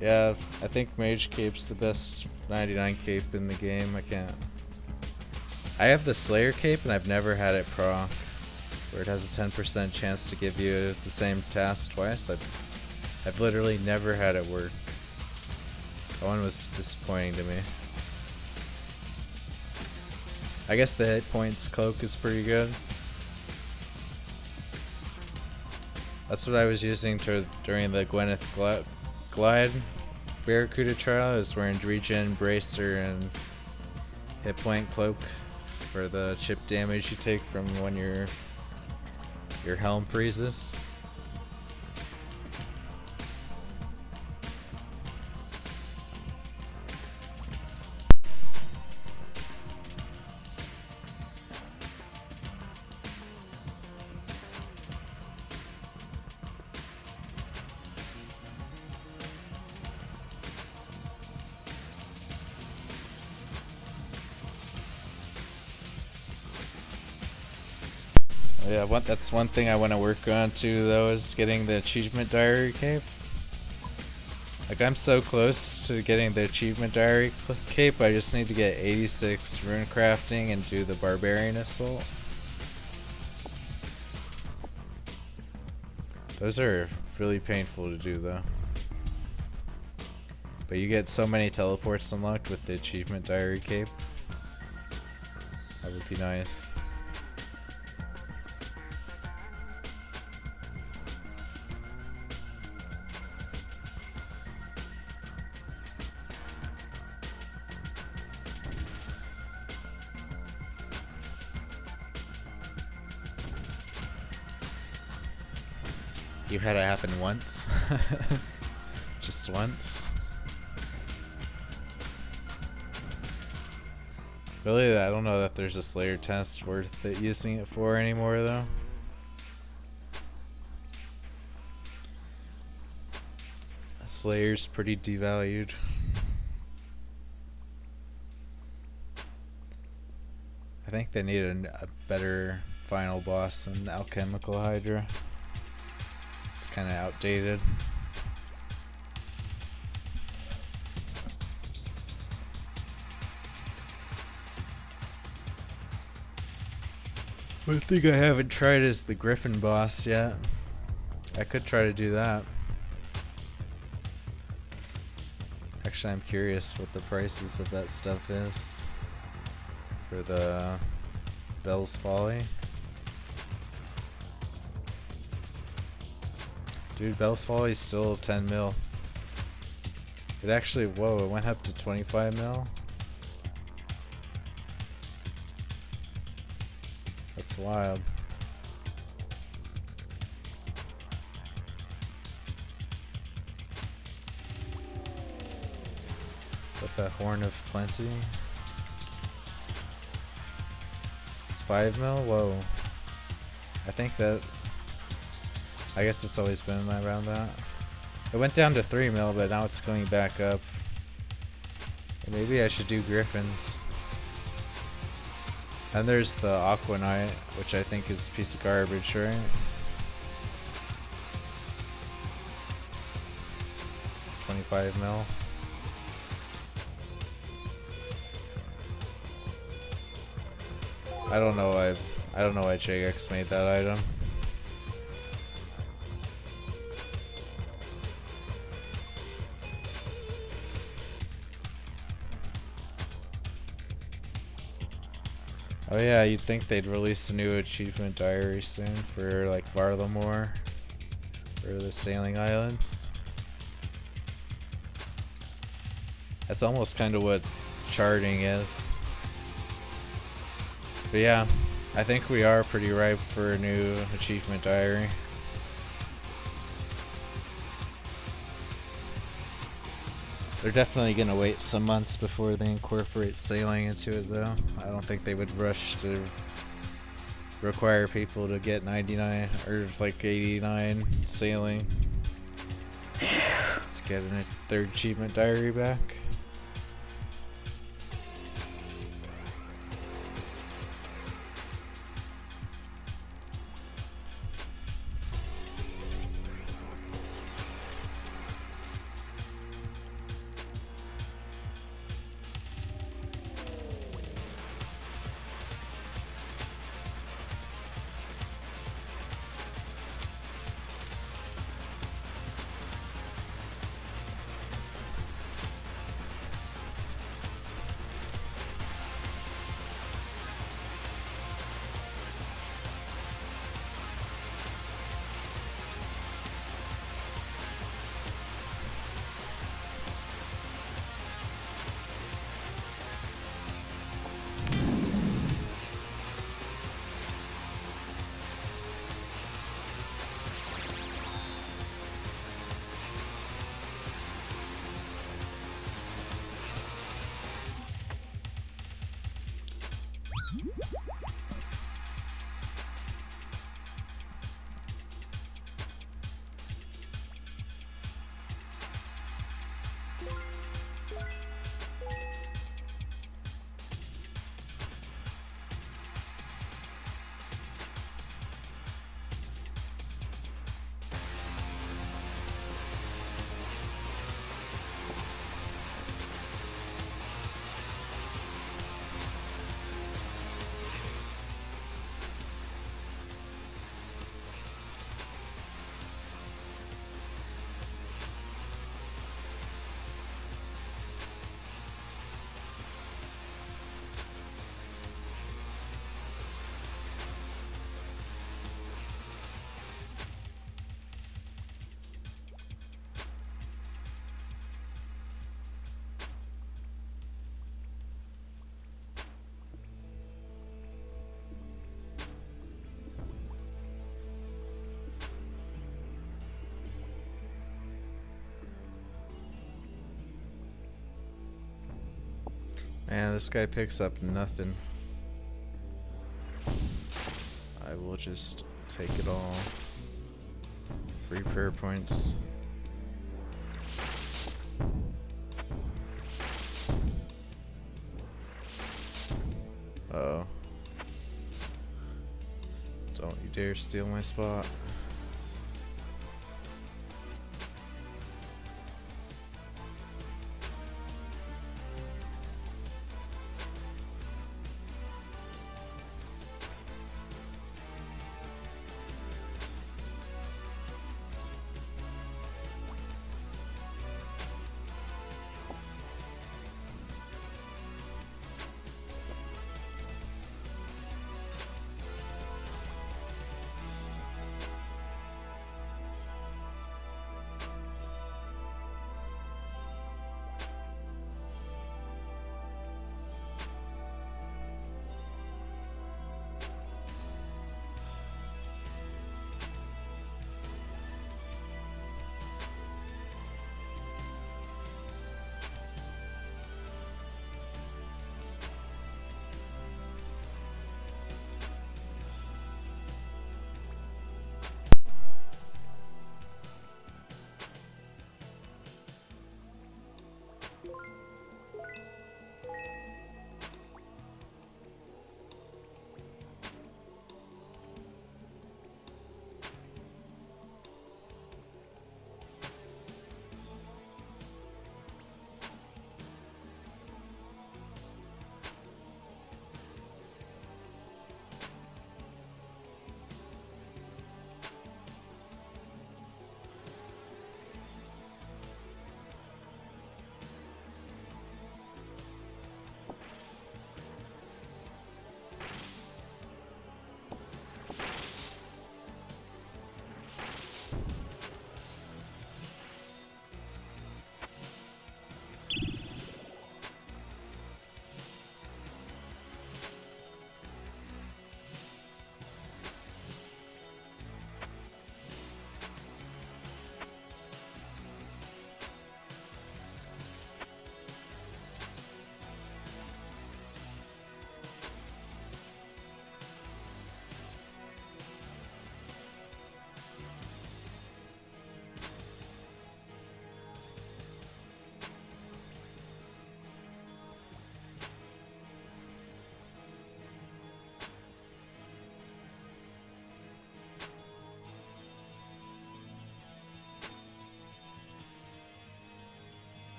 Yeah, I think Mage Cape's the best 99 cape in the game. I have the Slayer Cape and I've never had it proc, where it has a 10% chance to give you the same task twice. I've literally never had it work. That one was disappointing to me. I guess the hit points cloak is pretty good. That's what I was using during the Gwyneth Glide Barracuda trial. I was wearing regen, bracer, and hit point cloak for the chip damage you take from when your helm freezes. Yeah, that's one thing I want to work on too, though, is getting the achievement diary cape. Like, I'm so close to getting the achievement diary cape, I just need to get 86 rune crafting and do the barbarian assault. Those are really painful to do, though. But you get so many teleports unlocked with the achievement diary cape. That would be nice. You had it happen once. Just once. Really, I don't know that there's a Slayer test worth it using it for anymore, though. Slayer's pretty devalued. I think they need a better final boss than Alchemical Hydra. It's kind of outdated. One thing I haven't tried is the Griffin boss yet. I could try to do that. Actually, I'm curious what the prices of that stuff is for the Bell's Folly. Dude, Bell's Folly is still 10 mil. It actually, whoa, it went up to 25 mil. That's wild. Is that the Horn of Plenty? It's 5 mil? Whoa. I think that... I guess it's always been around that. It went down to 3 mil, but now it's going back up. Maybe I should do Griffins. And there's the Aqua Knight, which I think is a piece of garbage, right? $25 mil. I don't know why JX made that item. Oh yeah, you'd think they'd release a new achievement diary soon for like Varlamore or the Sailing Islands. That's almost kind of what charting is. But yeah, I think we are pretty ripe for a new achievement diary. They're definitely gonna wait some months before they incorporate sailing into it, though. I don't think they would rush to require people to get 99 or like 89 sailing to get a third achievement diary back. Man, this guy picks up nothing. I will just take it all. Free prayer points. Uh-oh. Don't you dare steal my spot.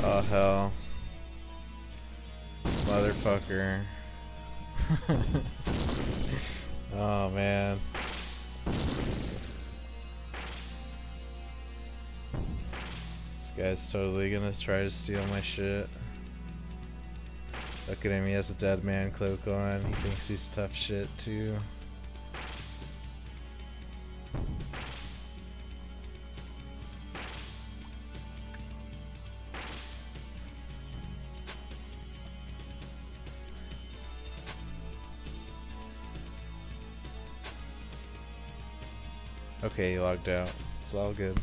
Oh hell. Motherfucker. Oh man. This guy's totally gonna try to steal my shit. Look at him, he has a dead man cloak on. He thinks he's tough shit too. Okay, he logged out. It's all good.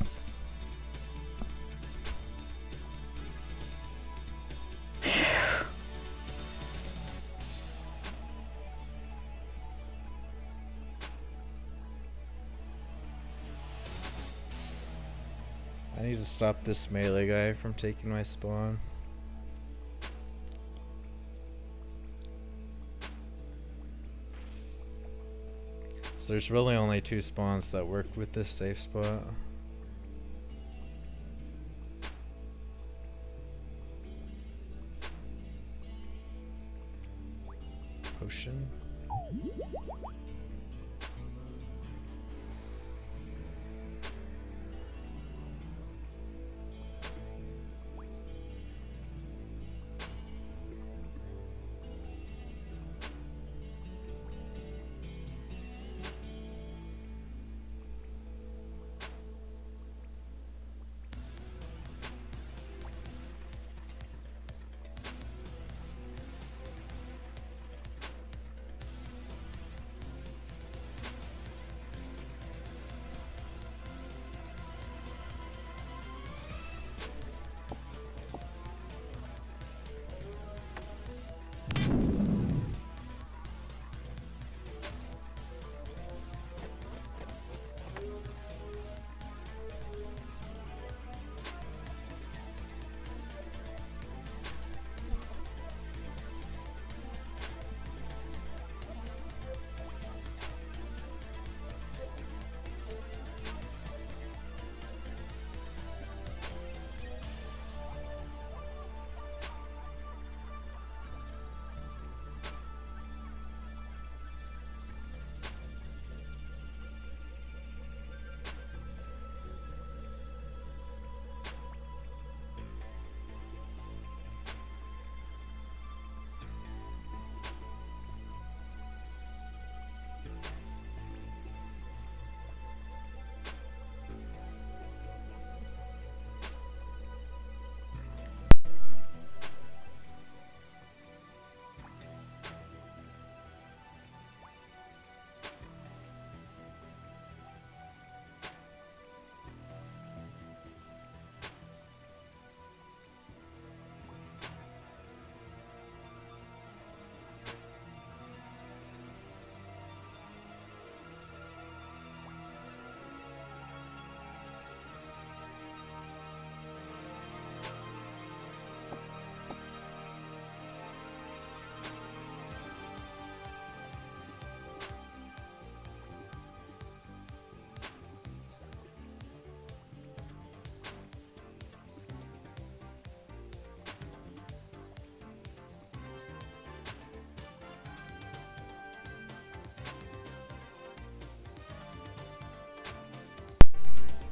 I need to stop this melee guy from taking my spawn. So there's really only 2 spawns that work with this safe spot. Potion.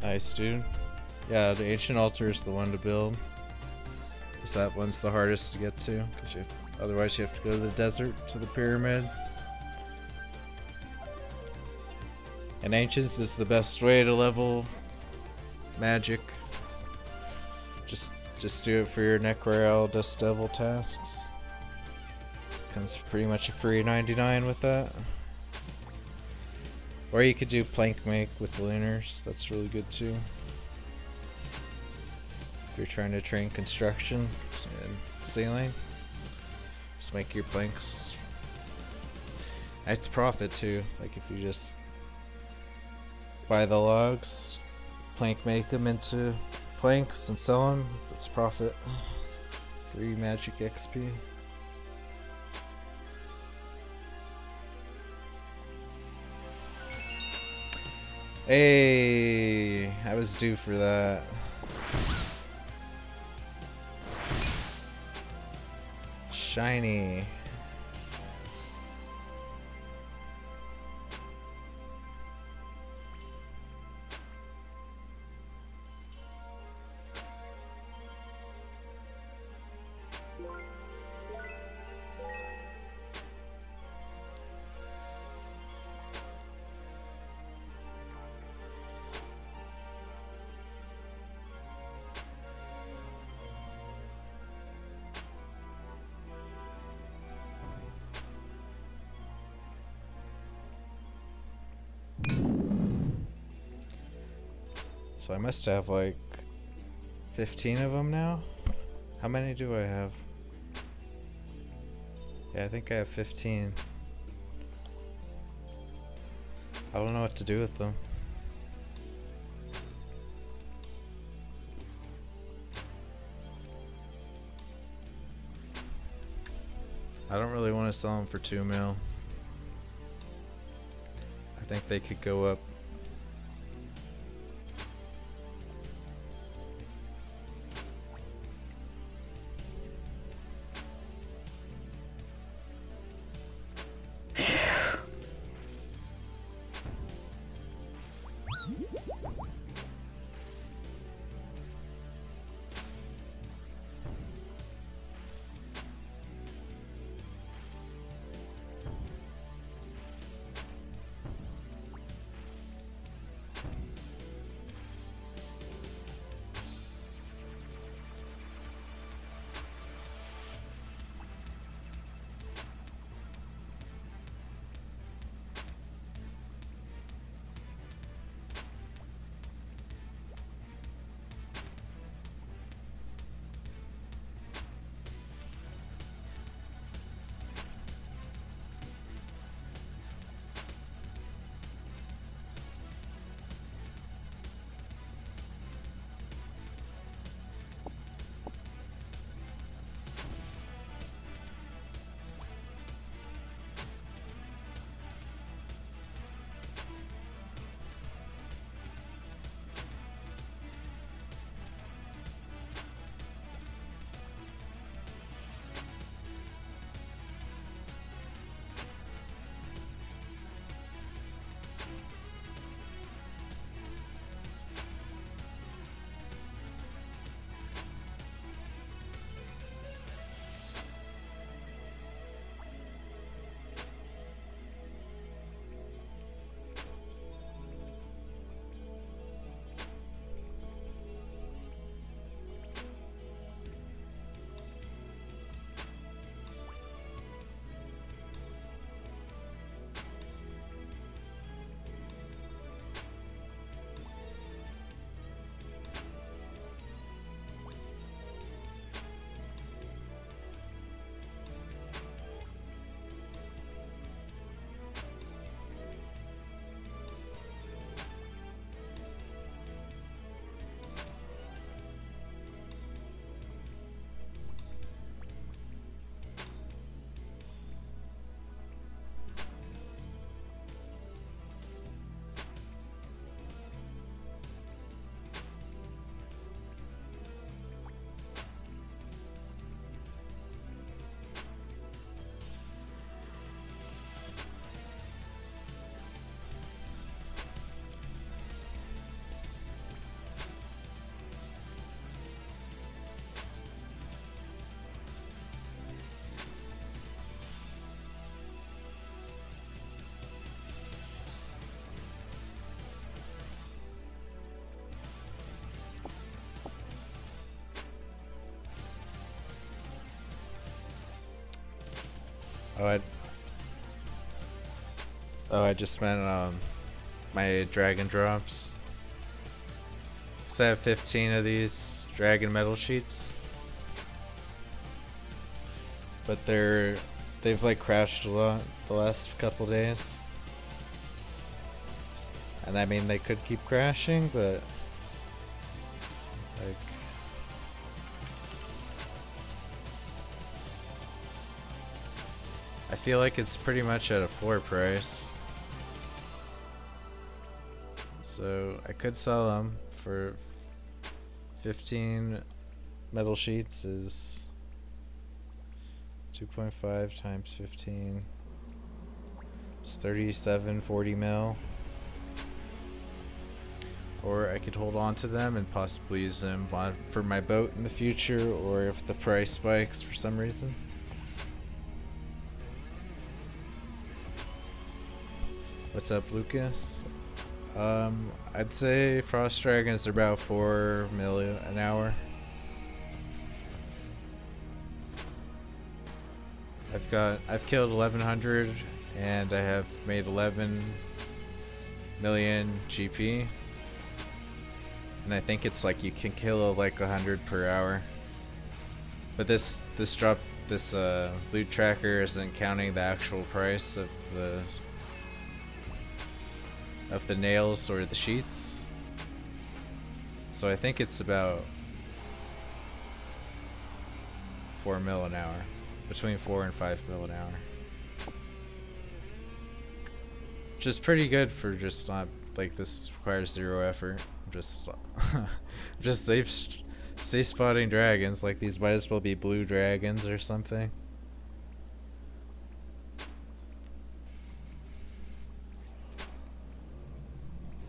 Nice, dude. Yeah, the ancient altar is the one to build. Because that one's the hardest to get to. Because otherwise you have to go to the desert to the pyramid. And ancients is the best way to level magic. Just do it for your Necroel Dust Devil tasks. Comes pretty much a free 99 with that. Or you could do plank make with the lunars. That's really good too. If you're trying to train construction and ceiling, just make your planks. It's profit too. Like if you just buy the logs, plank make them into planks and sell them, that's profit. Free magic XP. Hey, I was due for that. Shiny. So I must have like 15 of them now. How many do I have? Yeah, I think I have 15. I don't know what to do with them. I don't really want to sell them for 2 mil. I think they could go up. I just meant my dragon drops. So I have 15 of these dragon metal sheets, but they've like crashed a lot the last couple days, and I mean they could keep crashing, but like I feel like it's pretty much at a floor price. So I could sell them for 15 metal sheets is 2.5 times 15. It's 37.40 mil. Or I could hold on to them and possibly use them for my boat in the future, or if the price spikes for some reason. What's up, Lucas? I'd say frost dragons are about 4 million an hour. I've killed 1100 and I have made 11 million GP. And I think it's like you can kill like 100 per hour. But this loot tracker isn't counting the actual price of the nails or the sheets. So I think it's about 4 mil an hour. Between 4 and 5 mil an hour. Which is pretty good for just not, like, this requires 0 effort. Just stay spotting dragons, like these might as well be blue dragons or something.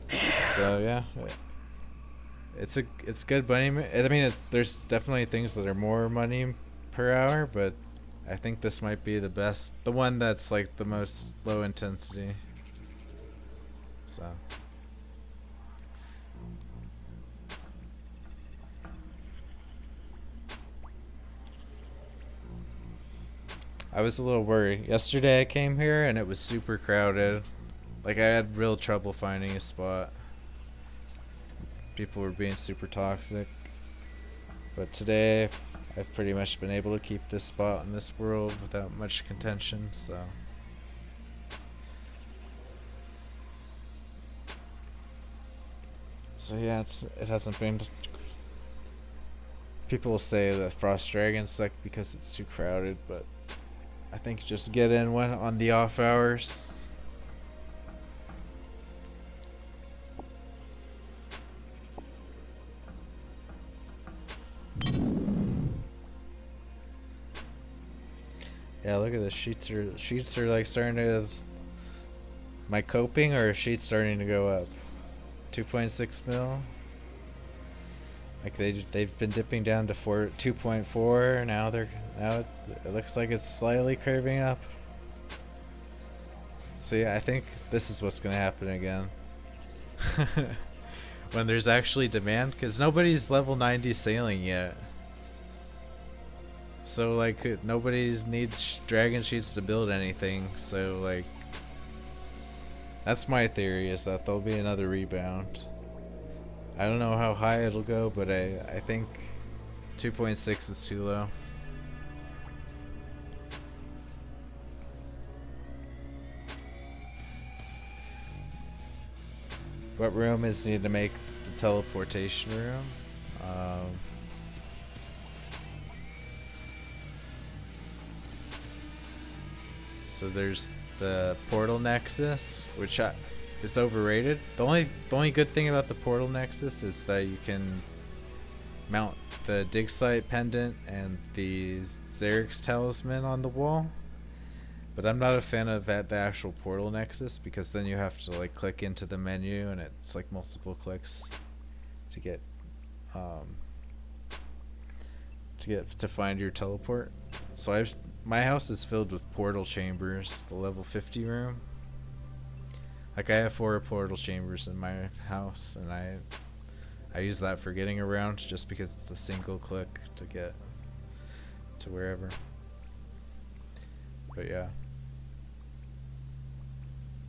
So yeah, it's good money. I mean, there's definitely things that are more money per hour, but I think this might be the one that's like the most low intensity. So I was a little worried. Yesterday I came here and it was super crowded. Like I had real trouble finding a spot. People were being super toxic. But today I've pretty much been able to keep this spot in this world without much contention, so. So yeah, it hasn't been. People will say that Frost Dragons suck because it's too crowded, but I think just get in one on the off hours. Yeah, look at this. Sheets are like starting to. Am I coping or are sheets starting to go up? 2.6 mil. Like they've been dipping down to 2.4. Now it looks like it's slightly curving up. So yeah, I think this is what's gonna happen again. When there's actually demand, because nobody's level 90 sailing yet. So like nobody needs dragon sheets to build anything, so like that's my theory, is that there'll be another rebound. I don't know how high it'll go, but I think 2.6 is too low. What room is needed to make the teleportation room? So there's the portal nexus, which is overrated. The only good thing about the portal nexus is that you can mount the dig site pendant and the Xerix talisman on the wall. But I'm not a fan of the actual portal nexus, because then you have to like click into the menu and it's like multiple clicks to get to find your teleport. So my house is filled with portal chambers, the level 50 room. Like I have 4 portal chambers in my house, and I use that for getting around just because it's a single click to get to wherever. But yeah.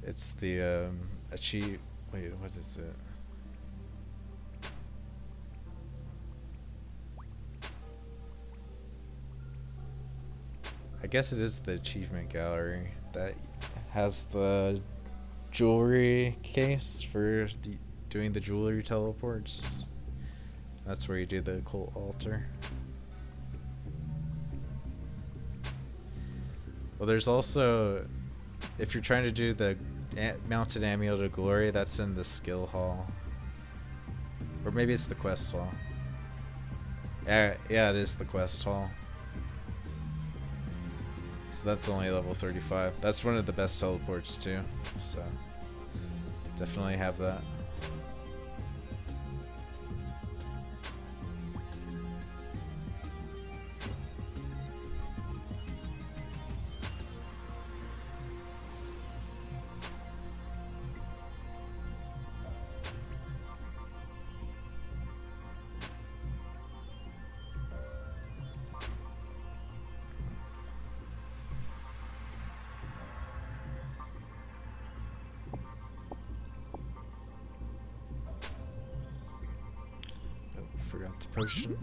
It's the achieve. Wait, what is it? I guess it is the achievement gallery that has the jewelry case for doing the jewelry teleports. That's where you do the occult altar. Well, there's also, if you're trying to do the mounted amulet of glory, that's in the skill hall, or maybe it's the quest hall. Yeah, it is the quest hall. So that's only level 35. That's one of the best teleports too. So definitely have that. Forgot to potion.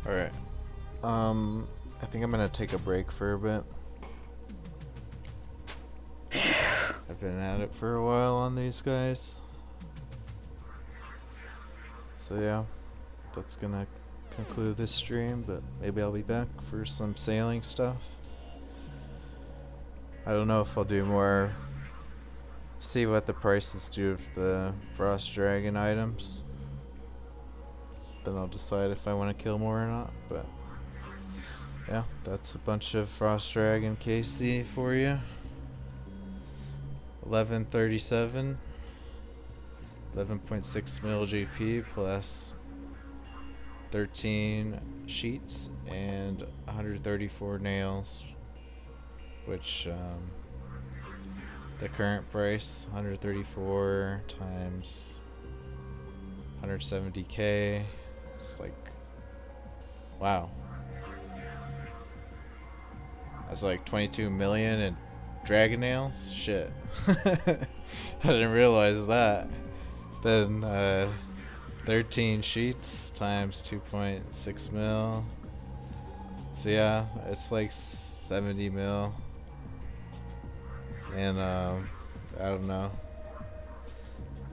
Alright. I think I'm gonna take a break for a bit. I've been at it for a while on these guys. So yeah, that's gonna conclude this stream, but maybe I'll be back for some sailing stuff. I don't know if I'll do more. See what the prices do of the Frost Dragon items. Then I'll decide if I want to kill more or not, but yeah, that's a bunch of Frost Dragon KC for you. 1137, 11.6 mil GP plus 13 sheets and 134 nails, which the current price 134 times 170k. It's like, wow. That's like 22 million in dragon nails? Shit. I didn't realize that. Then 13 sheets times 2.6 mil. So yeah, it's like 70 mil. And I don't know.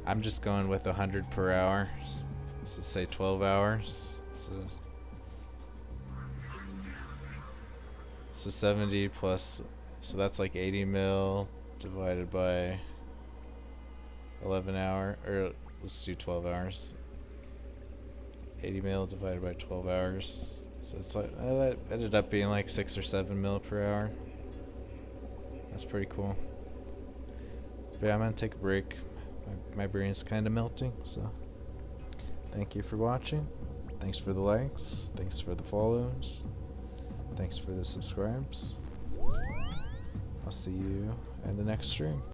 I'm just going with 100 per hour. So say 12 hours. So 70 plus, so that's like 80 mil divided by 11 hour, or let's do 12 hours. 80 mil divided by 12 hours. So it's like, that ended up being like 6 or 7 mil per hour. That's pretty cool. But yeah, I'm gonna take a break. My brain's kind of melting, so thank you for watching. Thanks for the likes. Thanks for the follows. Thanks for the subscribes. I'll see you in the next stream.